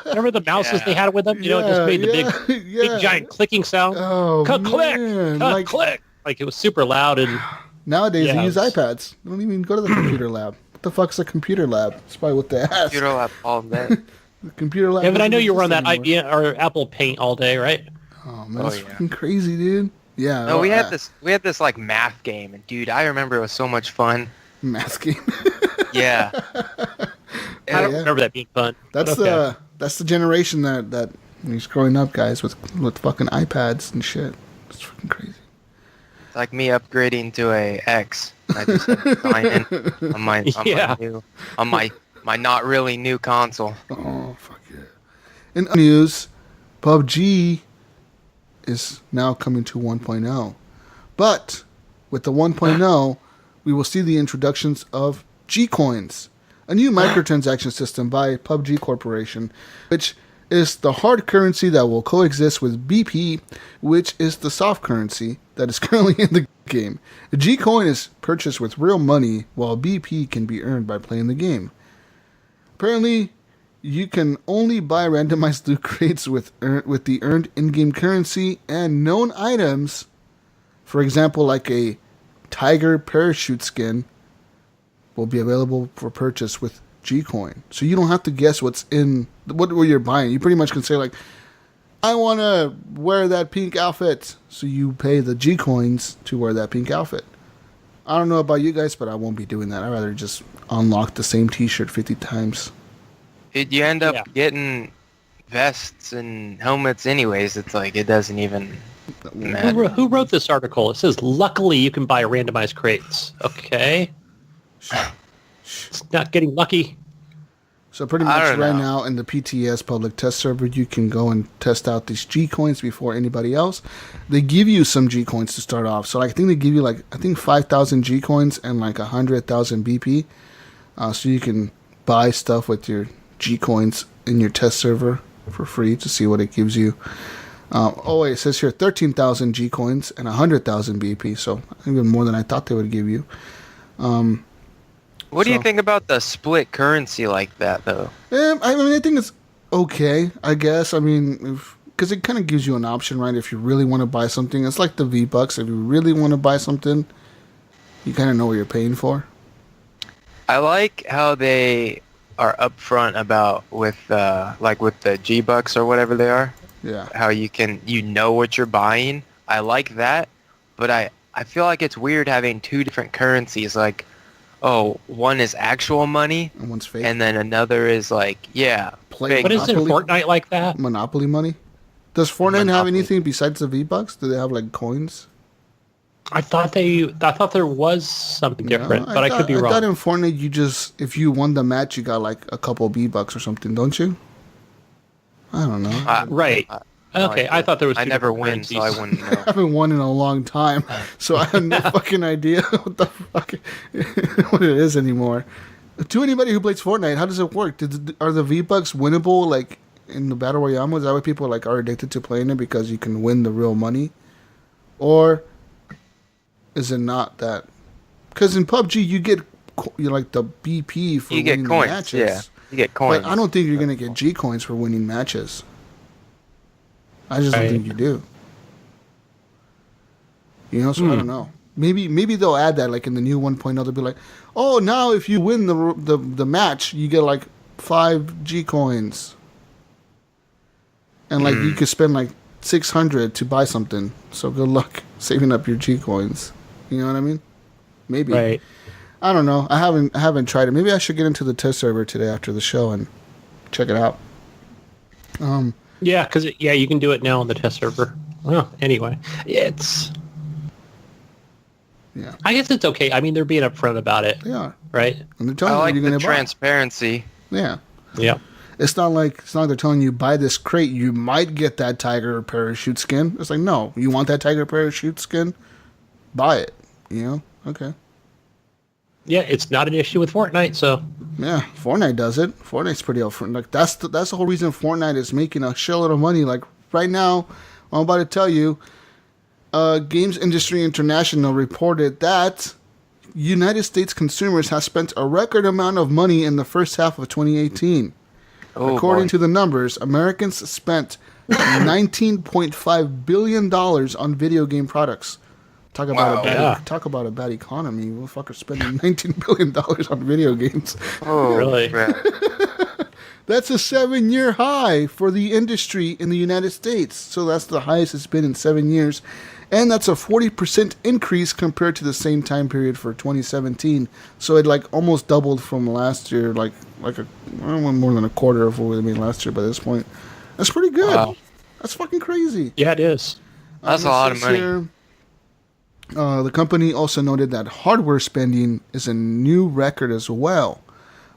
C: Remember the mouses they had with them? You know, it just made the big giant clicking sound.
B: Oh,
C: click, click. Like, it was super loud. And
B: nowadays, they use iPads. They don't even go to the computer lab. What the fuck's a computer lab? That's probably what they ask.
E: Computer lab all day.
B: The computer lab.
C: Yeah, but I know you were on that IBM or Apple Paint all day, right?
B: Oh, man, that's fucking crazy, dude. Yeah.
E: No, we had this like math game, and dude, I remember it was so much fun.
B: Math game.
E: Yeah.
C: I don't remember that being fun.
B: That's the generation that is growing up, guys, with fucking iPads and shit. It's fucking crazy.
E: It's like me upgrading to a X. I just had to sign in on my not really new console.
B: Oh, fuck yeah. In other news, PUBG is now coming to 1.0. But with the 1.0, we will see the introductions of G-Coins, a new microtransaction system by PUBG Corporation, which is the hard currency that will coexist with BP, which is the soft currency that is currently in the game. A G-Coin is purchased with real money, while BP can be earned by playing the game. Apparently, you can only buy randomized loot crates with the earned in-game currency and known items. For example, like a Tiger parachute skin will be available for purchase with G-Coin. So you don't have to guess what you're buying. You pretty much can say, like, I want to wear that pink outfit. So you pay the G-Coins to wear that pink outfit. I don't know about you guys, but I won't be doing that. I'd rather just unlock the same t-shirt 50 times.
E: You end up getting vests and helmets anyways. It's like, it doesn't even matter.
C: Who wrote this article? It says, luckily you can buy randomized crates. Okay. It's not getting lucky.
B: So pretty much right now in the PTS public test server, you can go and test out these G-Coins before anybody else. They give you some G-Coins to start off. So I think they give you 5,000 G-Coins and 100,000 BP. So you can buy stuff with your G-Coins in your test server for free to see what it gives you. It says here 13,000 G-Coins and 100,000 BP. So even more than I thought they would give you.
E: What do you think about the split currency like that, though?
B: I think it's okay, I guess. I mean, because it kind of gives you an option, right? If you really want to buy something, it's like the V-Bucks. If you really want to buy something, you kind of know what you're paying for.
E: I like how they are upfront about with the G-Bucks or whatever they are.
B: Yeah.
E: How you know what you're buying. I like that, but I feel like it's weird having two different currencies. Like, one is actual money,
B: and one's fake,
E: and then another is fake.
C: But isn't Fortnite like that?
B: Monopoly money. Does Fortnite have anything besides the V-Bucks? Do they have coins?
C: I thought there was something different, but I could be wrong.
B: I thought in Fortnite if you won the match, you got a couple V-Bucks or something, don't you? I don't know.
C: Right. Okay, I thought there was.
E: I never win, so I wouldn't know.
B: I haven't won in a long time, so I have no fucking idea what the fuck what it is anymore. To anybody who plays Fortnite, how does it work? Are the V-Bucks winnable in the Battle Royale mode? Is that why people are addicted to playing it because you can win the real money? Or is it not that? Because in PUBG you get the BP for winning the matches.
E: Yeah, you get coins.
B: But I don't think you're gonna get G-Coins for winning matches. I just don't think you do. So I don't know. Maybe they'll add that in the new 1.0. They'll be like, oh, now if you win the match, you get 5 G-Coins. and like you could spend like 600 to buy something. So good luck saving up your G coins. You know what I mean? Maybe.
C: Right.
B: I don't know. I haven't tried it. Maybe I should get into the test server today after the show and check it out.
C: Yeah, because you can do it now on the test server. Well, anyway, it's.
B: Yeah.
C: I guess it's okay. I mean, they're being upfront about it.
B: They are.
C: Right.
B: And they're telling
E: I like
B: you you're
E: the
B: going to buy.
E: transparency.
B: Yeah.
C: Yeah.
B: It's not like they're telling you buy this crate, you might get that tiger parachute skin. It's like, no, you want that tiger parachute skin? Buy it. You know? Okay.
C: Yeah, it's not an issue with Fortnite, so.
B: Yeah, Fortnite does it. Fortnite's pretty upfront. Like that's the whole reason Fortnite is making a shitload of money. Like right now, I'm about to tell you, Games Industry International reported that United States consumers have spent a record amount of money in the first half of 2018. According to the numbers, Americans spent $19.5 billion on video game products. Talk about a bad economy. Motherfuckers spending $19 billion on video games.
E: Oh,
C: Really?
E: crap.
B: That's a 7-year high for the industry in the United States. So that's the highest it's been in 7 years. And that's a 40% increase compared to the same time period for 2017. So it like almost doubled from last year, like more than a quarter of what we made last year by this point. That's pretty good.
E: Wow.
B: That's fucking crazy.
C: Yeah, it is.
E: That's a lot of money.
B: Here, the company also noted that hardware spending is a new record as well,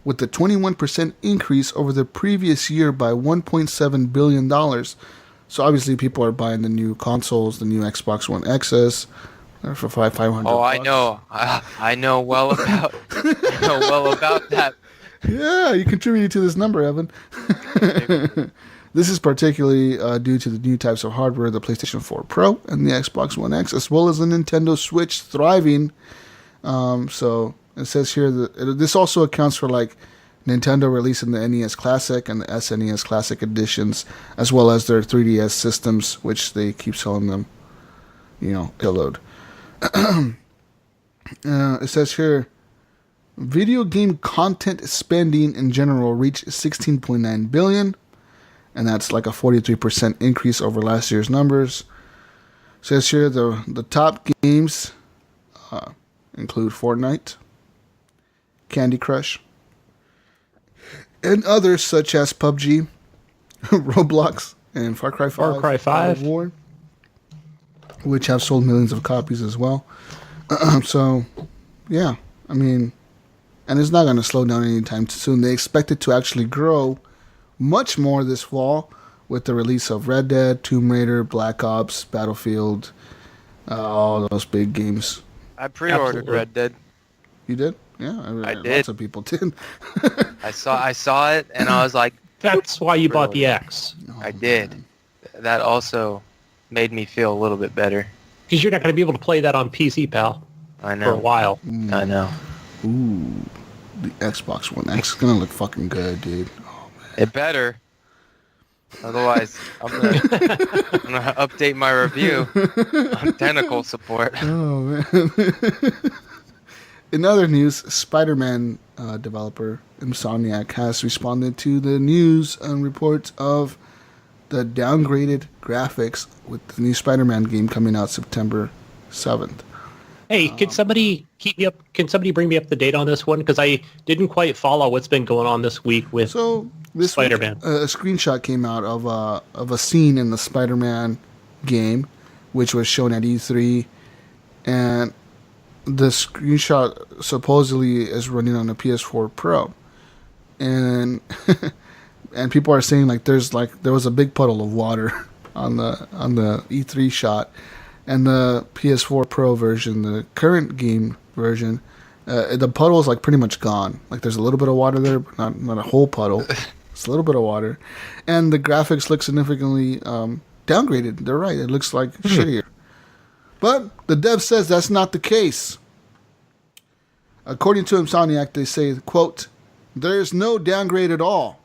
B: with a 21% increase over the previous year by $1.7 billion. So obviously people are buying the new consoles, the new Xbox One X's, for $500.
E: Oh, I know. I know well about. I know well about that.
B: Yeah, you contributed to this number, Evan. This is particularly due to the new types of hardware, the PlayStation 4 Pro and the Xbox One X, as well as the Nintendo Switch thriving. So it says here that this also accounts for like Nintendo releasing the NES Classic and the SNES Classic editions, as well as their 3DS systems, which they keep selling them, pillowed. It says here, video game content spending in general reached $16.9 billion, and that's like a 43% increase over last year's numbers. It says here the top games include Fortnite, Candy Crush, and others such as PUBG, Roblox, and Far Cry 5.
C: Far Cry 5.
B: War, which have sold millions of copies as well. So, yeah, I mean, and it's not going to slow down anytime soon. They expect it to actually grow much more this fall with the release of Red Dead, Tomb Raider, Black Ops, Battlefield, all those big games.
E: I pre-ordered
C: Absolutely.
E: Red Dead.
B: You did? Yeah,
E: I did.
B: Lots of people did.
E: I saw it, and I was like,
C: That's why you bought the X.
E: I did. That also made me feel a little bit better.
C: Because you're not going to be able to play that on PC, pal,
E: I know.
C: for a while.
E: I know.
B: Ooh, the Xbox One X is going to look fucking good, dude. Oh, man.
E: It better. Otherwise, I'm gonna update my review on tentacle support.
B: Oh, man. In other news, Spider-Man developer Insomniac has responded to the news and reports of the downgraded graphics with the new Spider-Man game coming out September 7th.
C: Hey, can somebody keep me up? Can somebody bring me up to date on this one? Because I didn't quite follow what's been going on this week with
B: This
C: Spider-Man.
B: week, a screenshot came out of a scene in the Spider-Man game, which was shown at E3, and the screenshot supposedly is running on a PS4 Pro, and and people are saying like there was a big puddle of water on the E3 shot, and the PS4 Pro version, the current game version, the puddle is like pretty much gone. Like there's a little bit of water there, but not a whole puddle. It's a little bit of water, and the graphics look significantly downgraded. They're right; it looks like shittier. But the dev says that's not the case. According to Insomniac, they say, quote, "There's no downgrade at all."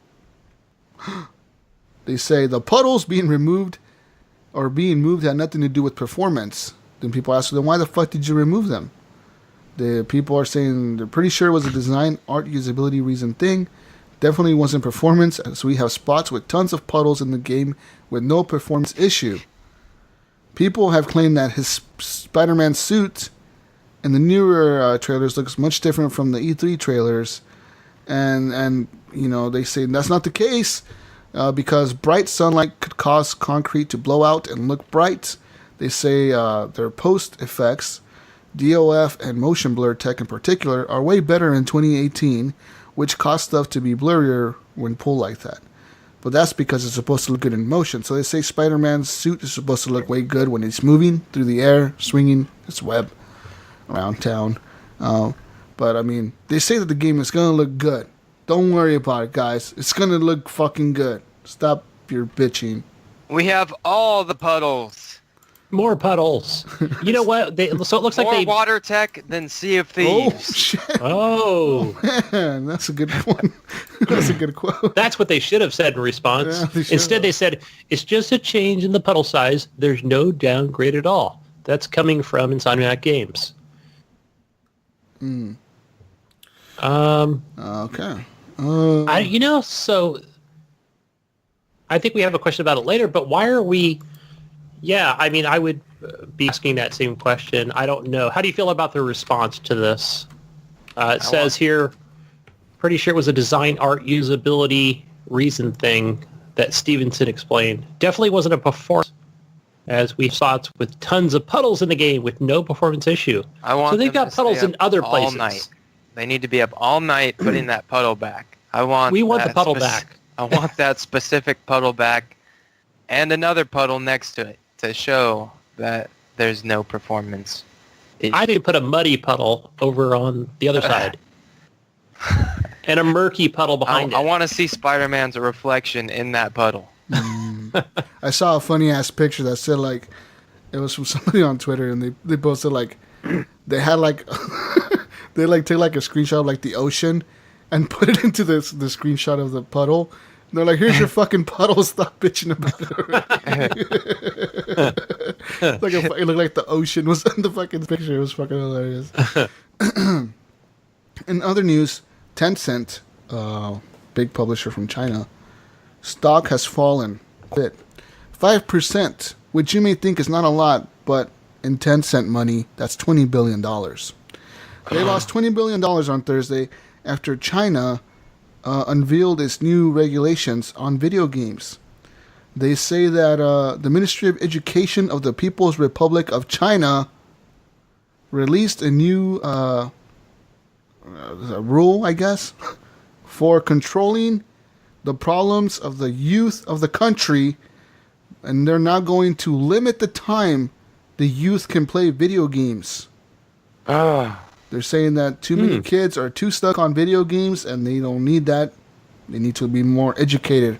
B: They say the puddles being moved had nothing to do with performance. Then people ask, then why the fuck did you remove them? The people are saying they're pretty sure it was a design, art, usability reason thing. definitely wasn't performance, as we have spots with tons of puddles in the game with no performance issue. People have claimed that his Spider-Man suit in the newer trailers looks much different from the E3 trailers, and you know, they say that's not the case because bright sunlight could cause concrete to blow out and look bright. They say their post effects, DOF and motion blur tech in particular, are way better in 2018, which caused stuff to be blurrier when pulled like that. But that's because it's supposed to look good in motion. So they say Spider-Man's suit is supposed to look way good when he's moving through the air, swinging his web around town. But, I mean, they say that the game is going to look good. Don't worry about it, guys. It's going to look fucking good. Stop your bitching.
E: We have all the puddles.
C: More puddles. You know what? So it looks like
E: More
C: they...
E: water tech than Sea of
B: Oh,
E: Thieves.
B: shit.
C: Oh.
B: Man, that's a good one. That's a good quote.
C: That's what they should have said in response.
B: Yeah, they should
C: Instead,
B: have.
C: they said, it's just a change in the puddle size. There's no downgrade at all. That's coming from Insomniac Games.
B: Okay.
C: So I think we have a question about it later, but why are we... Yeah, I mean, I would be asking that same question. I don't know. How do you feel about their response to this? It says here, pretty sure it was a design, art, usability, reason thing that Stevenson explained. Definitely wasn't a performance, as we saw it with tons of puddles in the game with no performance issue.
E: So
C: they've got puddles in other places.
E: All night. They need to be up all night putting that puddle back.
C: We want the puddle back.
E: I want that specific puddle back and another puddle next to it to show that there's no performance issue.
C: I didn't put a muddy puddle over on the other side. And a murky puddle behind it.
E: I want to see Spider-Man's reflection in that puddle.
B: I saw a funny ass picture that said, like, it was from somebody on Twitter, and they posted, like, they had, like, they, like, take, like, a screenshot of, like, the ocean and put it into the screenshot of the puddle. And they're like, here's your fucking puddle, stop bitching about it. Like it looked like the ocean was in the fucking picture. It was fucking hilarious. In other news, Tencent, big publisher from China, stock has fallen a bit. 5%, which you may think is not a lot, but in Tencent money, that's $20 billion. They lost $20 billion on Thursday after China unveiled its new regulations on video games. They say that the Ministry of Education of the People's Republic of China released a new rule, I guess, for controlling the problems of the youth of the country, and they're now going to limit the time the youth can play video games. They're saying that too many kids are too stuck on video games, and they don't need that. They need to be more educated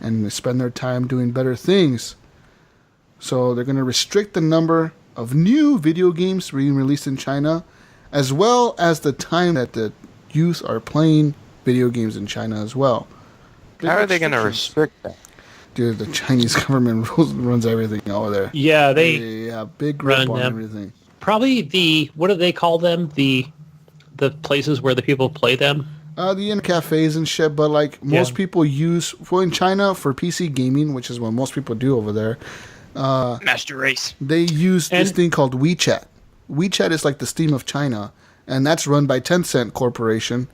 B: and spend their time doing better things. So they're going to restrict the number of new video games being released in China, as well as the time that the youth are playing video games in China as well.
E: How are they going to restrict that?
B: Dude, the Chinese government runs everything over there.
C: Yeah, they
B: have big grip on
C: them.
B: everything.
C: Probably what do they call them? The places where the people play them?
B: The in cafes and shit, but like most people use, in China for PC gaming, which is what most people do over there.
E: Master Race.
B: They use this thing called WeChat. WeChat is like the Steam of China, and that's run by Tencent Corporation,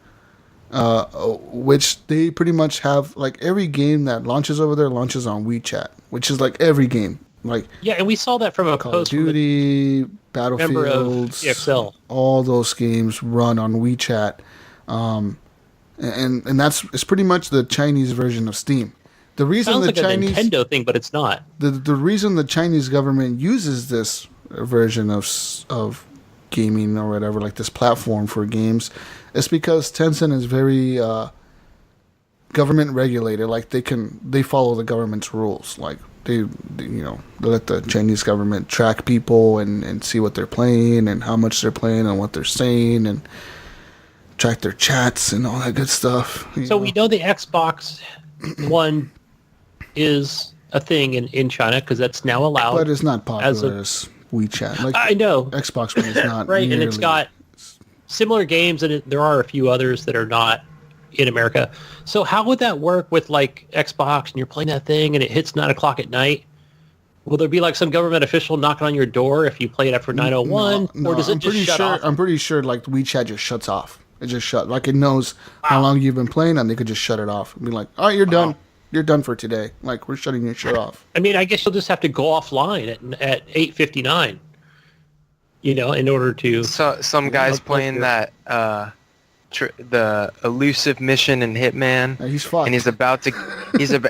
B: which they pretty much have, like, every game that launches over there launches on WeChat, which is like every game. Like,
C: yeah, and we saw that from a
B: Call
C: post
B: of Duty, Battlefields,
C: EXL.
B: all those games run on WeChat. And it's pretty much the Chinese version of Steam. The reason
C: Sounds
B: the
C: like
B: Chinese
C: a Nintendo thing, but it's not.
B: The reason the Chinese government uses this version of gaming or whatever, like this platform for games, is because Tencent is very government regulated. Like they follow the government's rules. Like they let the Chinese government track people and see what they're playing and how much they're playing and what they're saying and track their chats and all that good stuff.
C: So we know the Xbox One is a thing in China because that's now allowed.
B: But it's not popular as WeChat. Like,
C: I know.
B: Xbox One is not
C: right,
B: nearly.
C: And it's got similar games, and there are a few others that are not in America. So how would that work with like Xbox and you're playing that thing and it hits 9 o'clock at night? Will there be like some government official knocking on your door if you play it after 9:01?
B: No,
C: or does it just shut off?
B: I'm pretty sure like WeChat just shuts off. It just shut. Like it knows how long you've been playing and they could just shut it off and be like, all right, you're done. You're done for today. Like we're shutting your shit off.
C: I mean, I guess you'll just have to go offline at 8:59. In order to.
E: So some guys playing that the elusive mission in Hitman.
B: Yeah, he's fucked.
E: And he's about to.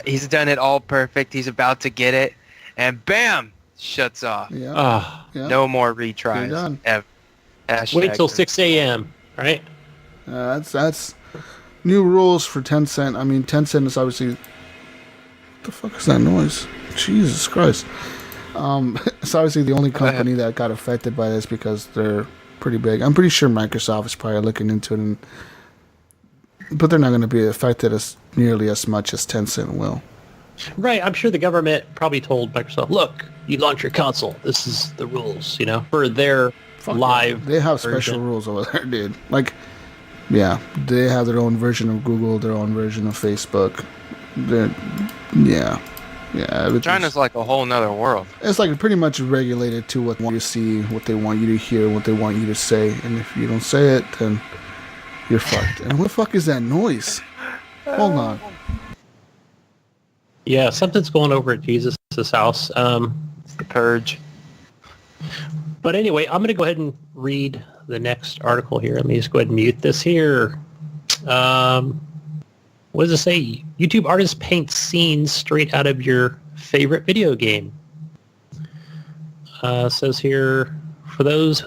E: He's done it all perfect. He's about to get it, and bam, shuts off.
B: Yeah.
E: No more retries.
B: You're done.
E: Ever.
C: Wait till 6 a.m. Right?
B: That's new rules for Tencent. I mean, Tencent is obviously. What the fuck is that noise? Jesus Christ. It's obviously the only company that got affected by this because they're pretty big. I'm pretty sure Microsoft is probably looking into it, but they're not going to be affected as nearly as much as Tencent will.
C: Right. I'm sure the government probably told Microsoft, look, you launch your console. This is the rules, for their live
B: They have
C: version.
B: special rules over there, dude. Like, yeah, they have their own version of Google, their own version of Facebook.
E: China's like a whole nother world.
B: It's like pretty much regulated to what they want you to see, what they want you to hear, what they want you to say. And if you don't say it, then you're fucked. And what the fuck is that noise? Hold on.
C: Yeah, something's going over at Jesus' house.
E: It's the purge.
C: But anyway, I'm going to go ahead and read the next article here. Let me just go ahead and mute this here. What does it say? YouTube artists paint scenes straight out of your favorite video game. Says here, for those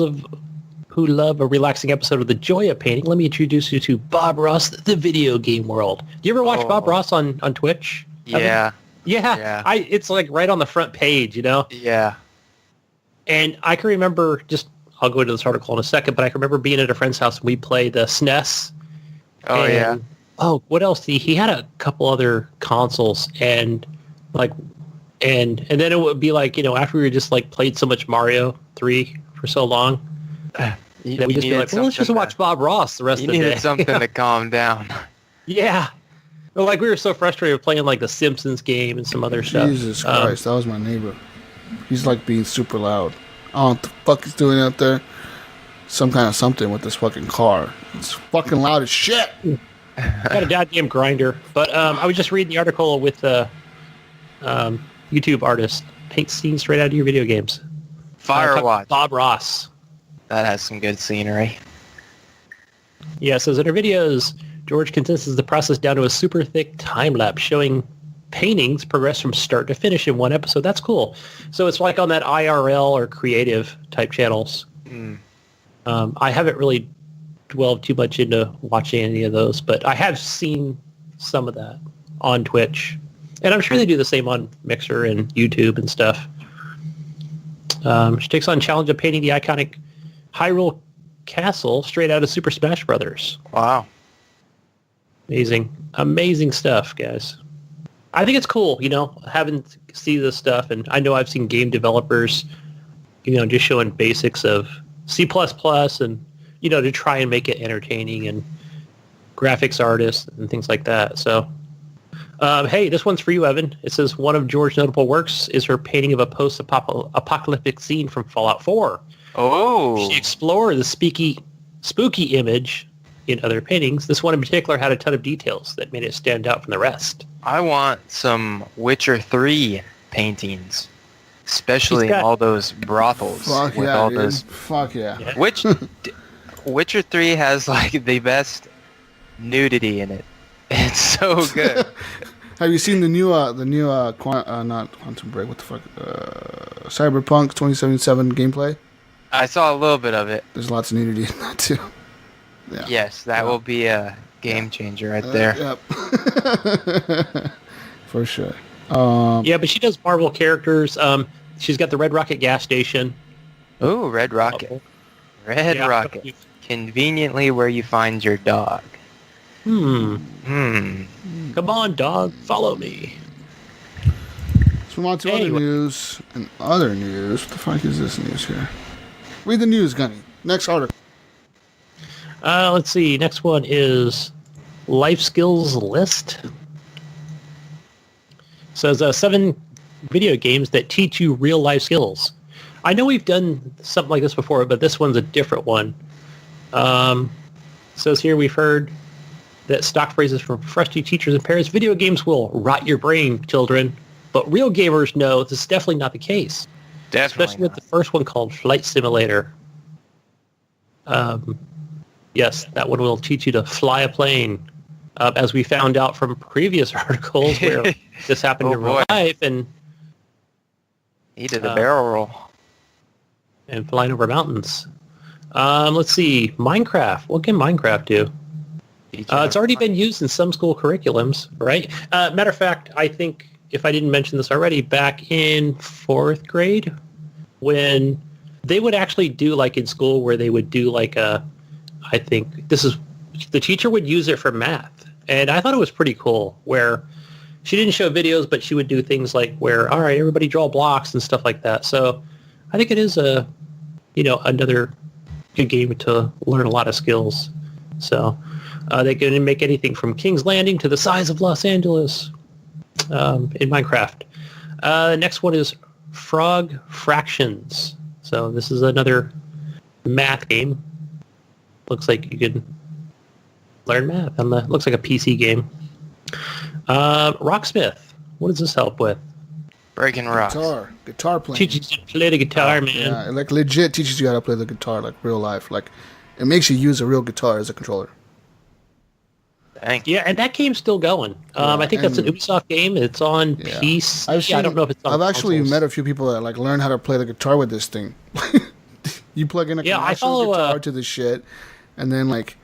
C: of who love a relaxing episode of The Joy of Painting, let me introduce you to Bob Ross, the video game world. Do you ever watch Bob Ross on Twitch?
E: Yeah.
C: Yeah. It's like right on the front page,
E: Yeah.
C: And I can remember I'll go into this article in a second, but I can remember being at a friend's house and we played the SNES.
E: Oh, yeah.
C: Oh, what else? He had a couple other consoles and and then it would be like, after we just like played so much Mario 3 for so long,
E: You
C: we'd just be like, well, let's just watch Bob Ross the rest of the day.
E: You needed something to calm down.
C: Yeah. Well, like we were so frustrated playing like the Simpsons game and some other stuff.
B: Jesus Christ, that was my neighbor. He's like being super loud. I don't know what the fuck he's doing out there. Some kind of something with this fucking car. It's fucking loud as shit.
C: Got a goddamn grinder. But I was just reading the article with the YouTube artist. Paint scenes straight out of your video games.
E: Firewatch.
C: Bob Ross.
E: That has some good scenery.
C: Yeah, it says in her videos, George condenses the process down to a super thick time lapse showing paintings progress from start to finish in one episode. That's cool. So it's like on that IRL or creative type channels. I haven't really dwelled too much into watching any of those, but I have seen some of that on Twitch. And I'm sure they do the same on Mixer and YouTube and stuff. She takes on challenge of painting the iconic Hyrule Castle straight out of Super Smash Brothers.
E: Wow.
C: Amazing stuff, guys. I think it's cool, having see this stuff. And I know I've seen game developers, just showing basics of C++ and, to try and make it entertaining, and graphics artists and things like that. So, hey, this one's for you, Evan. It says one of George's notable works is her painting of a post-apocalyptic scene from Fallout 4.
E: Oh.
C: She explored the spooky image in other paintings. This one in particular had a ton of details that made it stand out from the rest.
E: I want some Witcher 3 paintings, especially all those brothels.
B: Fuck
E: with
B: yeah,
E: all
B: dude.
E: those.
B: Fuck yeah.
E: Witcher 3 has like the best nudity in it. It's so good.
B: Have you seen the new not Quantum Break, what the fuck? Cyberpunk 2077 gameplay?
E: I saw a little bit of it.
B: There's lots of nudity in that too. Yeah.
E: Yes, that will be a game changer right there.
B: Yep. For sure.
C: Yeah, but she does Marvel characters. She's got the Red Rocket gas station.
E: Ooh, Red Rocket. Red Rocket. Conveniently where you find your dog.
C: Come on, dog. Follow me.
B: Let's move on to other news. And other news. What the fuck is this news here? Read the news, Gunny. Next article.
C: Let's see. Next one is life skills list. So there's 7 video games that teach you real life skills. I know we've done something like this before, but this one's a different one. Says here we've heard that stock phrases from frustrated teachers and parents, video games will rot your brain, children. But real gamers know this is definitely not the case.
E: Definitely
C: Especially with the first one called Flight Simulator. Yes, that one will teach you to fly a plane. As we found out from previous articles where this happened in real life, and
E: he did a barrel roll.
C: And flying over mountains. Let's see. Minecraft. What can Minecraft do? It's already been used in some school curriculums, right? Matter of fact, I think, if I didn't mention this already, back in 4th grade, when they would actually do, like in school, where they would do like I think this is, the teacher would use it for math. And I thought it was pretty cool, where she didn't show videos, but she would do things like where, all right, everybody draw blocks and stuff like that. So I think it is another good game to learn a lot of skills. So they can make anything from King's Landing to the size of Los Angeles in Minecraft. The next one is Frog Fractions. So this is another math game. Looks like you can learn math. Looks like a PC game. Rocksmith. What does this help with?
E: Breaking rocks.
B: Guitar playing.
C: Teaches you to play the guitar, man.
B: Yeah, like legit teaches you how to play the guitar, like real life. Like it makes you use a real guitar as a controller.
E: Dang.
C: Yeah, and that game's still going. I think that's an Ubisoft game. It's on PC. I don't know if it's on
B: I've actually
C: consoles.
B: met a few people that like learn how to play the guitar with this thing. You plug in a commercial guitar to the shit, and then like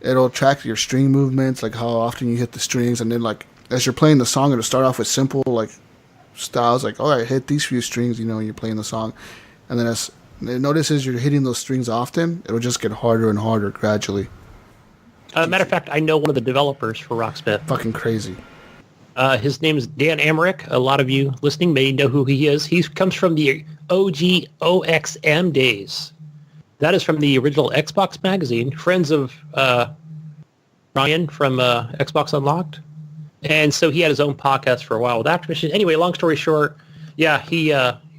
B: it'll track your string movements, like how often you hit the strings, and then like as you're playing the song, it'll start off with simple like styles, like all right, hit these few strings, you're playing the song, and then as it notices you're hitting those strings often, it'll just get harder and harder gradually.
C: Matter of fact, I know one of the developers for Rocksmith.
B: Fucking crazy.
C: His name is Dan Amrich. A lot of you listening may know who he is. He comes from the OG OXM days. That is from the original Xbox magazine. Friends of Ryan from Xbox Unlocked. And so he had his own podcast for a while with Activision. Anyway, long story short, yeah, he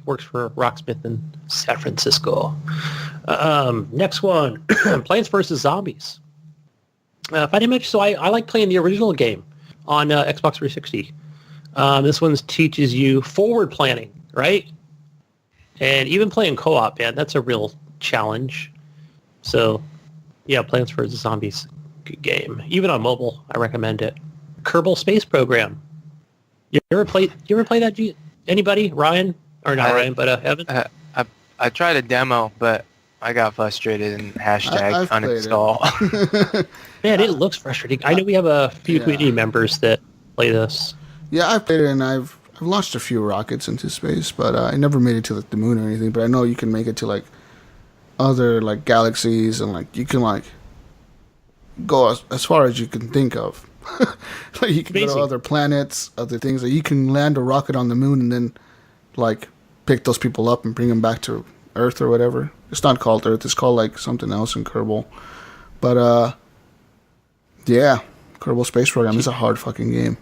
C: works for Rocksmith in San Francisco. Next one, Plants vs. Zombies. If I didn't mention, so I like playing the original game on Xbox 360. This one teaches you forward planning, right? And even playing co-op, man, that's a real challenge. So, yeah, Plants vs. Zombies, good game. Even on mobile, I recommend it. Kerbal Space Program. You ever play that? Anybody? Ryan? Or not Ryan, but Evan?
E: I tried a demo, but I got frustrated and hashtag uninstall.
C: Man, it looks frustrating. I know we have a few community members that play this.
B: Yeah, I've played it, and I've launched a few rockets into space, but I never made it to the moon or anything. But I know you can make it to like other like galaxies, and like you can like go as far as you can think of. Like you can go to other planets, other things. Like you can land a rocket on the moon and then like pick those people up and bring them back to Earth or whatever. It's not called Earth. It's called like something else in Kerbal. But yeah, Kerbal Space Program is a hard fucking game.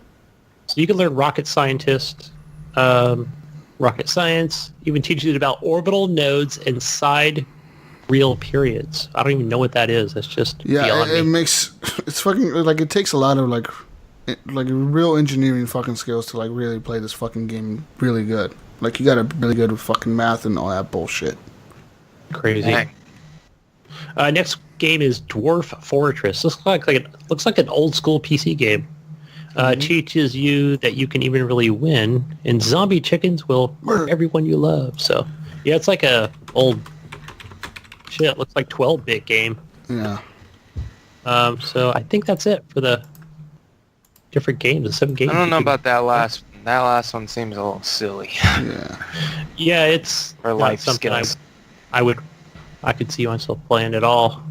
C: So you can learn rocket scientist, rocket science, even teaches you about orbital nodes and side real periods. I don't even know what that is. That's just beyond me.
B: It's fucking like it takes a lot of like real engineering fucking skills to like really play this fucking game really good. Like you gotta be really good with fucking math and all that bullshit.
C: Crazy. Next game is Dwarf Fortress. Looks like an old school PC game. Teaches you that you can even really win, and zombie chickens will murder everyone you love. So yeah, it's like a old shit. It looks like 12-bit game.
B: Yeah.
C: So I think that's it for the different games. The 7 games.
E: I don't know about that last. That last one seems a little silly.
B: Yeah.
C: Yeah, it's
E: or life skills.
C: I could see myself playing it all.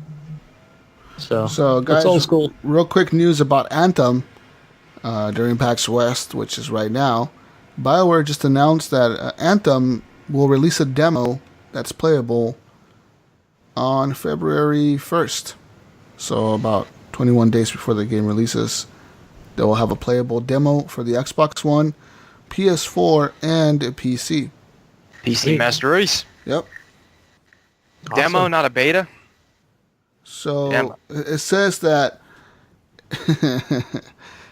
C: So
B: guys,
C: it's old school.
B: Real quick news about Anthem during PAX West, which is right now. BioWare just announced that Anthem will release a demo that's playable on February 1st. So about 21 days before the game releases. They will have a playable demo for the Xbox One, PS4, and a PC.
E: PC Master Race.
B: Yep.
E: Demo,
C: Awesome.
E: not a beta.
B: So
E: Demo.
B: it says that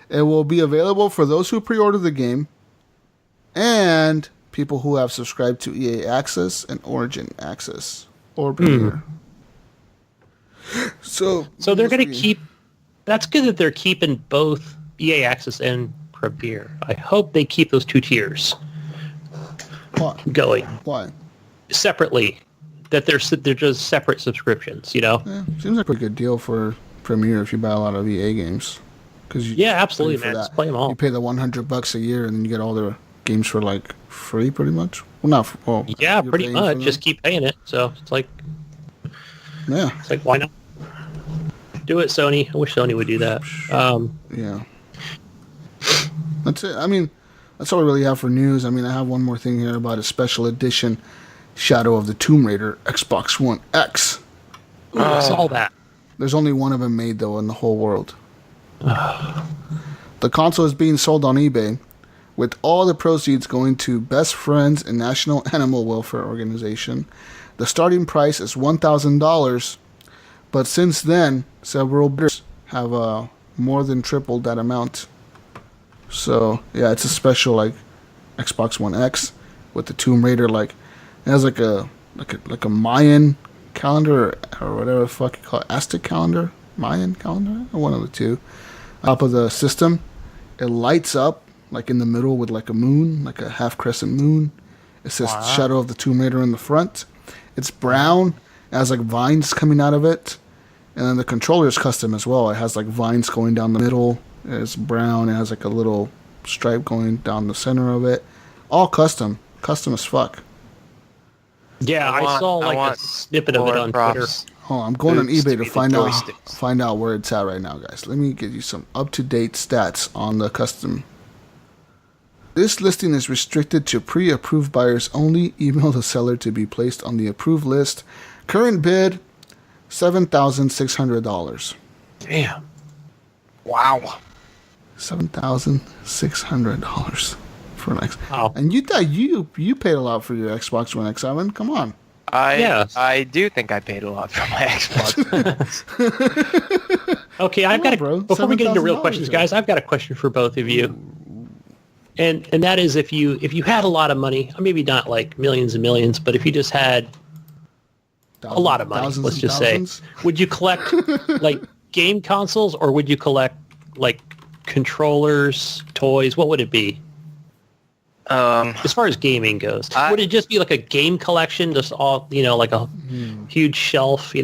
B: it will be available for those who pre-order the game and people who have subscribed to EA Access and Origin Access or Premier. So
C: they're going to keep. That's good that they're keeping both EA Access and Premier. I hope they keep those two tiers going
B: Why?
C: separately. That they're just separate subscriptions.
B: Yeah, seems like a pretty good deal for Premier if you buy a lot of EA games.
C: Yeah, absolutely,
B: for
C: man.
B: that.
C: Just play them all.
B: You pay the $100 a year and then you get all the games for like free, pretty much. Well, not. Well,
C: Yeah,
B: you're
C: pretty
B: paying for
C: much.
B: them.
C: Just keep paying it. So it's like
B: Yeah.
C: why not? Do it, Sony. I wish Sony would do that.
B: Yeah. That's it. I mean, that's all we really have for news. I mean, I have one more thing here about a special edition Shadow of the Tomb Raider Xbox One X.
C: Ooh, I saw that.
B: There's only one of them made, though, in the whole world. The console is being sold on eBay, with all the proceeds going to Best Friends and National Animal Welfare Organization. The starting price is $1,000, but since then, several bidders have more than tripled that amount. So, yeah, it's a special, like, Xbox One X with the Tomb Raider, like, it has like a Mayan calendar or whatever the fuck you call it, Aztec calendar, Mayan calendar, or one of the two. Top of the system, it lights up like in the middle with like a moon, like a half crescent moon. It says Shadow of the Tomb Raider in the front. It's brown, it has like vines coming out of it, and then the controller is custom as well. It has like vines going down the middle. It's brown. It has like a little stripe going down the center of it. All custom as fuck.
C: Yeah, I saw like a snippet of it on Twitter.
B: Oh, I'm going on
E: Oops,
B: eBay to
E: to be the
B: find
E: joysticks.
B: out where it's at right now, guys. Let me give you some up-to-date stats on the custom. This listing is restricted to pre-approved buyers only. Email the seller to be placed on the approved list. Current bid, $7,600.
C: Damn.
E: Wow.
B: $7,600 for an X.
C: Wow.
B: And you thought you paid a lot for your Xbox One X, Evan? Come on.
E: I do think I paid a lot for my Xbox.
C: Okay, I've got
B: bro.
C: before we get into real
B: $7,000
C: questions,
B: here.
C: guys, I've got a question for both of you. And that is if you had a lot of money, or maybe not like millions and millions, but if you just had a lot of money,
B: Thousands
C: let's
B: and
C: just
B: thousands?
C: say, would you collect like game consoles or would you collect like controllers, toys? What would it be? As far as gaming goes, would it just be like a game collection, just all, like a huge shelf,
E: I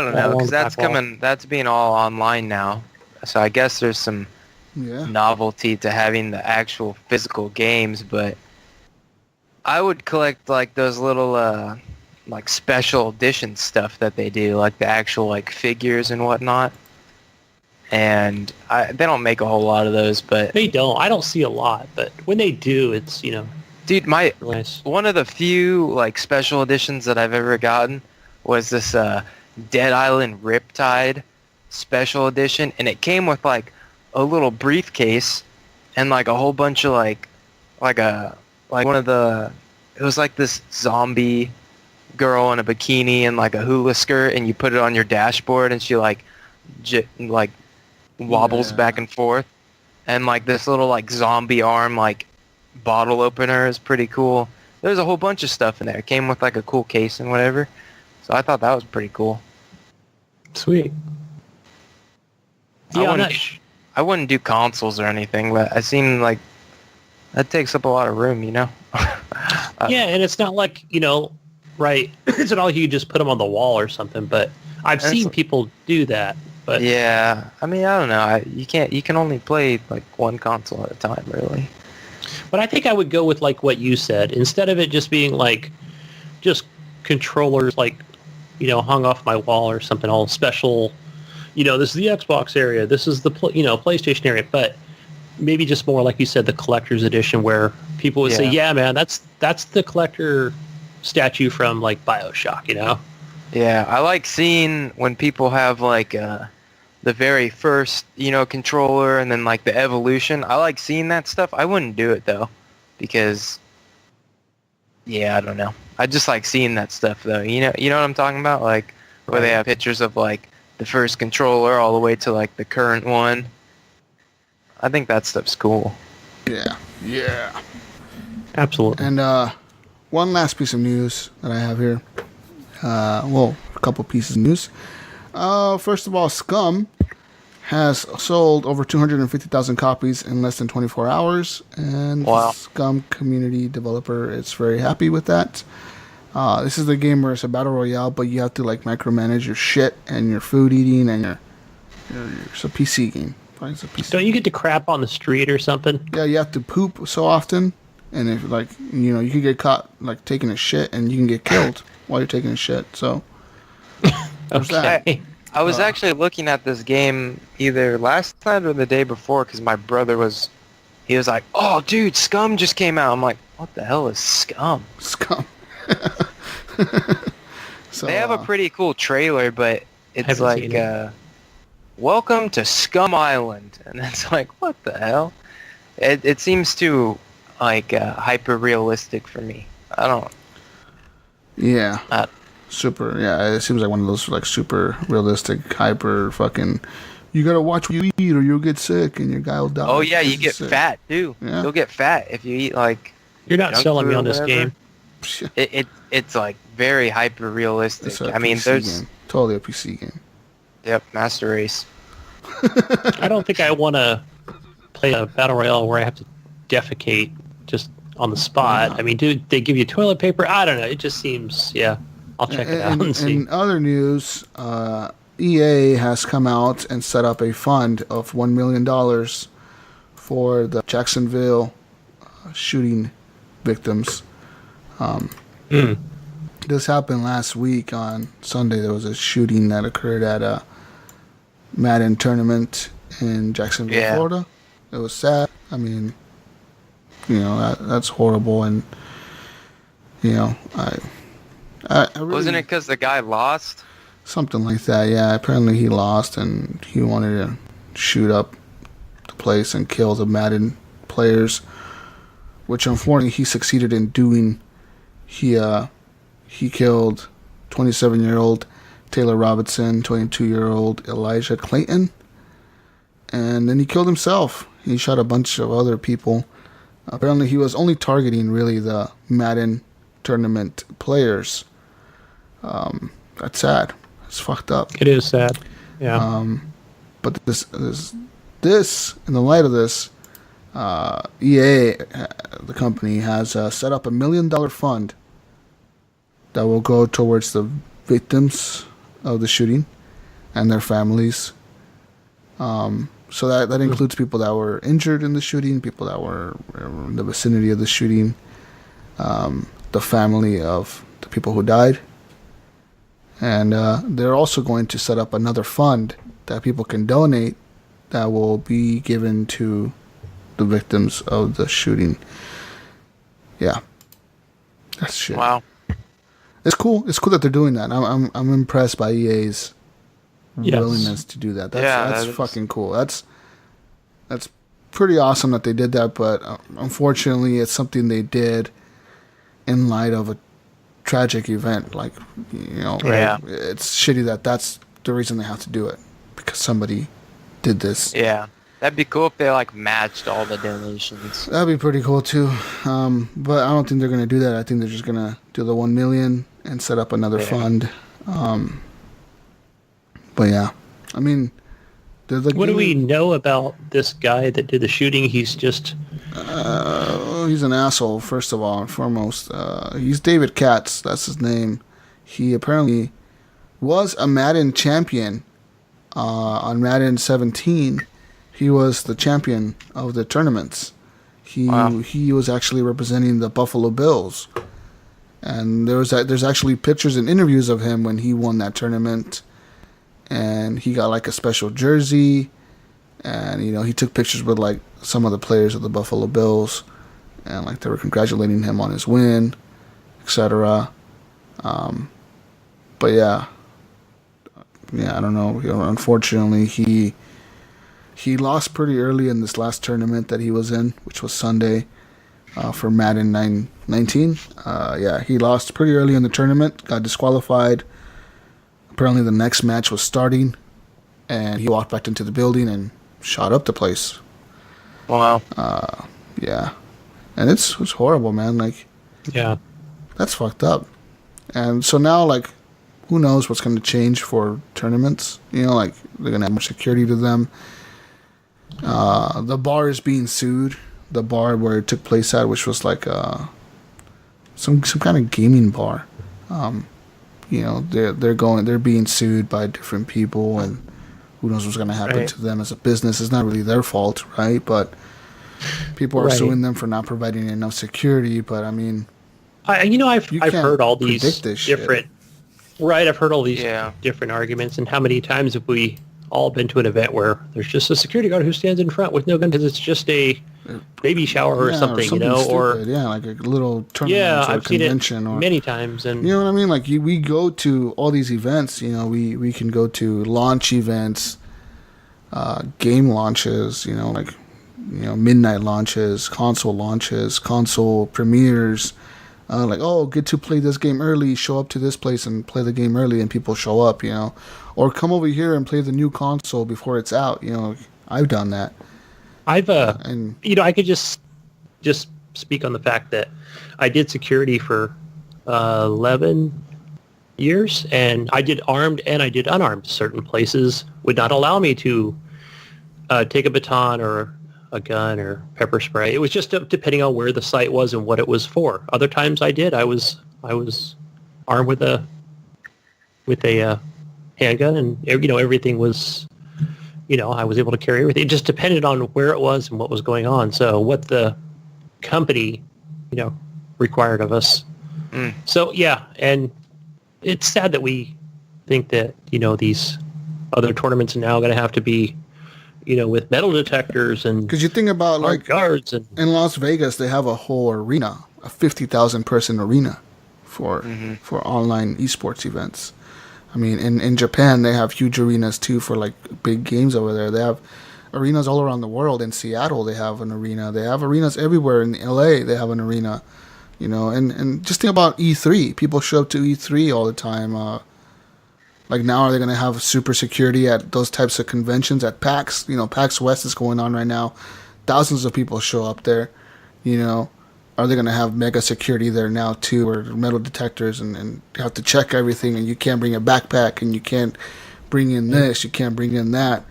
E: don't know,
C: All
E: because
C: on the back wall.
E: that's being all online now. So I guess there's some
B: Yeah.
E: novelty to having the actual physical games, but I would collect like those little like special edition stuff that they do, like the actual like figures and whatnot. And they don't make a whole lot of those, but
C: They don't. I don't see a lot, but when they do, it's,
E: dude, my
C: nice.
E: one of the few like special editions that I've ever gotten was this Dead Island Riptide special edition, and it came with like a little briefcase and like a whole bunch of like it was like this zombie girl in a bikini and like a hula skirt, and you put it on your dashboard and she like wobbles
B: Yeah.
E: back and forth, and like this little like zombie arm like bottle opener is pretty cool. There's a whole bunch of stuff in there. It came with like a cool case and whatever, so I thought that was pretty cool.
C: Sweet.
E: I
C: Yeah,
E: wouldn't- I wouldn't do consoles or anything, but it seemed like that takes up a lot of room,
C: yeah, and it's not like, right, it's not like you just put them on the wall or something, but I've seen people do that. But
E: Yeah, I mean, I don't know. You can only play like one console at a time, really.
C: But I think I would go with like what you said. Instead of it just being like just controllers like, hung off my wall or something all special. This is the Xbox area. This is the PlayStation area. But maybe just more like you said, the collector's edition, where people would say, "Yeah, man, that's the collector statue from like BioShock."
E: Yeah, I like seeing when people have like the very first, controller and then like the evolution. I like seeing that stuff. I wouldn't do it though, because yeah, I don't know. I just like seeing that stuff though. You know what I'm talking about? Like where they have pictures of like the first controller all the way to like the current one. I think that stuff's cool.
B: Yeah.
C: Absolutely.
B: And one last piece of news that I have here. A couple pieces of news. First of all, Scum has sold over 250,000 copies in less than 24 hours. And
E: wow.
B: Scum community developer is very happy with that. This is the game where it's a battle royale, but you have to like micromanage your shit and your food eating and it's a PC game. It's a PC.
C: Don't you get to crap on the street or something?
B: Yeah, you have to poop so often, and if like you can get caught like taking a shit, and you can get killed while you're taking a shit. So there's that.
E: I was actually looking at this game either last night or the day before because my brother was like, "Oh, dude, Scum just came out." I'm like, "What the hell is Scum?"
B: Scum. So,
E: they have a pretty cool trailer, but it's like, "Welcome to Scum Island," and it's like, what the hell? It seems too like hyper realistic for me. I don't.
B: Yeah. Super. Yeah, it seems like one of those like super realistic, hyper fucking. You gotta watch what you eat, or you'll get sick, and your guy will die.
E: Oh yeah, you get fat too.
B: Yeah.
E: You'll get fat if you eat like.
C: You're not selling me on this game.
E: It's like very hyper realistic. I mean, there's
B: game. Totally a PC game.
E: Yep, Master Race.
C: I don't think I want to play a battle royale where I have to defecate just on the spot. I mean, dude, they give you toilet paper. I don't know. It just seems, I'll check it out and see.
B: In other news, EA has come out and set up a fund of $1 million for the Jacksonville shooting victims. This happened last week on Sunday. There was a shooting that occurred at a Madden tournament in Jacksonville, Florida. It was sad. I mean, that's horrible, and I really,
E: wasn't it because the guy lost?
B: Something like that. Yeah, apparently he lost, and he wanted to shoot up the place and kill the Madden players, which unfortunately he succeeded in doing. He killed 27-year-old Taylor Robinson, 22-year-old Elijah Clayton, and then he killed himself. He shot a bunch of other people. Apparently he was only targeting really the Madden tournament players. That's sad. It's fucked up.
C: It is sad. Yeah.
B: But this in the light of this, EA, the company, has set up $1 million fund that will go towards the victims of the shooting and their families. So that includes people that were injured in the shooting, people that were in the vicinity of the shooting, the family of the people who died. And they're also going to set up another fund that people can donate that will be given to the victims of the shooting. Yeah. That's shit.
E: Wow.
B: It's cool. It's cool that they're doing that. I'm impressed by EA's willingness to do that. That's fucking cool. That's pretty awesome that they did that, but unfortunately it's something they did in light of a tragic event. Like, it's shitty that that's the reason they have to do it, because somebody did this.
E: Yeah. That'd be cool if they like matched all the donations.
B: That'd be pretty cool too. But I don't think they're gonna do that. I think they're just gonna do the 1 million and set up another fund. But yeah, I mean,
C: what do we know about this guy that did the shooting? He's just
B: he's an asshole. First of all and foremost, he's David Katz. That's his name. He apparently was a Madden champion on Madden 17. He was the champion of the tournaments. He was actually representing the Buffalo Bills, and there's actually pictures and interviews of him when he won that tournament, and he got like a special jersey, and he took pictures with like some of the players of the Buffalo Bills, and like they were congratulating him on his win, etc. But yeah, yeah, I don't know. Unfortunately, he lost pretty early in this last tournament that he was in, which was Sunday for Madden 19. Yeah, he lost pretty early in the tournament, got disqualified. Apparently, the next match was starting, and he walked back into the building and shot up the place.
E: Wow.
B: Yeah, and it's horrible, man. Like,
C: Yeah.
B: that's fucked up. And so now, like, who knows what's going to change for tournaments? You know, like, they're going to have more security to them. The bar is being sued. The bar where it took place at, which was like some kind of gaming bar. You know, they're being sued by different people, and who knows what's going to happen to them as a business. It's not really their fault, right? But people are suing them for not providing enough security. But I mean,
C: I've heard all these different.
B: Shit.
C: Right, I've heard all these different arguments, and how many times have we all been to an event where there's just a security guard who stands in front with no gun because it's just a baby shower or something, you know,
B: stupid.
C: or
B: like a little tournament or
C: I've
B: convention,
C: seen it
B: or
C: many times, and
B: you know what I mean. Like we go to all these events, you know, we can go to launch events, game launches, you know, like, you know, midnight launches, console premieres. Like, oh, get to play this game early, show up to this place and play the game early, and people show up, you know. Or come over here and play the new console before it's out, you know. I've done that.
C: And you know, I could just speak on the fact that I did security for 11 years, and I did armed and I did unarmed. Certain places would not allow me to take a baton or a gun or pepper spray. It was just depending on where the site was and what it was for. Other times I did. I was armed with a handgun, and you know, everything was, you know, I was able to carry everything. It just depended on where it was and what was going on. So what the company, you know, required of us. So yeah, and it's sad that we think that, you know, these other tournaments are now going to have to be, you know, with metal detectors and
B: because you think about like
C: guards, and
B: in Las Vegas they have a whole arena, a 50,000 person arena for online esports events. I mean, in Japan they have huge arenas too for like big games over there. They have arenas all around the world. In Seattle they have an arena. They have arenas everywhere. In LA they have an arena. You know, and just think about E3. People show up to E3 all the time. Like now, are they going to have super security at those types of conventions? At PAX, you know, PAX West is going on right now. Thousands of people show up there. You know, are they going to have mega security there now too, or metal detectors, and you have to check everything, and you can't bring a backpack, and you can't bring in this, you can't bring in that.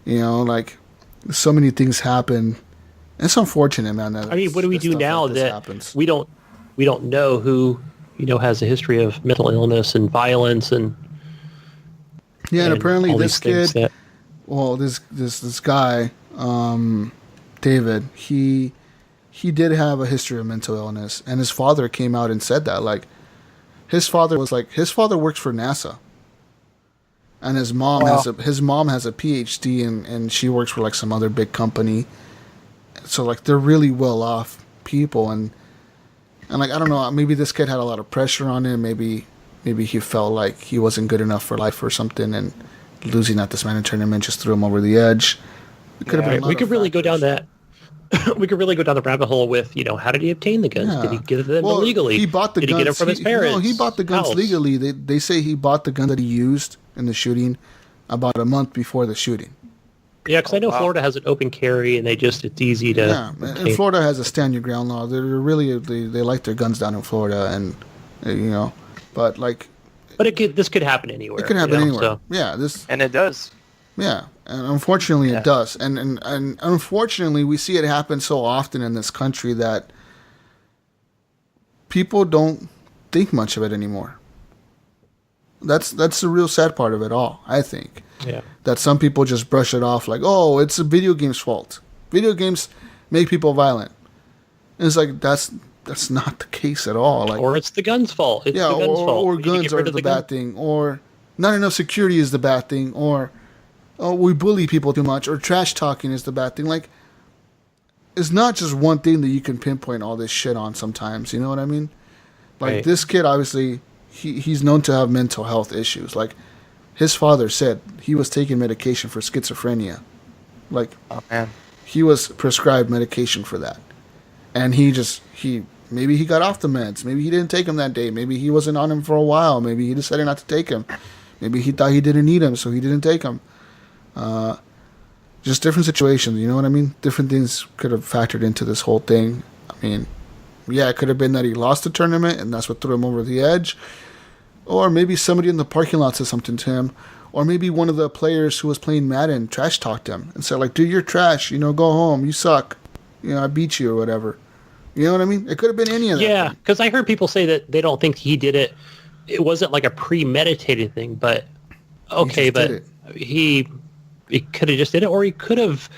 B: You know, like so many things happen. It's unfortunate, man.
C: I mean, what do we do now that
B: happens?
C: we don't know who, you know, has a history of mental illness and violence and.
B: Yeah, and apparently
C: all
B: this
C: these
B: kid, this guy, David, he did have a history of mental illness, and his father came out and said that. Like, his father works for NASA, and his mom has a PhD, and she works for like some other big company. So like they're really well off people, and like I don't know, maybe this kid had a lot of pressure on him, maybe he felt like he wasn't good enough for life or something, and losing at this Madden tournament just threw him over the edge. It could have been.
C: We could really go down that. We could really go down the rabbit hole with, you know, how did he obtain the guns?
B: Yeah.
C: Did he get them illegally?
B: He bought the
C: guns.
B: Did
C: he get them from his parents?
B: No, he bought the guns legally. They say he bought the gun that he used in the shooting about a month before the shooting.
C: Yeah, because I know Florida has an open carry, and it's easy to.
B: Yeah, and Florida has a stand your ground law. They like their guns down in Florida, and you know, but like.
C: But this could happen anywhere.
B: It could happen anywhere.
C: So.
B: Yeah,
E: and it does.
B: Yeah, and unfortunately it does. And unfortunately we see it happen so often in this country that people don't think much of it anymore. That's the real sad part of it all, I think.
C: Yeah.
B: That some people just brush it off like, oh, it's a video game's fault. Video games make people violent. And it's like that's not the case at all. Like,
C: or it's the gun's fault. It's the gun's fault.
B: Or guns are the bad thing. Or not enough security is the bad thing. Or we bully people too much. Or trash talking is the bad thing. Like, it's not just one thing that you can pinpoint all this shit on sometimes. You know what I mean? Like, this kid, obviously, he's known to have mental health issues. Like, his father said he was taking medication for schizophrenia. Like,
E: Oh man.
B: he was prescribed medication for that. And maybe he got off the meds. Maybe he didn't take them that day. Maybe he wasn't on them for a while. Maybe he decided not to take them. Maybe he thought he didn't need them, so he didn't take them. Just different situations, you know what I mean? Different things could have factored into this whole thing. I mean, yeah, it could have been that he lost the tournament and that's what threw him over the edge. Or maybe somebody in the parking lot said something to him. Or maybe one of the players who was playing Madden trash talked him and said, like, dude, you're trash. You know, go home. You suck. You know, I beat you or whatever. You know what I mean? It could have been any of that.
C: Yeah, because I heard people say that they don't think he did it. It wasn't like a premeditated thing, but okay, but he could have just did it, or he could have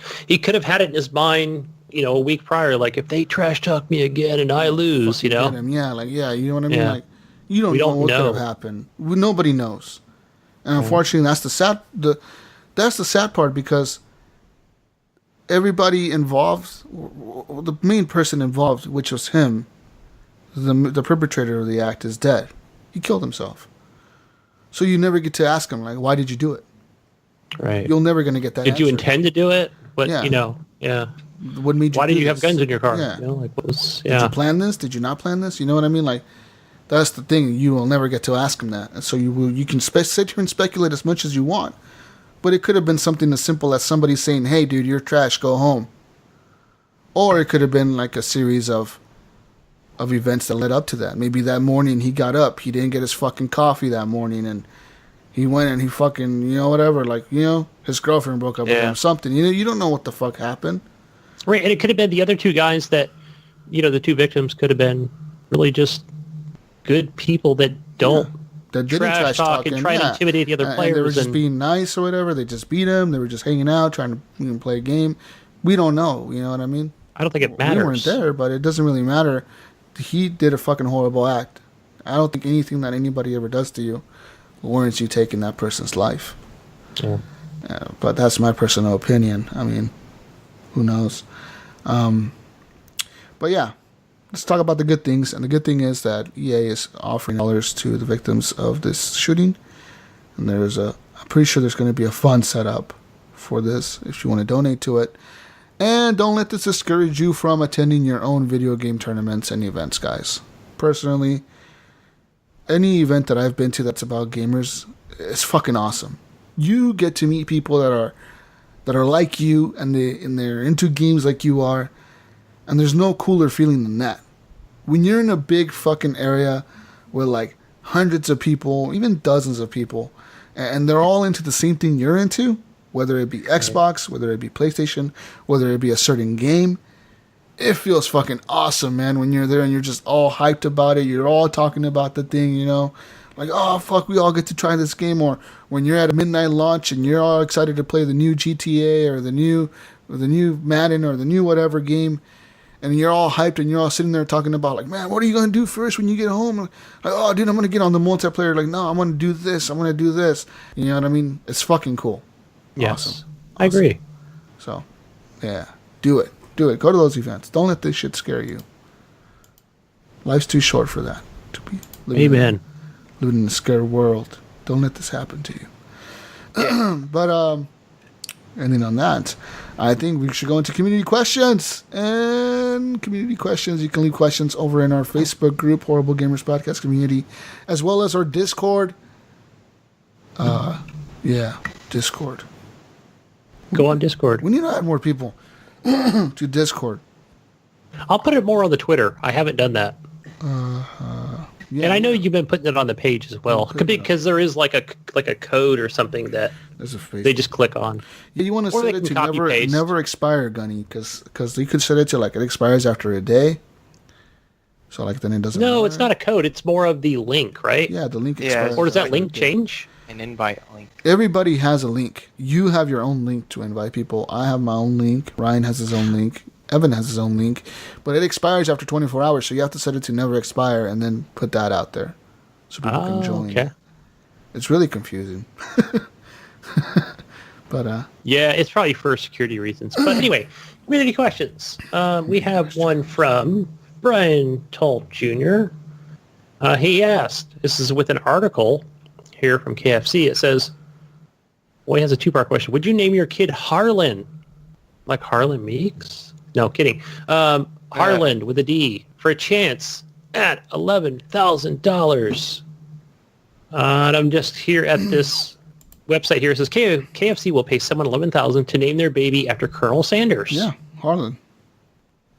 C: had it in his mind, you know, a week prior, like, if they trash talk me again and I lose, you know.
B: Yeah, like, yeah, you know what I mean?
C: Yeah.
B: Like, you don't know what could have happened. Nobody knows. And unfortunately, that's the sad part, because everybody involved, the main person involved, which was him, the perpetrator of the act, is dead. He killed himself. So you never get to ask him, like, why did you do it?
C: Right.
B: You're never going to get that
C: Did
B: answer.
C: you intend to do it? But,
B: Yeah.
C: you know, yeah.
B: What made you
C: Why
B: do
C: did you have
B: this?
C: guns in your car?
B: Yeah.
C: You know, like, what was,
B: Did you plan this? Did you not plan this? You know what I mean? Like, that's the thing. You will never get to ask him that. And so you can sit here and speculate as much as you want. But it could have been something as simple as somebody saying, hey, dude, you're trash, go home. Or it could have been like a series of events that led up to that. Maybe that morning he got up, he didn't get his fucking coffee that morning, and he went and he fucking, you know, whatever, like, you know, his girlfriend broke up with him, something. You know, you don't know what the fuck happened.
C: Right, and it could have been the other two guys that, you know, the two victims could have been really just good people that don't
B: That didn't trash talk
C: and try to intimidate the other players.
B: And they were just being nice or whatever. They just beat him. They were just hanging out, trying to, you know, play a game. We don't know. You know what I mean?
C: I don't think it matters.
B: We weren't there, but it doesn't really matter. He did a fucking horrible act. I don't think anything that anybody ever does to you warrants you taking that person's life.
C: Yeah.
B: But that's my personal opinion. I mean, who knows? But yeah, let's talk about the good things. And the good thing is that EA is offering dollars to the victims of this shooting. And I'm pretty sure there's going to be a fund set up for this if you want to donate to it. And don't let this discourage you from attending your own video game tournaments and events, guys. Personally, any event that I've been to that's about gamers is fucking awesome. You get to meet people that are like you, and they're into games like you are, and there's no cooler feeling than that. When you're in a big fucking area with like hundreds of people, even dozens of people, and they're all into the same thing you're into, whether it be Xbox, whether it be PlayStation, whether it be a certain game, it feels fucking awesome, man, when you're there and you're just all hyped about it. You're all talking about the thing, you know, like, oh, fuck, we all get to try this game. Or when you're at a midnight launch and you're all excited to play the new GTA or the new Madden or the new whatever game, and you're all hyped and you're all sitting there talking about, like, man, what are you going to do first when you get home? Like, oh, dude, I'm going to get on the multiplayer. Like, no, I'm going to do this. I'm going to do this. You know what I mean? It's fucking cool.
C: Yes,
B: awesome.
C: I agree.
B: So, yeah, do it. Do it. Go to those events. Don't let this shit scare you. Life's too short for that. To be living in a scared world. Don't let this happen to you. But, ending on that, I think we should go into community questions. And community questions, you can leave questions over in our Facebook group, Horrible Gamers Podcast Community, as well as our Discord. Discord.
C: Go on Discord.
B: We need to add more people to Discord.
C: I'll put it more on the Twitter. I haven't done that.
B: Yeah,
C: and I know you've been putting it on the page as well, because there is like a code or something that they just click on.
B: Yeah, you want to set it to never expire, Gunny, because you could set it to like it expires after a day. So like then it doesn't.
C: No,
B: matter.
C: it's not a code. It's more of the link, right?
B: Yeah, the link.
E: Yeah,
C: or does that link change?
E: An invite link.
B: Everybody has a link. You have your own link to invite people. I have my own link. Ryan has his own link. Evan has his own link. But it expires after 24 hours, so you have to set it to never expire and then put that out there so people can join. Okay. It's really confusing. But
C: yeah, it's probably for security reasons. But anyway, community questions. We have one from Brian Tolt Jr. He asked, this is with an article here from KFC. It says, Well, he has a two-part question. Would you name your kid Harlan? Like Harlan Meeks? No, kidding. Harlan with a D for a chance at $11,000. And I'm just here at this website here. It says KFC will pay someone $11,000 to name their baby after Colonel Sanders.
B: Yeah, Harlan.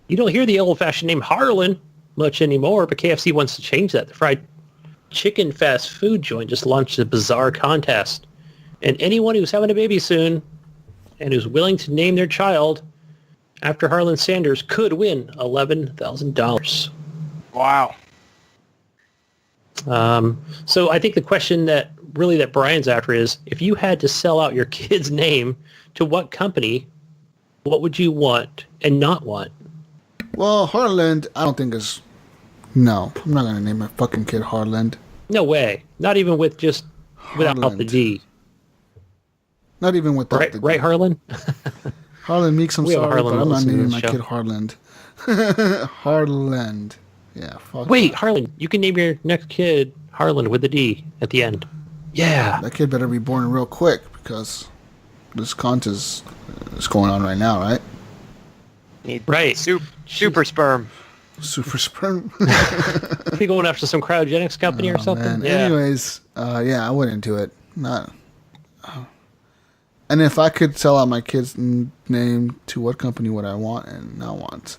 C: You don't hear the old-fashioned name Harlan much anymore, but KFC wants to change that. The fried chicken fast food joint just launched a bizarre contest. And anyone who's having a baby soon and who's willing to name their child after Harlan Sanders could win $11,000.
E: Wow.
C: So I think the question that Brian's after is, if you had to sell out your kid's name to what company, what would you want and not want?
B: Well, Harland, I don't think is... No, I'm not going to name my fucking kid Harland.
C: No way. Not even with just without the D.
B: Not even without the D.
C: Right, Harlan?
B: Harlan Meeks, I'm sorry, but I'm not naming my
C: show.
B: kid Harland. Harland. Yeah, fuck.
C: Wait, Harlan, you can name your next kid Harlan with a D at the end. Yeah.
B: That kid better be born real quick because this contest is going on right now, right?
E: Right. Super sperm.
B: Super sperm.
C: Be going after some cryogenics company or something?
B: Man.
C: Yeah.
B: Anyways, yeah, I wouldn't do it. Not. And if I could sell out my kid's name to what company would I want and not want?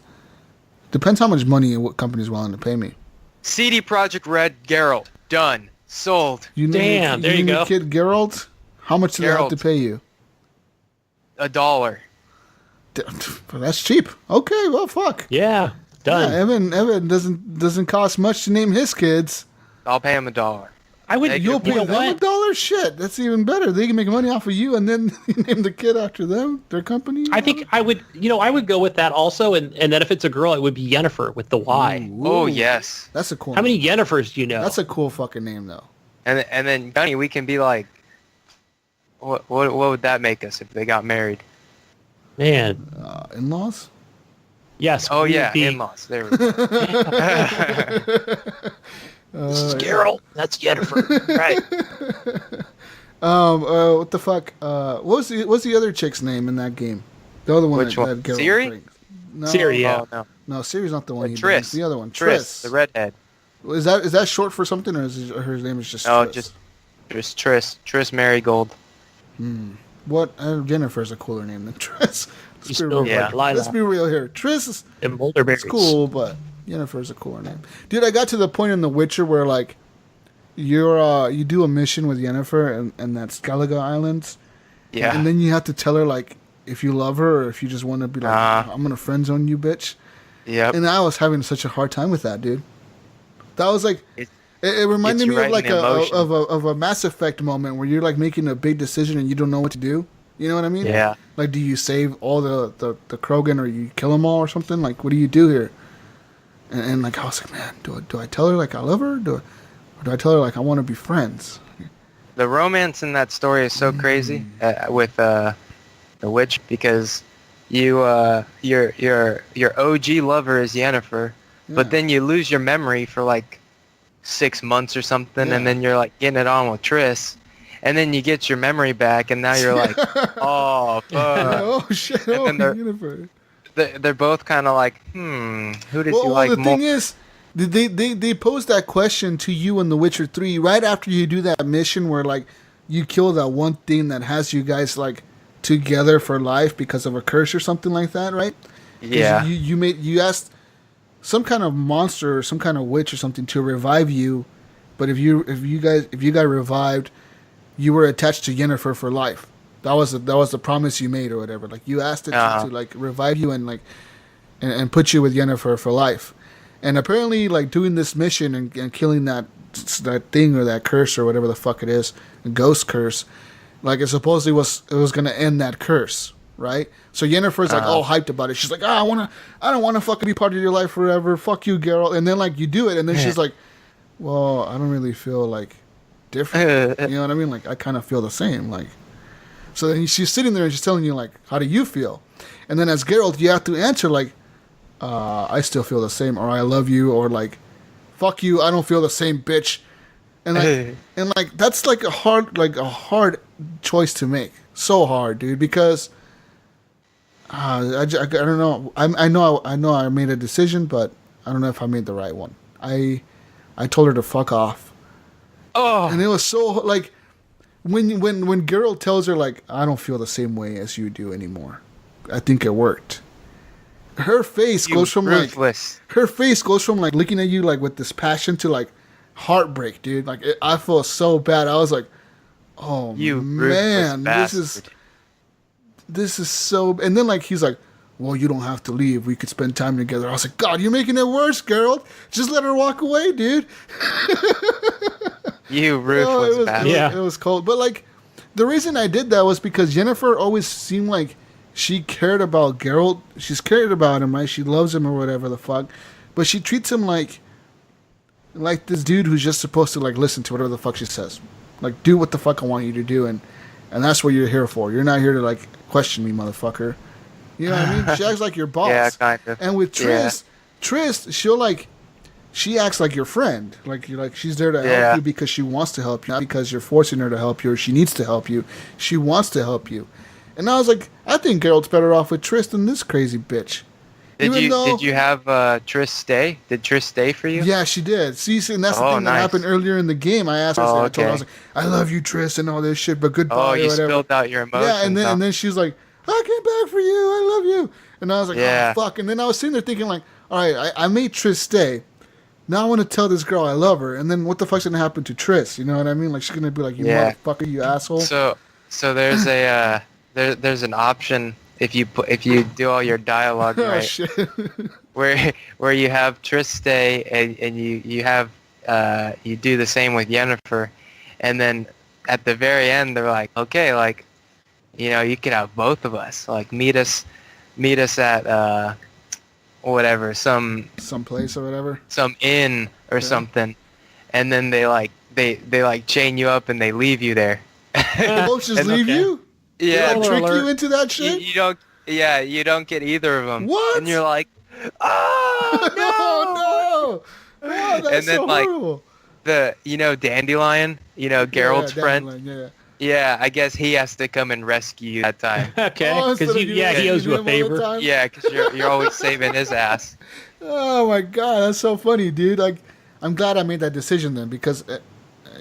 B: Depends how much money and what company's willing to pay me.
E: CD Projekt Red Geralt. Done. Sold.
C: Damn, there you go.
B: Your kid Geralt? How much do they have to pay you?
E: $1.
B: That's cheap. Okay, well, fuck.
C: Yeah, done.
B: Yeah, Evan doesn't cost much to name his kids.
E: I'll pay him $1.
C: I would.
B: You'll pay them $1? Shit, that's even better. They can make money off of you, and then you name the kid after them, their company.
C: I think I would. I would go with that also, and then if it's a girl, it would be Yennefer with the Y.
B: Ooh,
E: oh yes,
B: that's a cool.
C: How many Yennefers do you know?
B: That's a cool fucking name, though.
E: And then Gunny, we can be like, what would that make us if they got married?
C: Man,
B: in-laws.
C: Yes.
E: Oh yeah, in-laws. There we go.
C: This is Geralt. That's Yennefer. Right.
B: What the fuck? What's the other chick's name in that game? The other one.
E: Which one?
B: Geralt
E: Ciri?
B: brings. No,
C: Ciri, yeah.
E: Oh,
B: no, Ciri's not the one.
E: Triss.
B: The other one.
E: Triss, the redhead.
B: Is that short for something, or is her name is just?
E: No,
B: Triss?
E: just Triss. Triss Marigold.
B: What? Jennifer's a cooler name than Triss.
C: Let's
B: Let's be real here. Triss is
C: and Boulderberries.
B: cool, but Yennefer's a cooler name. Dude, I got to the point in The Witcher where like you do a mission with Yennefer and that's Galaga Islands.
E: Yeah.
B: And then you have to tell her like if you love her or if you just want to be like I'm gonna friend zone you, bitch.
E: Yep.
B: And I was having such a hard time with that, dude. That was like it reminded me of like of a Mass Effect moment where you're like making a big decision and you don't know what to do. You know what I mean?
E: Yeah.
B: Like, do you save all the Krogan or you kill them all or something? Like, what do you do here? And like, I was like, man, do I tell her like I love her? Or do I tell her like I want to be friends?
E: The romance in that story is so crazy with the witch because your OG lover is Yennefer, but then you lose your memory for like 6 months or something, and then you're like getting it on with Triss. And then you get your memory back, and now you're like, oh, fuck.
B: Oh, shit.
E: And
B: Yennefer.
E: They're both kind of like, who did you like
B: more?
E: more?
B: The thing is, they pose that question to you in The Witcher 3 right after you do that mission where, like, you kill that one thing that has you guys, like, together for life because of a curse or something like that, right?
E: Yeah.
B: You asked some kind of monster or some kind of witch or something to revive you, but if you got revived, you were attached to Yennefer for life. That was the promise you made or whatever. Like you asked it to like revive you and like and put you with Yennefer for life. And apparently, like doing this mission and killing that thing or that curse or whatever the fuck it is, a ghost curse, like it supposedly was gonna end that curse, right? So Yennefer's like all hyped about it. She's like, I don't want to fucking be part of your life forever. Fuck you, Geralt. And then like you do it, and then she's like, well, I don't really feel like different. You know what I mean? Like I kind of feel the same. Like, so then she's sitting there and she's telling you like, how do you feel? And then as Geralt, you have to answer like, I still feel the same, or I love you, or like, fuck you, I don't feel the same, bitch. And like, and like that's like a hard choice to make. So hard, dude, because I don't know. I know I made a decision, but I don't know if I made the right one. I told her to fuck off.
D: Oh,
B: And it was so like when Geralt tells her like, I don't feel the same way as you do anymore. I think it worked. Her face goes from
E: ruthless.
B: like looking at you like with this passion to like heartbreak, dude. Like I felt so bad. I was like, oh
E: You
B: man,
E: ruthless
B: this is so. And then like he's like, well, you don't have to leave. We could spend time together. I was like, God, you're making it worse, Geralt. Just let her walk away, dude.
E: You ruthless bastard.
B: It was cold. But like, the reason I did that was because Jennifer always seemed like she cared about Geralt. She's cared about him, right? She loves him or whatever the fuck. But she treats him like this dude who's just supposed to like listen to whatever the fuck she says. Like, do what the fuck I want you to do, and that's what you're here for. You're not here to like question me, motherfucker. You know what I mean? She acts like your boss.
E: Yeah, kind of.
B: And with Triss, she acts like your friend. Like she's there to help you because she wants to help you, not because you're forcing her to help you or she needs to help you. She wants to help you. And I was like, I think Geralt's better off with Triss than this crazy bitch.
E: Did you have Triss stay? Did Triss stay for you?
B: Yeah, she did. See, and that's the thing that happened earlier in the game. I asked her, I told her, I was like, I love you, Triss, and all this shit, but goodbye.
E: Oh, you
B: or whatever.
E: spilled out your emotions.
B: Yeah, and then she's like, I came back for you. I love you. And I was like, oh, fuck. And then I was sitting there thinking like, all right, I made Triss stay. Now I want to tell this girl I love her. And then what the fuck's going to happen to Triss? You know what I mean? Like, she's going to be like, you motherfucker, you asshole.
E: So there's a there's an option if you do all your dialogue right,
B: shit.
E: where you have Triss stay and you have you do the same with Yennefer, and then at the very end they're like, okay, like, you know, you could have both of us, like meet us at whatever, some
B: place or whatever,
E: some inn or something, and then they like chain you up and they leave you there.
B: Folks just leave you?
E: Yeah,
B: they trick you into that shit.
E: You don't. Yeah, you don't get either of them.
B: What?
E: And you're like, oh
B: no! Oh, that's
E: and then
B: so
E: like
B: horrible.
E: Dandelion, Geralt's friend. Yeah, I guess he has to come and rescue you that time.
C: Okay, because he owes you a favor.
E: Yeah, because you're always saving his ass.
B: Oh my god, that's so funny, dude. Like, I'm glad I made that decision then, because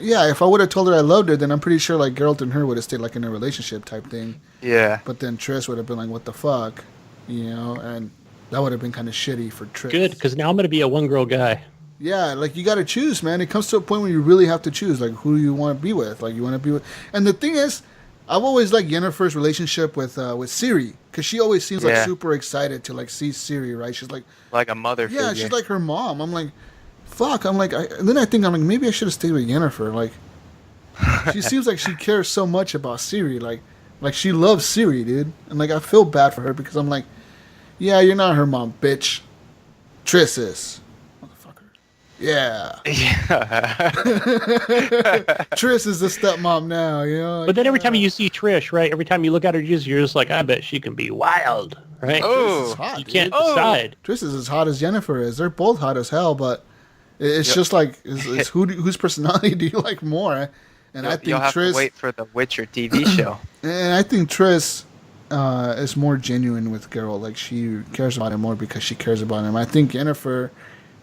B: if I would have told her I loved her, then I'm pretty sure like Geralt and her would have stayed like in a relationship type thing.
E: Yeah.
B: But then Triss would have been like, what the fuck, and that would have been kind of shitty for Triss.
C: Good, because now I'm going to be a one-girl guy.
B: Yeah, like you got to choose, man. It comes to a point where you really have to choose, like who you want to be with. Like you want to be with, and the thing is, I've always liked Yennefer's relationship with Ciri, because she always seems like super excited to like see Ciri, right? She's like
E: a mother figure.
B: Yeah, she's like her mom. I'm like, fuck. I'm like, and then I think I'm like, maybe I should have stayed with Yennefer. Like, she seems like she cares so much about Ciri. Like she loves Ciri, dude. And like I feel bad for her because I'm like, yeah, you're not her mom, bitch. Triss is. Yeah. Triss is the stepmom now, Like,
C: but then every time you see Trish, right? Every time you look at her, you're just like, I bet she can be wild, right?
B: Oh, hot,
C: you can't decide.
B: Triss is as hot as Yennefer is. They're both hot as hell, but it's just like, it's whose personality do you like more? And I think
E: you'll have
B: Triss.
E: To wait for the Witcher TV show.
B: And I think Triss is more genuine with Geralt. Like she cares about him more because she cares about him. I think Yennefer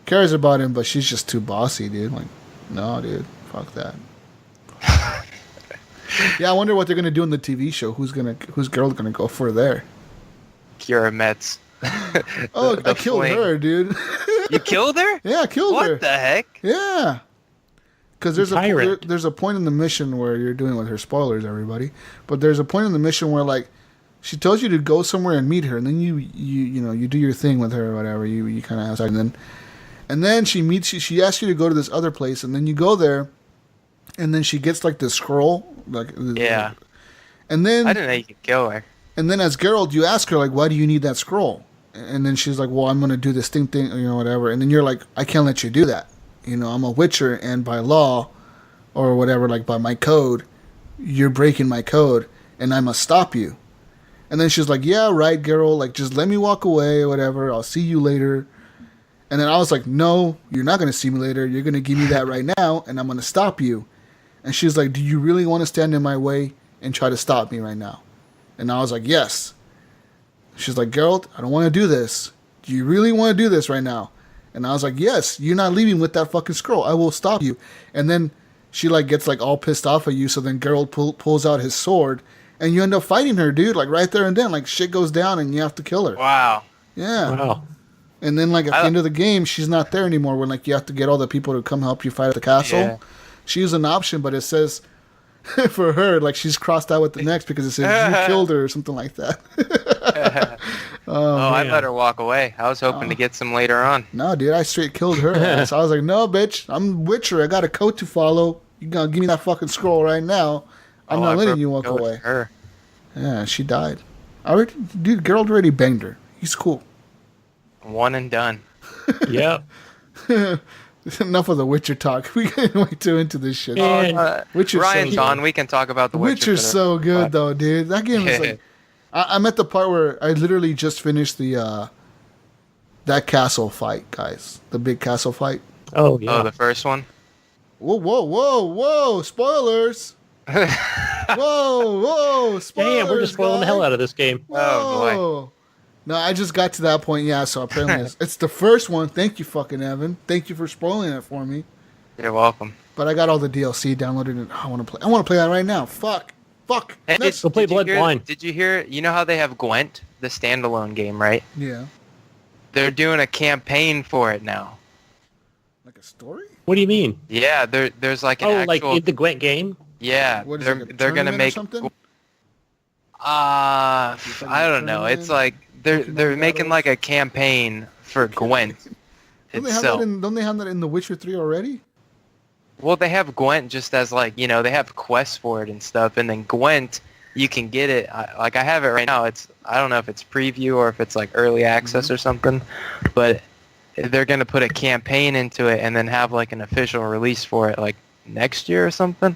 B: cares about him, but she's just too bossy, dude. Like, no, dude, fuck that. Yeah, I wonder what they're gonna do in the TV show. Who's Geralt gonna go for there?
E: Kira Metz.
B: I killed her, dude.
E: You killed her?
B: Yeah, I killed her.
E: What the heck?
B: Yeah. Because there's a point in the mission where you're doing with her, spoilers, everybody. But there's a point in the mission where like she tells you to go somewhere and meet her, and then you do your thing with her or whatever. You kind of outside, and then she meets you. She asks you to go to this other place, and then you go there, and then she gets like the scroll, like and then
E: I didn't know you could kill her.
B: And then as Geralt, you ask her like, why do you need that scroll? And then she's like, well, I'm gonna do this thing, whatever. And then you're like, I can't let you do that. I'm a Witcher, and by law, or whatever, like by my code, you're breaking my code, and I must stop you. And then she's like, yeah, right, Geralt, like just let me walk away or whatever. I'll see you later. And then I was like, no, you're not going to see me later. You're going to give me that right now, and I'm going to stop you. And she's like, do you really want to stand in my way? and try to stop me right now. And I was like, yes. She's like, Geralt, I don't want to do this. Do you really want to do this right now? And I was like, yes, you're not leaving with that fucking scroll. I will stop you. And then she like gets like all pissed off at you. So then Geralt pulls out his sword and you end up fighting her, dude. Like right there and then, like shit goes down and you have to kill her.
E: Wow.
B: Yeah.
C: Wow.
B: And then like at the end of the game, she's not there anymore when like you have to get all the people to come help you fight at the castle. Yeah. She's an option, but it says for her, like she's crossed out with the next because it says you killed her or something like that.
E: I let her walk away. I was hoping to get some later on.
B: No, dude, I straight killed her ass. I was like, no, bitch, I'm Witcher. I got a code to follow. You gotta give me that fucking scroll right now. I'm not letting you walk away.
E: Her.
B: Yeah, she died. Dude, Geralt already banged her. He's cool.
E: One and done.
C: Yep.
B: Enough of the Witcher talk. We get way too into this shit.
E: Witcher's Ryan's
B: so
E: on. We can talk about the Witcher.
B: Witcher's so good, though, dude. That game is like... I'm at the part where I literally just finished the that castle fight, guys. The big castle fight.
C: Oh, yeah.
E: Oh, the first one?
B: Whoa. Spoilers. Whoa. Spoilers,
C: damn, we're just spoiling the hell out of this game.
B: Whoa.
E: Oh, boy.
B: No, I just got to that point, yeah, so apparently it's the first one. Thank you, fucking Evan. Thank you for spoiling it for me.
E: You're welcome.
B: But I got all the DLC downloaded, and I want to play that right now. Fuck.
E: Hey,
C: Go play Bloodborne.
E: Did you hear, you know how they have Gwent, the standalone game, right?
B: Yeah.
E: They're doing a campaign for it now.
B: Like a story?
C: What do you mean?
E: Yeah, there's like an actual...
C: like in the Gwent game?
E: Yeah,
B: what is
E: they're going to make... I don't know. It's like they're making like a campaign for Gwent itself.
B: Don't they have that in The Witcher 3 already?
E: Well, they have Gwent just as like, you know, they have quests for it and stuff, and then Gwent, you can get it. I have it right now. I don't know if it's preview or if it's like early access or something, but they're going to put a campaign into it and then have like an official release for it like next year or something.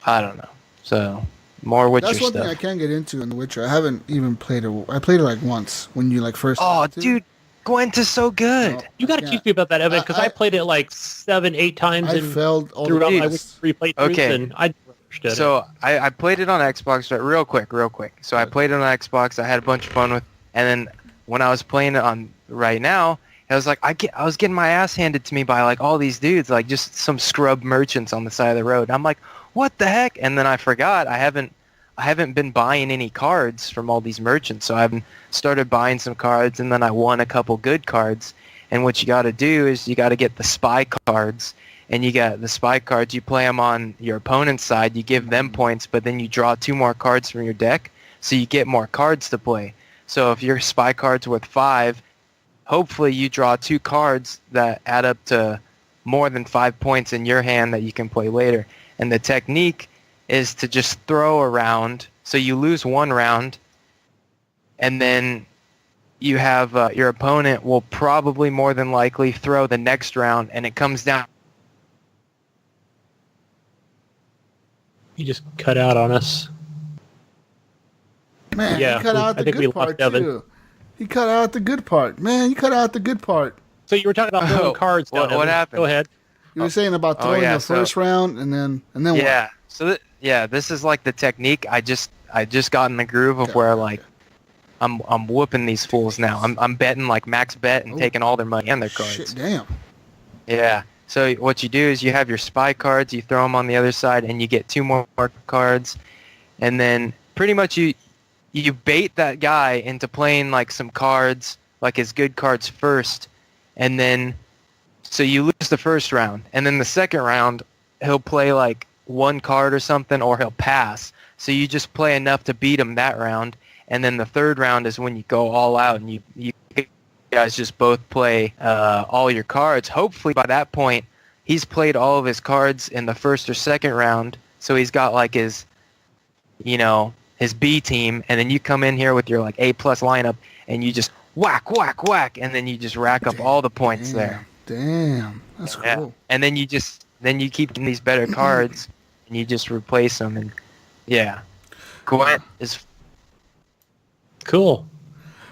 E: I don't know. So... more Witcher stuff.
B: That's one thing I can get into in The Witcher. I haven't even played it. I played it like once when you like first.
E: Oh, dude, Gwent is so good.
B: No,
C: you got to teach me about that, Evan, because I played it like 7-8 times.
B: I failed all
C: throughout
B: the
C: my Witcher 3 playthroughs, and I understood it.
E: So I played it on Xbox real quick. So I played it on Xbox. I had a bunch of fun with, and then when I was playing it on right now, I was like, I was getting my ass handed to me by like all these dudes, like just some scrub merchants on the side of the road. And I'm like, what the heck? And then I forgot I haven't been buying any cards from all these merchants, so I've started buying some cards, and then I won a couple good cards. And what you got to do is you got to get the spy cards, and you got the spy cards. You play them on your opponent's side. You give them points, but then you draw 2 more cards from your deck, so you get more cards to play. So if your spy card's worth 5, hopefully you draw 2 cards that add up to more than 5 points in your hand that you can play later. And the technique is to just throw around, so you lose 1 round, and then you have your opponent will probably more than likely throw the next round, and it comes down.
C: You just cut out on us.
B: Man,
C: yeah,
B: he cut out the good part too. He cut out the good part. Man, you cut out the good part.
C: So you were talking about throwing cards down.
E: What happened?
C: Go ahead.
B: You were saying about throwing the first round and then
E: yeah.
B: what?
E: So this is like the technique. I just got in the groove of where like I'm whooping these fools now. I'm betting like max bet and taking all their money and their cards.
B: Shit, damn.
E: Yeah. So what you do is you have your spy cards, you throw them on the other side, and you get 2 more cards, and then pretty much you bait that guy into playing like some cards, like his good cards first, and then so you lose the first round, and then the second round he'll play like 1 card or something, or he'll pass. So you just play enough to beat him that round, and then the third round is when you go all out and you guys just both play all your cards. Hopefully by that point he's played all of his cards in the first or second round, so he's got like his, you know, his B team, and then you come in here with your like A+ lineup and you just whack, and then you just rack up all the points there.
B: Damn, that's cool.
E: Yeah. And then you keep getting these better cards and you just replace them, and yeah, Gwent is
C: cool.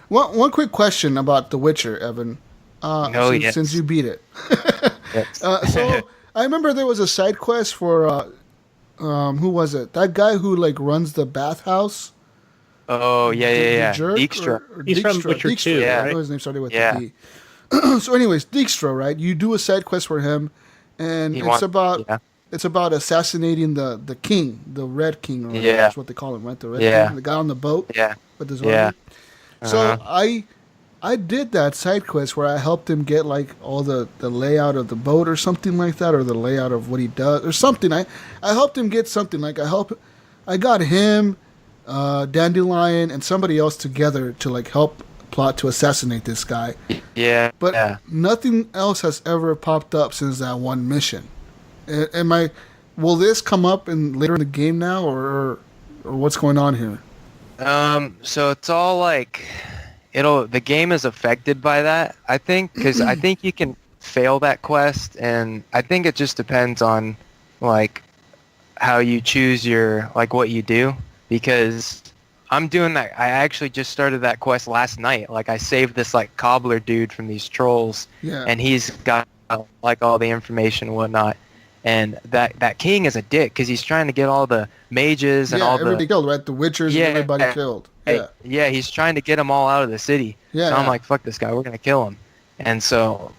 B: One quick question about The Witcher, Evan.
E: Yes.
B: Since you beat it.
E: Yes.
B: So I remember there was a side quest for who was it? That guy who like runs the bathhouse.
E: Oh yeah.
B: Jerk
E: Dijkstra.
C: He's from Witcher 2,
E: Yeah.
B: I know his name started with
E: Yeah.
B: a D. So, anyways, Dijkstra, right? You do a side quest for him, and it's about assassinating the king, the Red King, or that's what they call him, right? The Red King, the guy on the boat.
E: Yeah.
B: With his army. So I did that side quest where I helped him get like all the layout of the boat or something like that, or the layout of what he does or something. I helped him get something. Like I got him, Dandelion, and somebody else together to like help plot to assassinate this guy.
E: Yeah.
B: But nothing else has ever popped up since that one mission. Will this come up later in the game now, or what's going on here?
E: So it's all like, the game is affected by that, I think, because I think you can fail that quest, and I think it just depends on, like, how you choose what you do, because I'm doing that. I actually just started that quest last night. Like, I saved this, like, cobbler dude from these trolls, and he's got, like, all the information and whatnot. And that king is a dick because he's trying to get all the mages and all
B: everybody killed, right? The witchers and everybody killed.
E: Yeah, he's trying to get them all out of the city. So I'm like, fuck this guy, we're gonna kill him. And so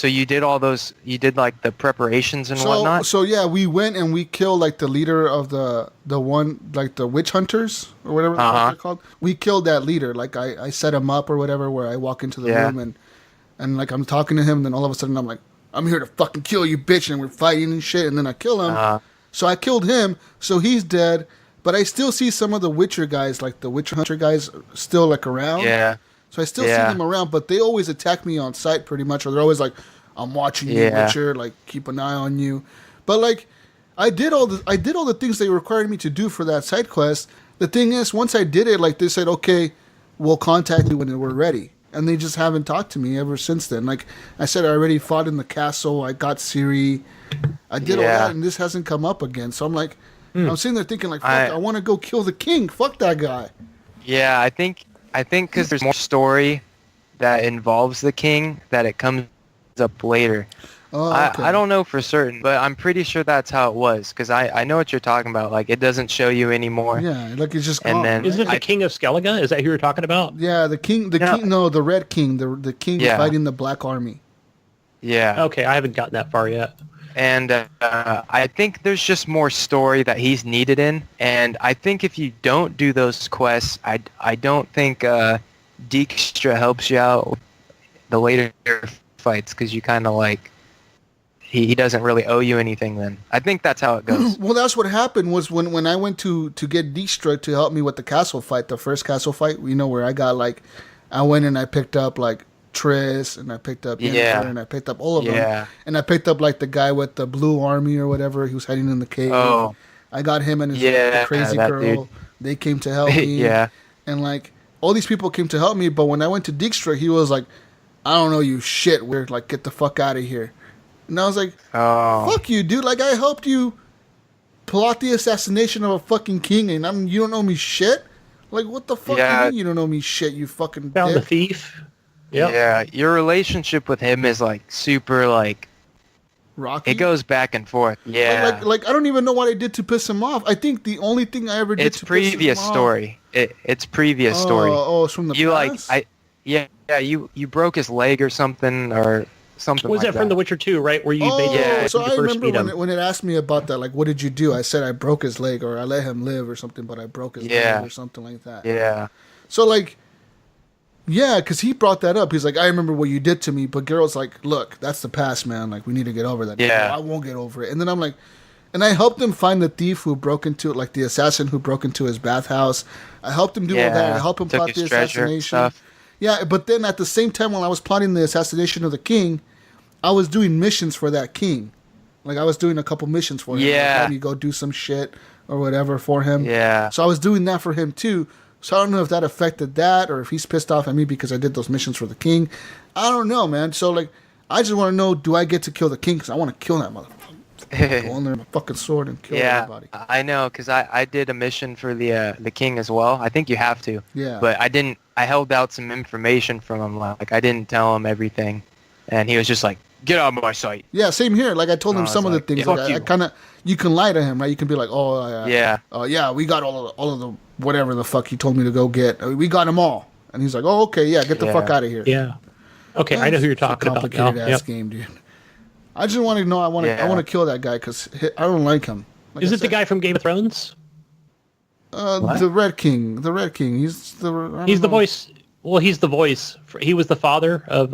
E: you did all those, you did like the preparations and whatnot.
B: So yeah, we went and we killed like the leader of the one, like the witch hunters or whatever they're called. We killed that leader. Like I set him up or whatever. Where I walk into the room and like I'm talking to him, and then all of a sudden I'm like, I'm here to fucking kill you, bitch, and we're fighting and shit, and then I kill him. So I killed him, so he's dead, but I still see some of the Witcher guys, like the Witcher Hunter guys, still like around. Yeah. So I still see them around, but they always attack me on sight pretty much, or they're always like, I'm watching you, Witcher, like keep an eye on you. But like, I did all the things they required me to do for that side quest. The thing is, once I did it, like they said, okay, we'll contact you when we're ready. And they just haven't talked to me ever since then. Like I said, I already fought in the castle. I got Ciri. I did all that, and this hasn't come up again. So I'm like, I'm sitting there thinking, like, fuck, I want to go kill the king. Fuck that guy.
E: Yeah, I think because there's more story that involves the king that it comes up later.
B: Oh, okay.
E: I don't know for certain, but I'm pretty sure that's how it was, because I know what you're talking about. Like, it doesn't show you anymore.
B: Yeah, like it's just gone.
E: And then
C: isn't it the king of Skellige? Is that who you're talking about?
B: Yeah, the king, the red king, the king fighting the black army.
E: Yeah.
C: Okay, I haven't gotten that far yet.
E: And I think there's just more story that he's needed in, and I think if you don't do those quests, I don't think Dijkstra helps you out with the later fights, because you kind of like, he doesn't really owe you anything then. I think that's how it goes.
B: Well, that's what happened was when I went to get Dijkstra to help me with the castle fight, the first castle fight, you know, where I got like, I went and I picked up like Triss, and I picked up Yennefer, and I picked up all of them. And I picked up like the guy with the blue army or whatever, he was hiding in the cave.
E: Oh.
B: I got him and his the crazy girl. Dude. They came to help me. And like, all these people came to help me, but when I went to Dijkstra, he was like, I don't know you shit, weird, like, get the fuck out of here. And I was like, fuck you, dude. Like, I helped you plot the assassination of a fucking king, and you don't know me shit? Like, what the fuck do you mean you don't know me shit, you fucking
C: Found
B: dick?
C: the thief. Yep.
E: Yeah, your relationship with him is, like, super, like...
B: Rocky?
E: It goes back and forth. Yeah.
B: Like I don't even know what I did to piss him off. I think the only thing I ever did to piss him off...
E: It's previous story.
B: Oh, it's from the past?
E: Like, you broke his leg or something, or... something
C: was
E: like
C: that from The Witcher 2, right? Where you
B: so I remember when it asked me about that, like, what did you do? I said I broke his leg, or I let him live or something, but I broke his leg or something like that.
E: Yeah.
B: So, like, because he brought that up. He's like, I remember what you did to me, but Geralt's like, look, that's the past, man. Like, we need to get over that.
E: Yeah.
B: No, I won't get over it. And then I'm like, and I helped him find the thief who broke into it, like the assassin who broke into his bathhouse. I helped him do all that. I helped him plot the assassination. Yeah, but then at the same time, while I was plotting the assassination of the king, I was doing missions for that king. Like, I was doing a couple missions for him.
E: Yeah.
B: Like, let me go do some shit or whatever for him.
E: Yeah.
B: So I was doing that for him, too. So I don't know if that affected that, or if he's pissed off at me because I did those missions for the king. I don't know, man. So, like, I just want to know, do I get to kill the king? Because I want to kill that motherfucker. Go in there with a fucking sword and kill everybody.
E: I know, because I did a mission for the king as well. I think you have to.
B: Yeah.
E: But I held out some information from him. Like, I didn't tell him everything. And he was just like, Get out of my sight.
B: Yeah, same here. Like I told him some of the things.
E: yeah,
B: Like, I kind of, you can lie to him, right? You can be like, oh, yeah, we got all of the whatever the fuck he told me to go get. We got them all, and he's like, oh, okay, yeah, get the fuck out of here.
C: Yeah. Okay, I know who you're talking about.
B: Complicated ass game, dude. I just want to know. I want to kill that guy because I don't like him. Like
C: Is it the guy from Game of Thrones?
B: The Red King. The Red King. He's the
C: voice. Well, he's the voice. He was the father of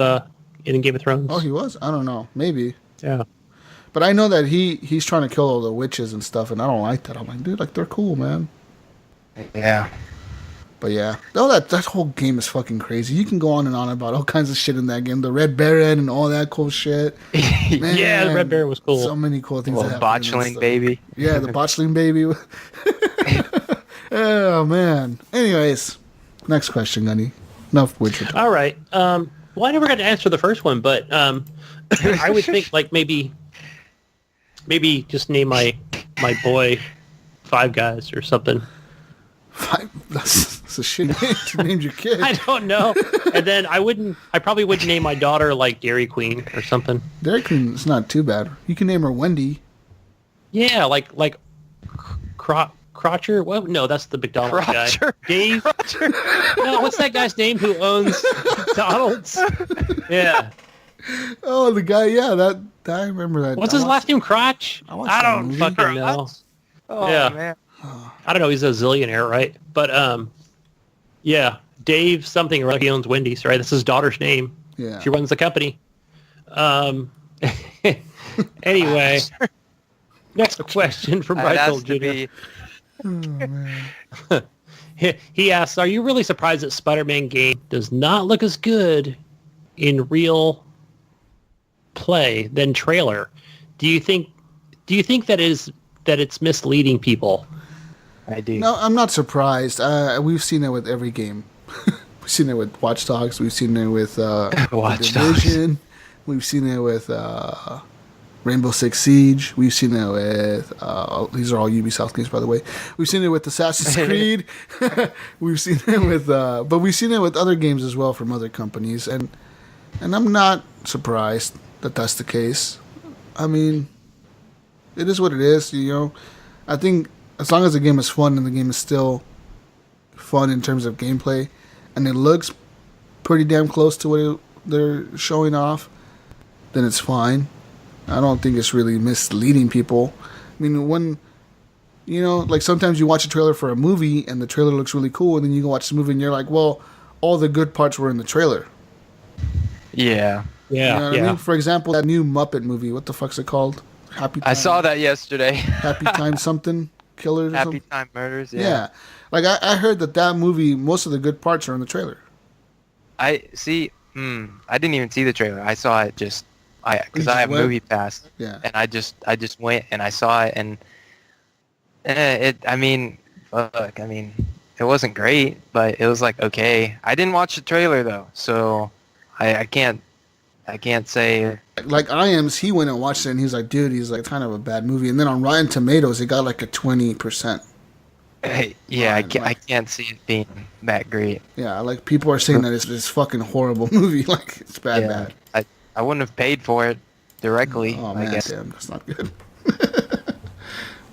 C: in Game of Thrones.
B: Oh, he was? I don't know. Maybe.
C: Yeah.
B: But I know that he's trying to kill all the witches and stuff, and I don't like that. I'm like, dude, like they're cool, man.
E: Yeah.
B: But yeah, that whole game is fucking crazy. You can go on and on about all kinds of shit in that game. The Red Baron and all that cool shit. Man,
C: yeah, the Red Baron was cool.
B: So many cool things.
E: Little botchling baby.
B: Yeah, the botchling baby. Oh man. Anyways, next question, Gunny. Enough Witcher talk.
C: All right. Well, I never got to answer the first one, but I would think like maybe just name my boy Five Guys or something.
B: That's a shit name to name your kid.
C: I don't know. And then I probably wouldn't name my daughter like Dairy Queen or something.
B: Dairy Queen is not too bad. You can name her Wendy.
C: Yeah, like Crotcher. What? No, that's the McDonald's guy. Dave. Crotcher. No, what's that guy's name who owns McDonald's? Yeah.
B: Oh, the guy. Yeah, I remember that.
C: What's his last name? Crotch? I don't fucking know.
E: Oh
C: yeah.
E: man.
C: I don't know. He's a zillionaire, right? But yeah, Dave something. Or he owns Wendy's, right? That's his daughter's name.
B: Yeah.
C: She runs the company. Anyway, next question from Michael Jr.
B: Oh, man.
C: He asks, "Are you really surprised that Spider-Man game does not look as good in real play than trailer? Do you think that it's misleading people?"
E: I do.
B: No, I'm not surprised. We've seen it with every game. We've seen it with Watch Dogs. We've seen it with
E: Watch
B: Division. Dogs. We've seen it with Rainbow Six Siege. We've seen it with these are all Ubisoft games, by the way. We've seen it with Assassin's Creed. We've seen it with, but we've seen it with other games as well from other companies, and I'm not surprised that that's the case. I mean, it is what it is. You know, I think as long as the game is fun and the game is still fun in terms of gameplay, and it looks pretty damn close to what they're showing off, then it's fine. I don't think it's really misleading people. I mean, when, you know, like sometimes you watch a trailer for a movie and the trailer looks really cool, and then you go watch the movie and you're like, well, all the good parts were in the trailer.
E: Yeah.
C: Yeah.
B: You know what I mean? For example, that new Muppet movie, what the fuck's it called? Happy Time.
E: I saw that yesterday.
B: Happy Time something Killers or
E: Happy
B: something?
E: Time Murders,
B: Yeah. Like I heard that movie, most of the good parts are in the trailer.
E: I didn't even see the trailer. I saw it because I have Movie Pass.
B: Yeah.
E: And I just went and I saw it, and it wasn't great, but it was like okay. I didn't watch the trailer though, so I can't say.
B: Like Iams, he went and watched it and he's like, dude, he's like kind of a bad movie. And then on Rotten Tomatoes, it got like a 20%.
E: Yeah, I can't see it being that great.
B: Yeah, like people are saying that it's this fucking horrible movie. Like it's bad.
E: I wouldn't have paid for it directly.
B: Oh man,
E: I guess.
B: damn, that's not good.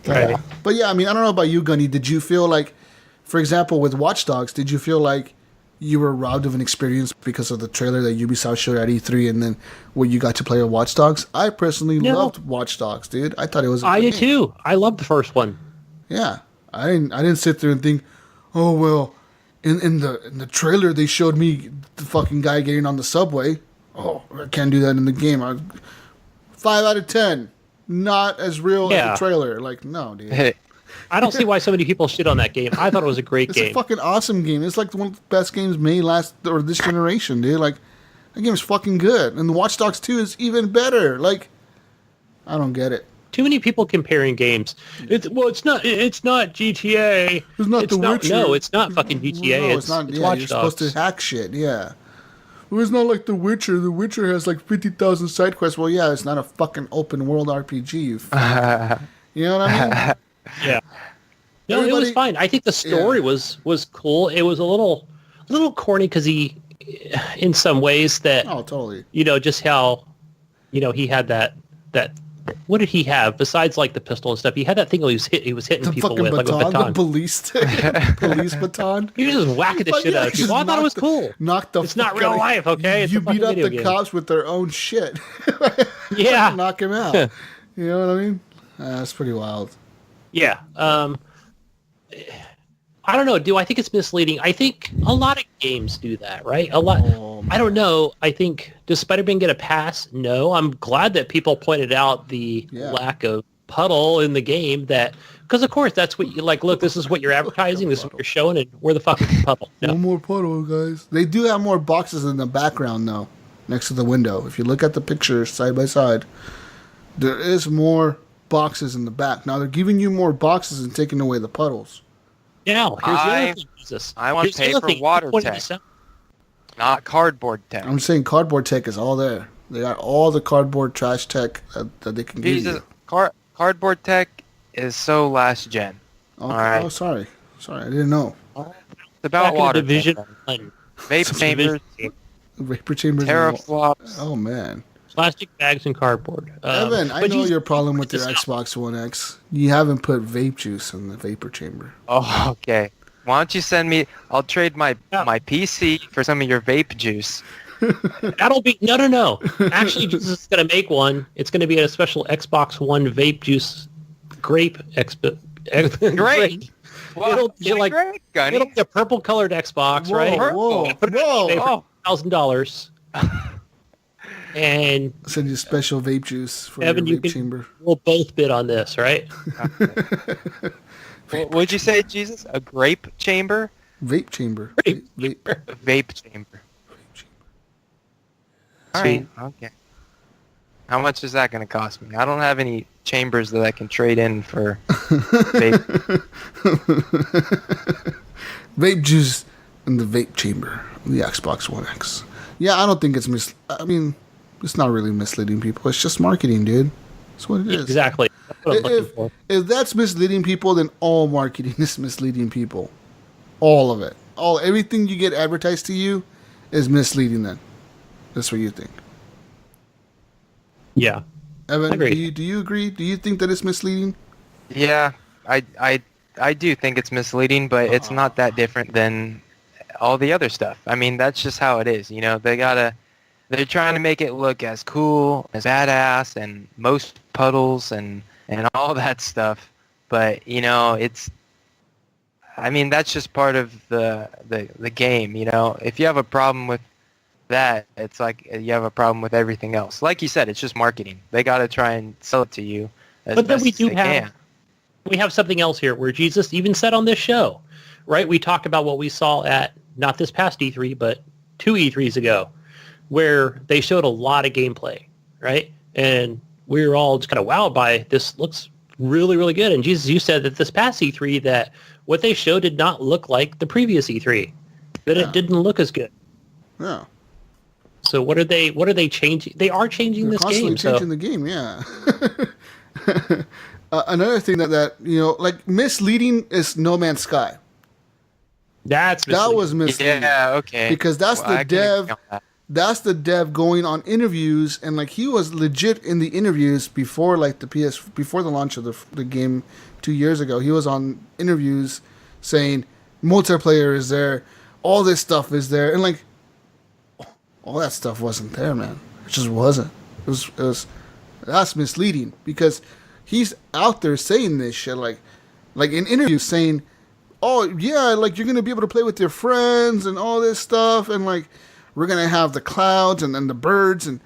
C: Right.
B: But yeah, I mean, I don't know about you, Gunny. Did you feel like, for example, with Watch Dogs, did you feel like you were robbed of an experience because of the trailer that Ubisoft showed at E3 and then when you got to play with Watch Dogs? I personally loved Watch Dogs, dude. I thought it was.
C: I did too. I loved the first one.
B: Yeah, I didn't sit there and think, oh well, in the trailer they showed me the fucking guy getting on the subway. Oh, I can't do that in the game. 5 out of 10. Not as real as the trailer. Like, no, dude.
C: I don't see why so many people shit on that game. I thought it was a great game.
B: It's a fucking awesome game. It's like one of the best games made this generation, dude. Like, that game is fucking good. And the Watch Dogs 2 is even better. Like, I don't get it.
C: Too many people comparing games. It's not GTA.
B: It's not The Witcher.
C: No, it's not fucking GTA.
B: No, it's not.
C: It's
B: Yeah,
C: Watch
B: you're
C: Dogs.
B: supposed to hack shit. Yeah. Well, it's not like The Witcher. The Witcher has like 50,000 side quests. Well, yeah, it's not a fucking open world RPG. You know what I mean?
C: Yeah. No, it was fine. I think the story was cool. It was a little corny because he, in some ways, that
B: Oh, totally.
C: you know just how he had that. What did he have besides like the pistol and stuff? He had that thing he was hitting
B: The
C: people
B: fucking
C: with, like a
B: baton,
C: baton.
B: the police baton.
C: He was just whacking the shit out of people. I thought it was cool.
B: Knock the
C: It's not
B: fuck
C: real
B: out of-
C: life, okay? It's
B: You
C: a fucking
B: beat up
C: video
B: the
C: game.
B: cops with their own shit.
C: Yeah.
B: Knock him out. You know what I mean? That's pretty wild.
C: Yeah. I don't know. Do I think it's misleading? I think a lot of games do that, right? A lot. I don't know. I think, does Spider-Man get a pass? No. I'm glad that people pointed out the lack of puddle in the game. Because of course that's what you like. Look, this is what you're advertising. This is what you're showing, and where the fuck is the puddle? No.
B: No more puddle, guys. They do have more boxes in the background, though, next to the window. If you look at the pictures side by side, there is more boxes in the back. Now they're giving you more boxes and taking away the puddles.
C: Now, here's the other thing, Jesus.
E: I want
C: Here's the other
E: paper
C: thing.
E: water
C: You pointed
E: tech.
C: this out.
E: Not cardboard tech.
B: I'm saying cardboard tech is all there. They got all the cardboard trash tech that they can give
E: Jesus,
B: you.
E: cardboard tech is so last gen.
B: Oh,
E: all right.
B: oh, sorry, I didn't know.
E: It's about
C: Back in
E: water
C: Division
E: tech.
C: 1.
E: Vape chambers,
B: Vapor chambers.
E: teraflops.
B: Oh man,
C: Plastic bags and cardboard.
B: Evan, I
C: but
B: know
C: Jesus,
B: your problem with your
C: this out.
B: Xbox One X. You haven't put vape juice in the vapor chamber.
E: Oh, okay. Why don't you send me? I'll trade my
C: Yeah.
E: my PC for some of your vape juice.
C: That'll be no. Actually, Jesus is going to make one. It's going to be a special Xbox One vape juice grape
E: Great.
C: It'll be like
E: great, Gunny.
C: it'll be a purple colored Xbox,
B: Whoa,
C: right?
B: whoa, whoa!
C: $1,000. And
B: Send you special vape juice for
C: Evan,
B: your
C: you
B: vape
C: can,
B: chamber.
C: we'll both bid on this, right?
E: What'd you say, Jesus? A grape chamber?
B: Vape chamber.
C: Vape
B: Vape.
E: A vape chamber. All
C: Sweet.
E: right. Okay. How much is that going to cost me? I don't have any chambers that I can trade in for vape.
B: Vape juice in the vape chamber. The Xbox One X. Yeah, I don't think it's I mean, it's not really misleading people. It's just marketing, dude. That's what it is.
C: Exactly. That's what I'm looking for.
B: If that's misleading people, then all marketing is misleading people. All of it. Everything you get advertised to you is misleading then. That's what you think.
C: Yeah.
B: Evan,
C: Agreed.
B: do you agree? Do you think that it's misleading?
E: Yeah, I do think it's misleading, but it's not that different than all the other stuff. I mean, that's just how it is. They're trying to make it look as cool, as badass, and most puddles and all that stuff. But that's just part of the game. If you have a problem with that, it's like you have a problem with everything else. Like you said, it's just marketing. They got to try and sell it to you as
C: But then
E: best
C: we
E: as
C: do
E: they
C: have
E: can.
C: we have something else here where Jesus even said on this show, right? We talked about what we saw at not this past E3, but 2 E3s ago, where they showed a lot of gameplay, right? And we were all just kind of wowed by this. Looks really, really good. And Jesus, you said that this past E3 that what they showed did not look like the previous E3, that it didn't look as good.
B: Yeah.
C: So what are they changing? They are changing
B: They're
C: this
B: constantly
C: game.
B: changing the game, yeah. Another thing that like misleading is No Man's Sky.
C: That
B: Was misleading.
E: Yeah, okay.
B: Because that's
E: Well,
B: the
E: I can agree
B: dev.
E: on that.
B: That's the dev going on interviews, and like he was legit in the interviews before like before the launch of the game 2 years ago. He was on interviews saying multiplayer is there, all this stuff is there, and like all that stuff wasn't there, man. It just wasn't. It was that's misleading because he's out there saying this shit like in interviews saying, oh yeah, like you're gonna be able to play with your friends and all this stuff, and like we're gonna have the clouds and then the birds and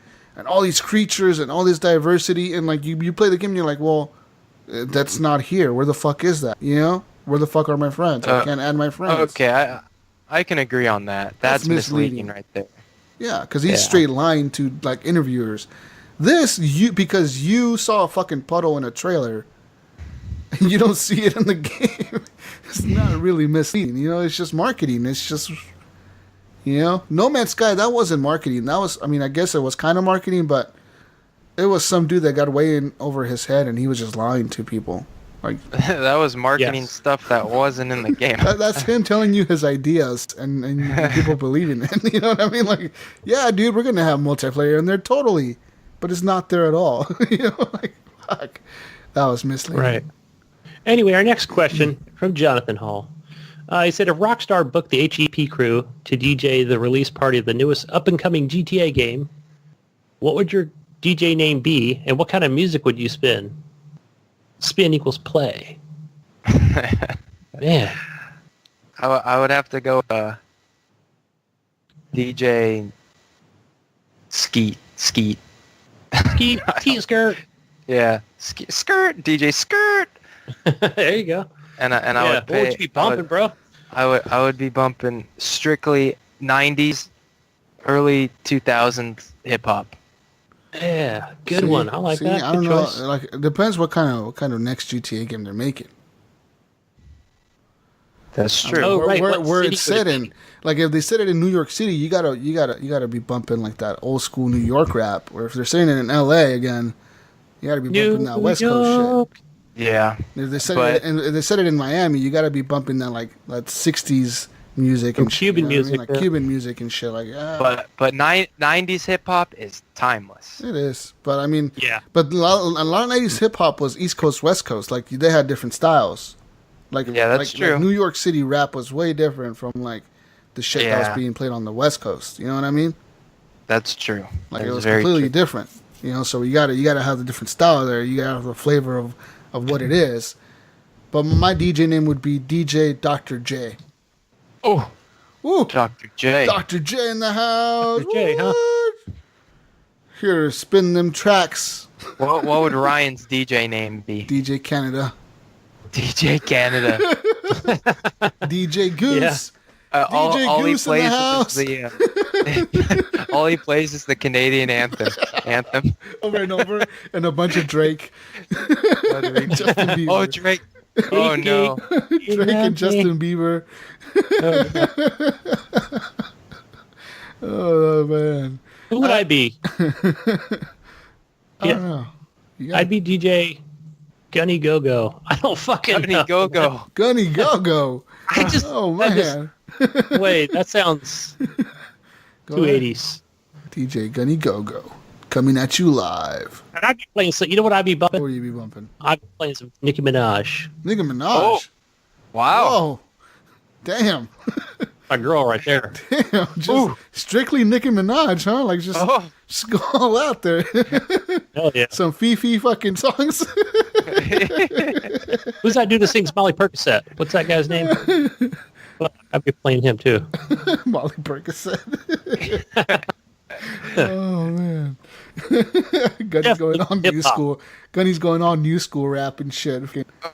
B: all these creatures and all this diversity, and like you play the game and you're like, well, that's not here. Where the fuck is that? Where the fuck are my friends? I can't add my friends.
E: Okay, I can agree on that. That's misleading right there.
B: Yeah, because he's straight lying to like interviewers. This because you saw a fucking puddle in a trailer, and you don't see it in the game. It's not really misleading, It's just marketing. It's just, No Man's Sky. That wasn't marketing. That was, I guess it was kind of marketing, but it was some dude that got way in over his head, and he was just lying to people. Like
E: That was marketing stuff that wasn't in the game.
B: that's him telling you his ideas, and people believing it. You know what I mean? Like, yeah, dude, we're gonna have multiplayer, and they're totally but it's not there at all. Like, fuck. That was misleading.
C: Right. Anyway, our next question from Jonathan Hall. He said, if Rockstar booked the HGP crew to DJ the release party of the newest up-and-coming GTA game, what would your DJ name be, and what kind of music would you spin? Spin equals play. Man.
E: I would have to go DJ Skeet.
C: Skeet skirt.
E: Yeah, skirt, DJ Skirt.
C: There you go.
E: And I would pay.
C: What would you be bumping, bro?
E: I would be bumping strictly 90s, early 2000s hip hop.
C: Yeah, good one. I like that.
B: I
C: Good
B: don't know.
C: choice.
B: Like, it depends what kind of next GTA game they're making.
E: That's true.
C: Oh, right.
B: Where
C: What
B: it's
C: city
B: set
C: would it
B: in. Like, if they set it in New York City, you gotta be bumping like that old school New York rap. Or if they're saying it in L.A. again, you gotta be bumping that West Coast shit.
E: Yeah.
B: If they set it in Miami, you gotta be bumping that like that 60s music and
C: Cuban
B: shit,
C: music,
B: like
C: yeah.
B: Cuban music and shit. Like,
E: But 90s hip hop is timeless.
B: it is. But I mean,
C: Yeah.
B: But a lot of 90s hip hop was East Coast, West Coast. Like, they had different styles. Like,
E: Yeah, that's true.
B: Like New York City rap was way different from like the shit that was being played on the West Coast. You know what I mean?
E: That's true.
B: Like,
E: That
B: it
E: is
B: was
E: very
B: completely
E: true.
B: different. So you gotta have the different style there. You gotta have the flavor of what it is. But my DJ name would be DJ Dr. J.
E: Oh,
B: Ooh,
E: Dr. J.
B: Dr. J in the house.
C: Dr. J, huh?
B: What? Here to spin them tracks.
E: What would Ryan's DJ name be?
B: DJ Canada.
E: DJ Canada.
B: DJ Goose. DJ
E: All he
B: Goose in
E: plays
B: the house.
E: is the all he plays is the Canadian anthem.
B: Over and over. And a bunch of Drake. Justin Bieber.
E: Oh, Drake. Oh no.
B: Drake and Justin Bieber. Oh, man.
C: Who would I be?
B: I don't know.
C: I'd be DJ Gunny Go-Go. I don't fucking know.
E: Go go.
B: Gunny Go-Go.
C: I just...
B: Oh,
C: I
B: man.
C: just- wait, that sounds...
B: Go ahead.
C: 280s.
B: DJ Gunny Go-Go. Coming at you live.
C: And I'd be playing... So, you know what I'd be
B: What
C: bumping?
B: would you be bumping?
C: I'd be playing some Nicki Minaj.
B: Nicki Minaj.
E: Oh. Wow.
B: Oh. Damn.
C: My girl right there.
B: Damn. Just strictly Nicki Minaj, huh? Like, just go all out there.
C: Hell yeah.
B: Some Fifi fucking songs.
C: Who's that dude that sings Molly Percocet? What's that guy's name? Well, I'd be playing him too.
B: Molly Percocet. Oh, man. Gunny's going on new
C: hip-hop.
B: school. Gunny's going on new school rap and shit.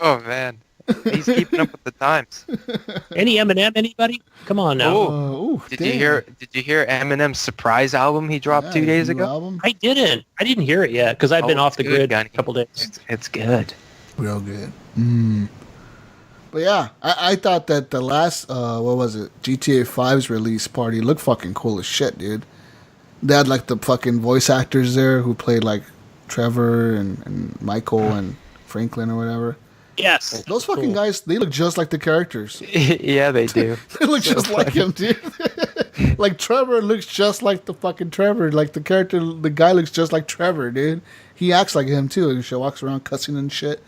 E: Oh man. He's keeping up with the times.
C: Any Eminem? Anybody? Come on now.
E: Oh.
B: Oh,
E: Did you hear Eminem's surprise album he dropped 2 days ago?
B: Album?
C: I didn't hear it yet because I've been off the
E: it's good,
C: grid
E: Gunny.
C: a couple days.
E: It's good.
B: Real good. But yeah, I thought that the last, what was it, GTA 5's release party looked fucking cool as shit, dude. They had like the fucking voice actors there who played like Trevor and Michael and Franklin or whatever.
C: Yes.
B: Those fucking guys, they look just like the characters.
E: Yeah, they do.
B: They look just like him, dude. Like Trevor looks just like the fucking Trevor. Like the character, the guy looks just like Trevor, dude. He acts like him too. He walks around cussing and shit.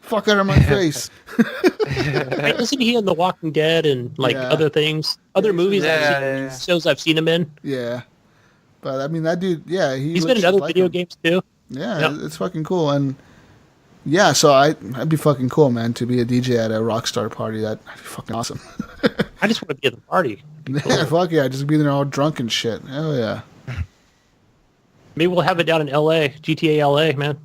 B: Fuck out of my face.
C: Right, isn't he in The Walking Dead and like
B: Yeah.
C: other things, other movies,
E: Yeah.
C: shows I've seen him in?
B: Yeah. But I mean, that dude, yeah,
C: He's been in other video games too.
B: Yeah,
C: Yep.
B: it's fucking cool. And yeah, so I'd be fucking cool, man, to be a DJ at a Rockstar party. That'd be fucking awesome.
C: I just want to be at the party.
B: Yeah, fuck yeah, just be there all drunk and shit. Hell yeah.
C: Maybe we'll have it down in LA, GTA LA, man.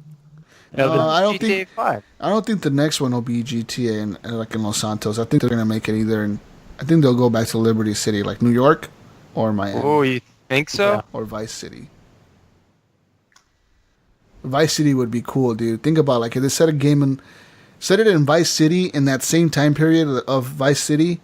B: I don't
E: GTA 5.
B: think the next one will be GTA in like in Los Santos. I think they're gonna make it either in. I think they'll go back to Liberty City, like New York, or Miami,
E: Oh, you think so?
C: Yeah.
B: or Vice City. Vice City would be cool, dude. Think about like if they set a game and set it in Vice City in that same time period of Vice City,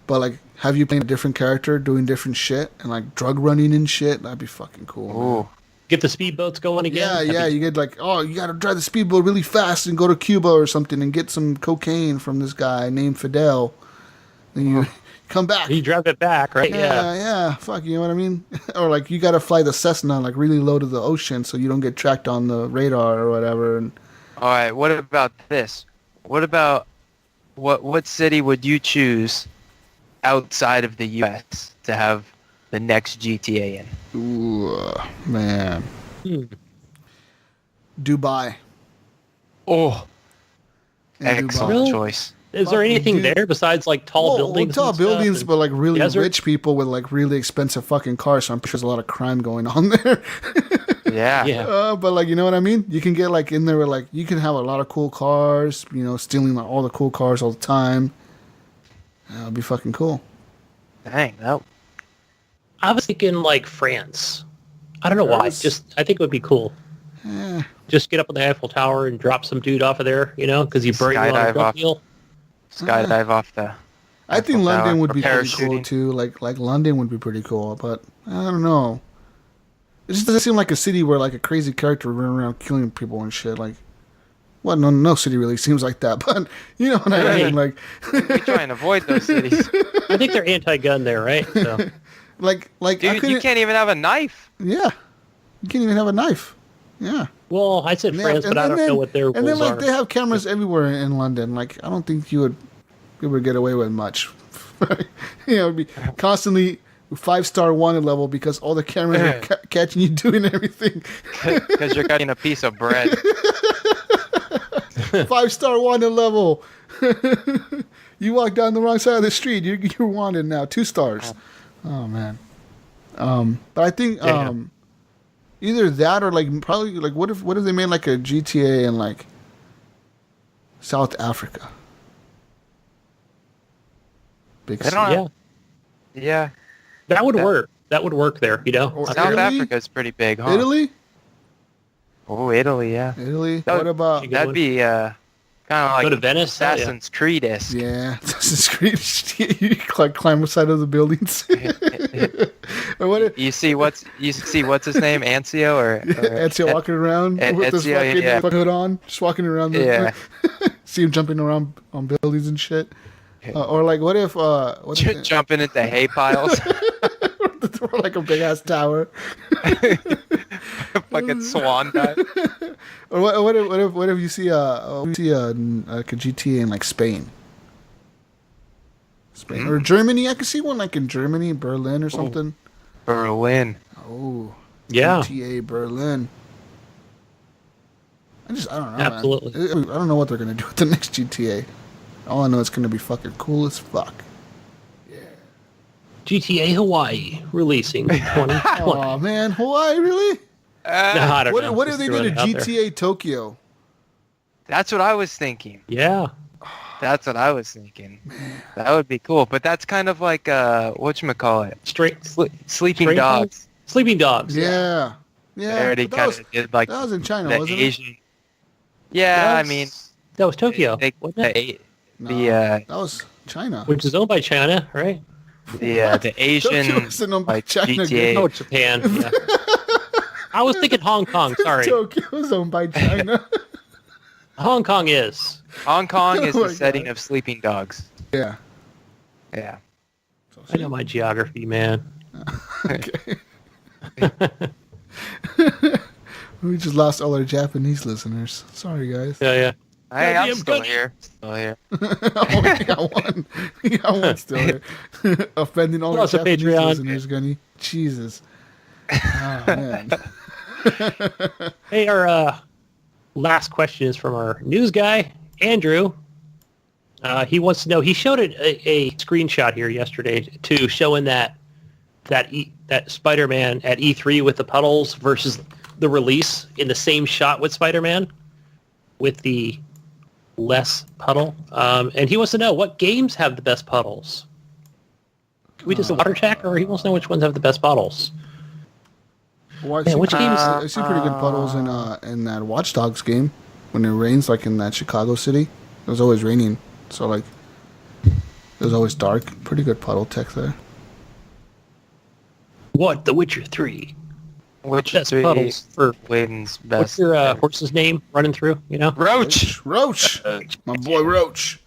B: but like have you playing a different character doing different shit and like drug running and shit. That'd be fucking cool. man.
E: Oh,
C: Get the speedboats going again.
B: Yeah,
C: That'd
B: yeah.
C: be-
B: You get like, oh, you gotta drive the speedboat really fast and go to Cuba or something and get some cocaine from this guy named Fidel. Then you come back.
C: You drive it back, right?
B: Yeah. Fuck, you know what I mean? Or like you got to fly the Cessna like really low to the ocean so you don't get tracked on the radar or whatever. And
E: All right, what about this? What about what city would you choose outside of the U.S. to have the next GTA in?
B: ooh, man, Dubai.
E: Oh,
B: In
E: excellent
B: Dubai.
C: Really?
E: choice.
C: Is there anything
B: dude.
C: there besides like tall buildings?
B: Tall
C: and stuff
B: buildings,
C: and
B: but like really
C: desert?
B: rich people with like really expensive fucking cars. So I'm sure there's a lot of crime going on there.
E: Yeah.
C: Yeah.
B: But like, you know what I mean? You can get like in there with like, you can have a lot of cool cars, you know, stealing like all the cool cars all the time. That'd be fucking cool.
E: Dang, that.
C: I was thinking like France. I don't know why.
B: France?
C: Just I think it would be cool.
B: Eh,
C: Just get up on the Eiffel Tower and drop some dude off of there, you know, because you burn you on a
E: Skydive
C: drug
E: off.
C: deal.
E: Skydive off the.
B: I think
E: Eiffel
B: London
E: Tower,
B: would
E: or
B: be pretty cool
E: parachuting.
B: too. Like London would be pretty cool, but I don't know. It just doesn't seem like a city where like a crazy character running around killing people and shit. Like, well, no city really seems like that, but you know what I
C: Right.
B: mean. Like,
E: We try and avoid those cities.
C: I think they're anti-gun there, right? So
B: like I
E: Dude, you
B: couldn't.
E: can't even have a knife.
B: Yeah, you can't even have a knife. Yeah.
C: well, I said
B: Yeah,
C: France, but I don't know what their rules
B: And then like
C: are.
B: they have cameras everywhere in London. Like I don't think you would get away with much. You know, it'd be constantly 5-star wanted level because all the cameras are catching you doing everything.
E: Because you're cutting a piece of bread.
B: 5-star wanted level. You walk down the wrong side of the street, you're wanted now. 2 stars. Oh man. But I think
C: Yeah.
B: either that or like probably like what if they made like a GTA in like South Africa? Big
E: They
B: city.
E: don't
C: yeah,
E: Yeah.
C: that would work. That would work there, you know.
B: Or
C: I
E: South
C: figured-
B: Italy?
E: Africa's pretty big, huh?
B: Italy?
E: Oh, yeah.
B: Italy?
E: That
B: What about
C: Good
E: That'd
C: one.
E: be kind of like
C: Go to Venice. Oh, yeah.
E: Assassin's Creed-esque.
B: yeah, Assassin's Creed. You like climb the side of the buildings. Or what if
E: You see what's his name, Anzio or
B: Ezio walking around with his
E: Ezio,
B: fucking
E: yeah.
B: hood on, just walking around.
E: Yeah.
B: See him jumping around on buildings and shit. Or like, what if
E: jumping into hay piles,
B: or like a big ass tower?
E: fucking swan dive.
B: Or what if you see like a GTA in like Spain? Or Germany? I could see one like in Germany, Berlin or something.
E: Berlin.
B: Oh,
C: Yeah.
B: GTA Berlin. I don't know.
C: Absolutely.
B: Man. I don't know what they're gonna do with the next GTA. All I know is it's gonna be fucking cool as fuck.
C: GTA Hawaii releasing 2020.
B: Oh man, Hawaii really?
C: No, I don't know.
B: What if
C: Just
B: they
C: throwing
B: did a
C: it out there.
B: GTA Tokyo?
E: That's what I was thinking.
C: Yeah.
E: That's what I was thinking. That would be cool. But that's kind of like whatchamacallit?
C: Straight
E: Sleeping
C: Straight
E: Dogs.
C: Sleeping Dogs.
B: Yeah,
E: They
B: yeah.
E: already
B: but
E: kind
B: that
E: of did like
B: was in China,
E: the
B: wasn't
E: Asian. Yeah, I
C: That's-
E: mean,
C: that was Tokyo,
E: they,
C: wasn't it?
B: it?
E: the
B: That was China.
C: Which is owned by China, right?
E: the Asian
B: Tokyo isn't owned by
E: like
B: China,
E: GTA.
C: Oh, Japan. Yeah. I was thinking Hong Kong. Sorry,
B: Tokyo is owned by China.
C: Hong Kong is.
E: Hong Kong is
B: Oh
E: the
B: my
E: setting
B: God.
E: of Sleeping Dogs.
B: Yeah.
E: Yeah.
C: I know my geography, man.
B: Okay. We just lost all our Japanese listeners. Sorry, guys.
C: Yeah, yeah.
E: Hey, I'm
C: Goddamn
E: still
C: Gunny.
E: here. Still here.
B: Oh, we got one. We got one still here. Offending all our
C: Plus a
B: Japanese
C: Patreon.
B: listeners, Gunny. Jesus. Oh, man.
C: Hey, our last question is from our news guy, Andrew. He wants to know. He showed a screenshot here yesterday to showing that Spider-Man at E3 with the puddles versus the release in the same shot with Spider-Man with the less puddle. And he wants to know what games have the best puddles. Can we just a water check, or he wants to know which ones have the best puddles?
B: Well, I've
C: Yeah,
B: seen
C: which
B: pretty-
C: games-
B: I've seen pretty good puddles in that Watch Dogs game when it rains, like in that Chicago city. It was always raining, so like it was always dark. Pretty good puddle tech there.
C: What? The Witcher 3.
E: Which
C: Best
E: three
C: puddles for
E: wins
C: what's
E: best?
C: your horse's name running through? You know,
E: Roach.
B: Roach, my boy Roach.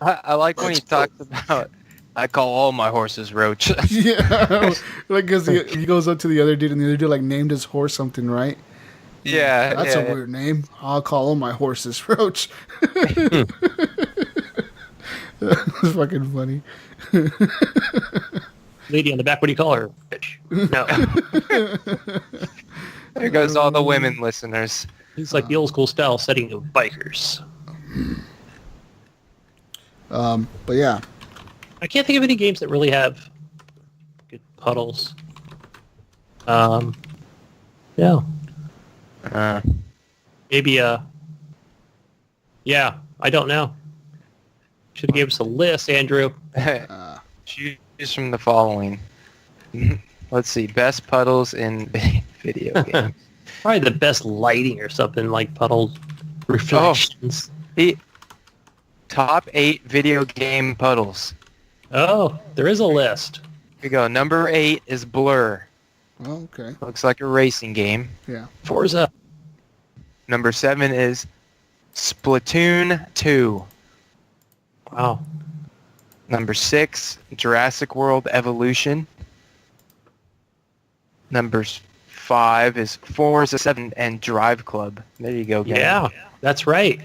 E: I like when he talks about I call all my horses Roach.
B: Yeah, like because he goes up to the other dude, and the other dude like named his horse something, right?
E: Yeah,
B: That's a weird name. I'll call all my horses Roach. That's fucking funny.
C: Lady on the back, what do you call her? Bitch. No.
E: There goes all the women listeners.
C: It's like the old school style setting of bikers.
B: But yeah,
C: I can't think of any games that really have good puddles. Yeah. Maybe, yeah, I don't know. Should have gave us a list, Andrew.
E: Choose from the following. Let's see. Best puddles in video games.
C: Probably the best lighting or something like puddle reflections.
E: The top 8 video game puddles.
C: Oh, there is a list.
E: Here we go. Number 8 is Blur.
B: oh, okay,
E: Looks like a racing game.
B: yeah.
C: Forza.
E: Number 7 is Splatoon 2.
C: Wow.
E: Number 6, Jurassic World Evolution. Number 5 is Forza 7 and Drive Club. There you go, guys.
C: Yeah, that's right.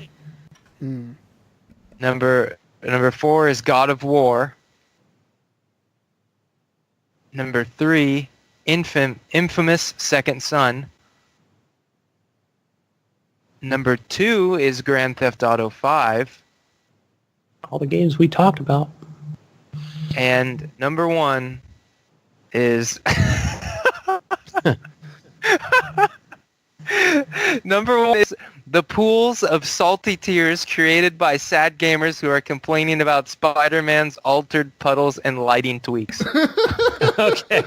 E: Number 4 is God of War. Number 3, Infamous Second Son. Number 2 is Grand Theft Auto 5.
C: All the games we talked about.
E: And number 1 is... Number 1 is the pools of salty tears created by sad gamers who are complaining about Spider-Man's altered puddles and lighting tweaks.
C: Okay.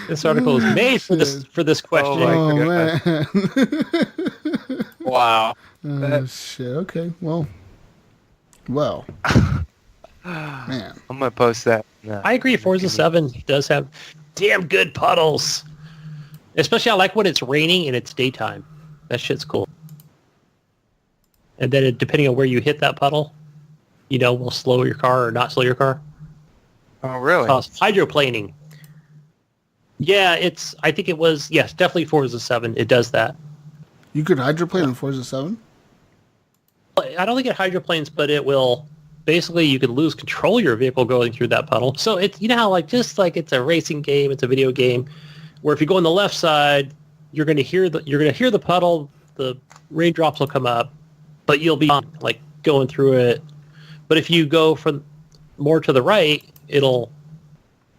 C: This article is made for this question.
E: Oh,
B: Oh man.
E: Wow.
B: Oh shit. Okay. Well. Man.
E: I'm going to post that.
C: I agree. Forza 7 does have damn good puddles. Especially I like when it's raining and it's daytime. That shit's cool. And then depending on where you hit that puddle, will slow your car or not slow your car.
E: Oh, really?
C: Hydroplaning. Yeah, I think it was, yes, definitely Forza 7. It does that.
B: You could hydroplane in Forza 7?
C: I don't think it hydroplanes, but it will, basically you could lose control of your vehicle going through that puddle. So it's, how just like it's a racing game, it's a video game, where if you go on the left side, you're going to hear the puddle, the raindrops will come up, but you'll be like going through it. But if you go from more to the right, it'll,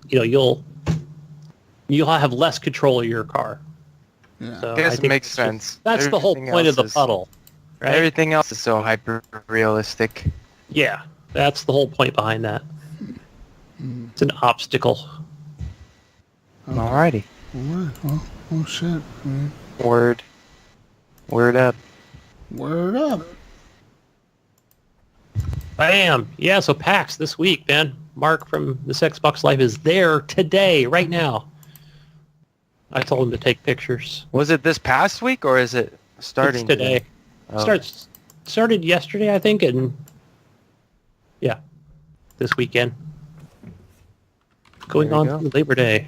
C: you'll have less control of your car.
B: Yeah.
C: So
E: I guess it
C: think
E: makes sense.
C: That's the whole
E: Everything
C: point of the
E: else is-
C: puddle, right?
E: Everything else is so hyper-realistic.
C: Yeah, that's the whole point behind that. It's an obstacle.
E: Alrighty.
B: Alright. Well, oh shit. Man.
E: Word up.
B: Word up.
C: Bam! Yeah, so PAX this week, man. Mark from this Xbox Live is there today, right now. I told him to take pictures.
E: Was it this past week or is it starting
C: It's today.
E: Oh.
C: Started yesterday, I think, and yeah, this weekend. Going
E: There you
C: on
E: go.
C: through Labor Day.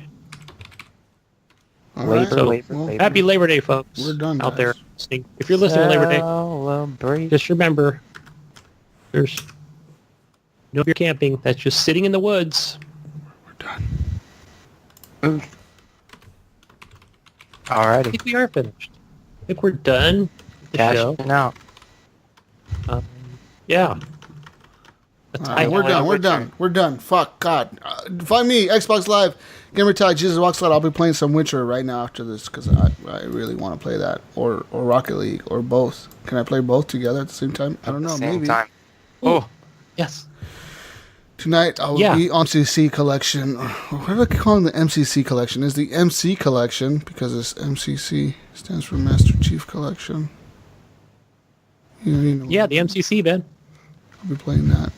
B: All right.
C: So, Happy Labor Day, folks.
B: We're done,
C: out
B: guys.
C: there listening. If you're listening to Labor Day,
E: Celebrate.
C: just remember, there's no beer camping. That's just sitting in the woods.
B: We're done.
C: I
E: Alrighty.
C: think we are finished. I think we're done with the show.
E: Cashing out.
C: Yeah.
B: All right, we're done. Fuck, God. Find me, Xbox Live, Gamertag, Jesus Walks Out. I'll be playing some Witcher right now after this because I really want to play that. Or Rocket League, or both. Can I play both together at the same time? I don't know,
E: Same
B: maybe.
E: time. Oh,
C: Yes.
B: Tonight I will be on MCC Collection. What are they calling the MCC Collection? Is the MC Collection, because it's MCC, stands for Master Chief Collection. You know
C: Yeah, the MCC, Ben.
B: I'll be playing that.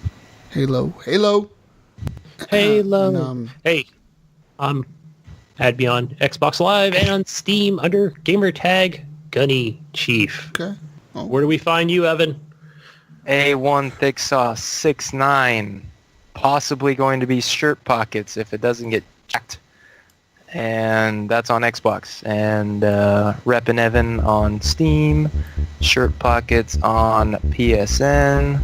B: Halo.
C: Halo.
B: And,
C: Hey, add me on Xbox Live and on Steam under gamertag Gunny Chief.
B: okay.
C: Where do we find you, Evan?
E: A1 Thick Sauce 69. possibly going to be shirt pockets if it doesn't get checked. And that's on Xbox. And Reppin' Evan on Steam. Shirt pockets on PSN.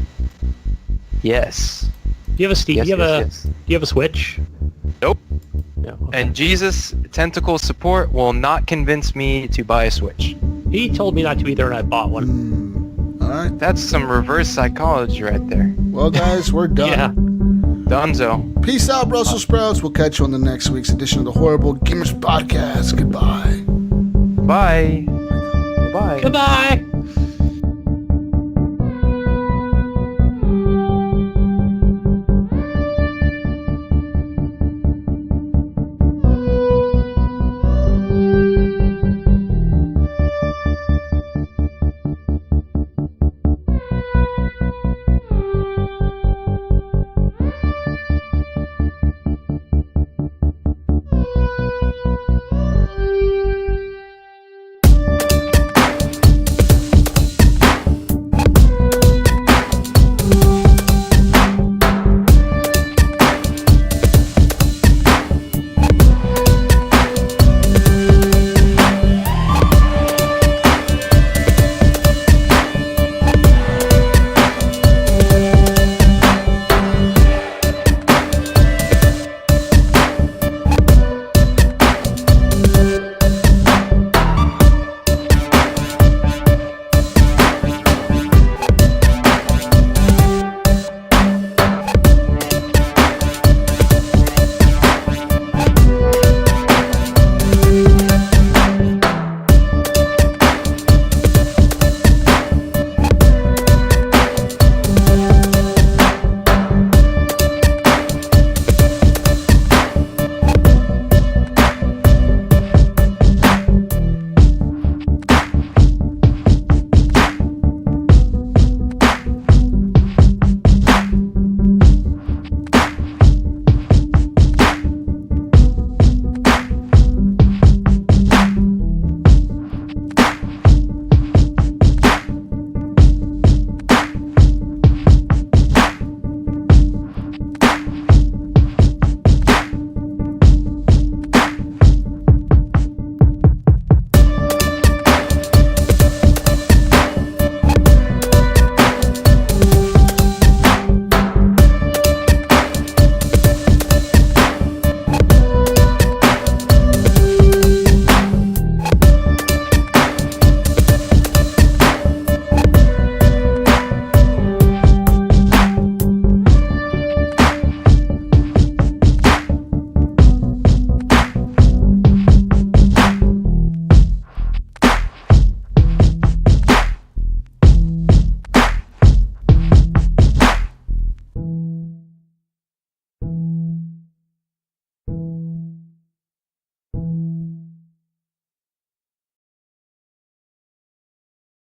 E: Yes.
C: Do you have a Steam?
E: Yes,
C: do you have
E: yes,
C: a? Do you have a Switch?
E: Nope.
C: No. Okay.
E: And Jesus, tentacle support will not convince me to buy a Switch.
C: He told me not to either, and I bought one.
B: All right.
E: That's some reverse psychology right there.
B: Well, guys, we're done.
C: Yeah.
E: Dunzo.
B: Peace out, Brussels sprouts. We'll catch you on the next week's edition of the Horrible Gamers Podcast. Goodbye.
E: Bye. Bye.
C: Goodbye.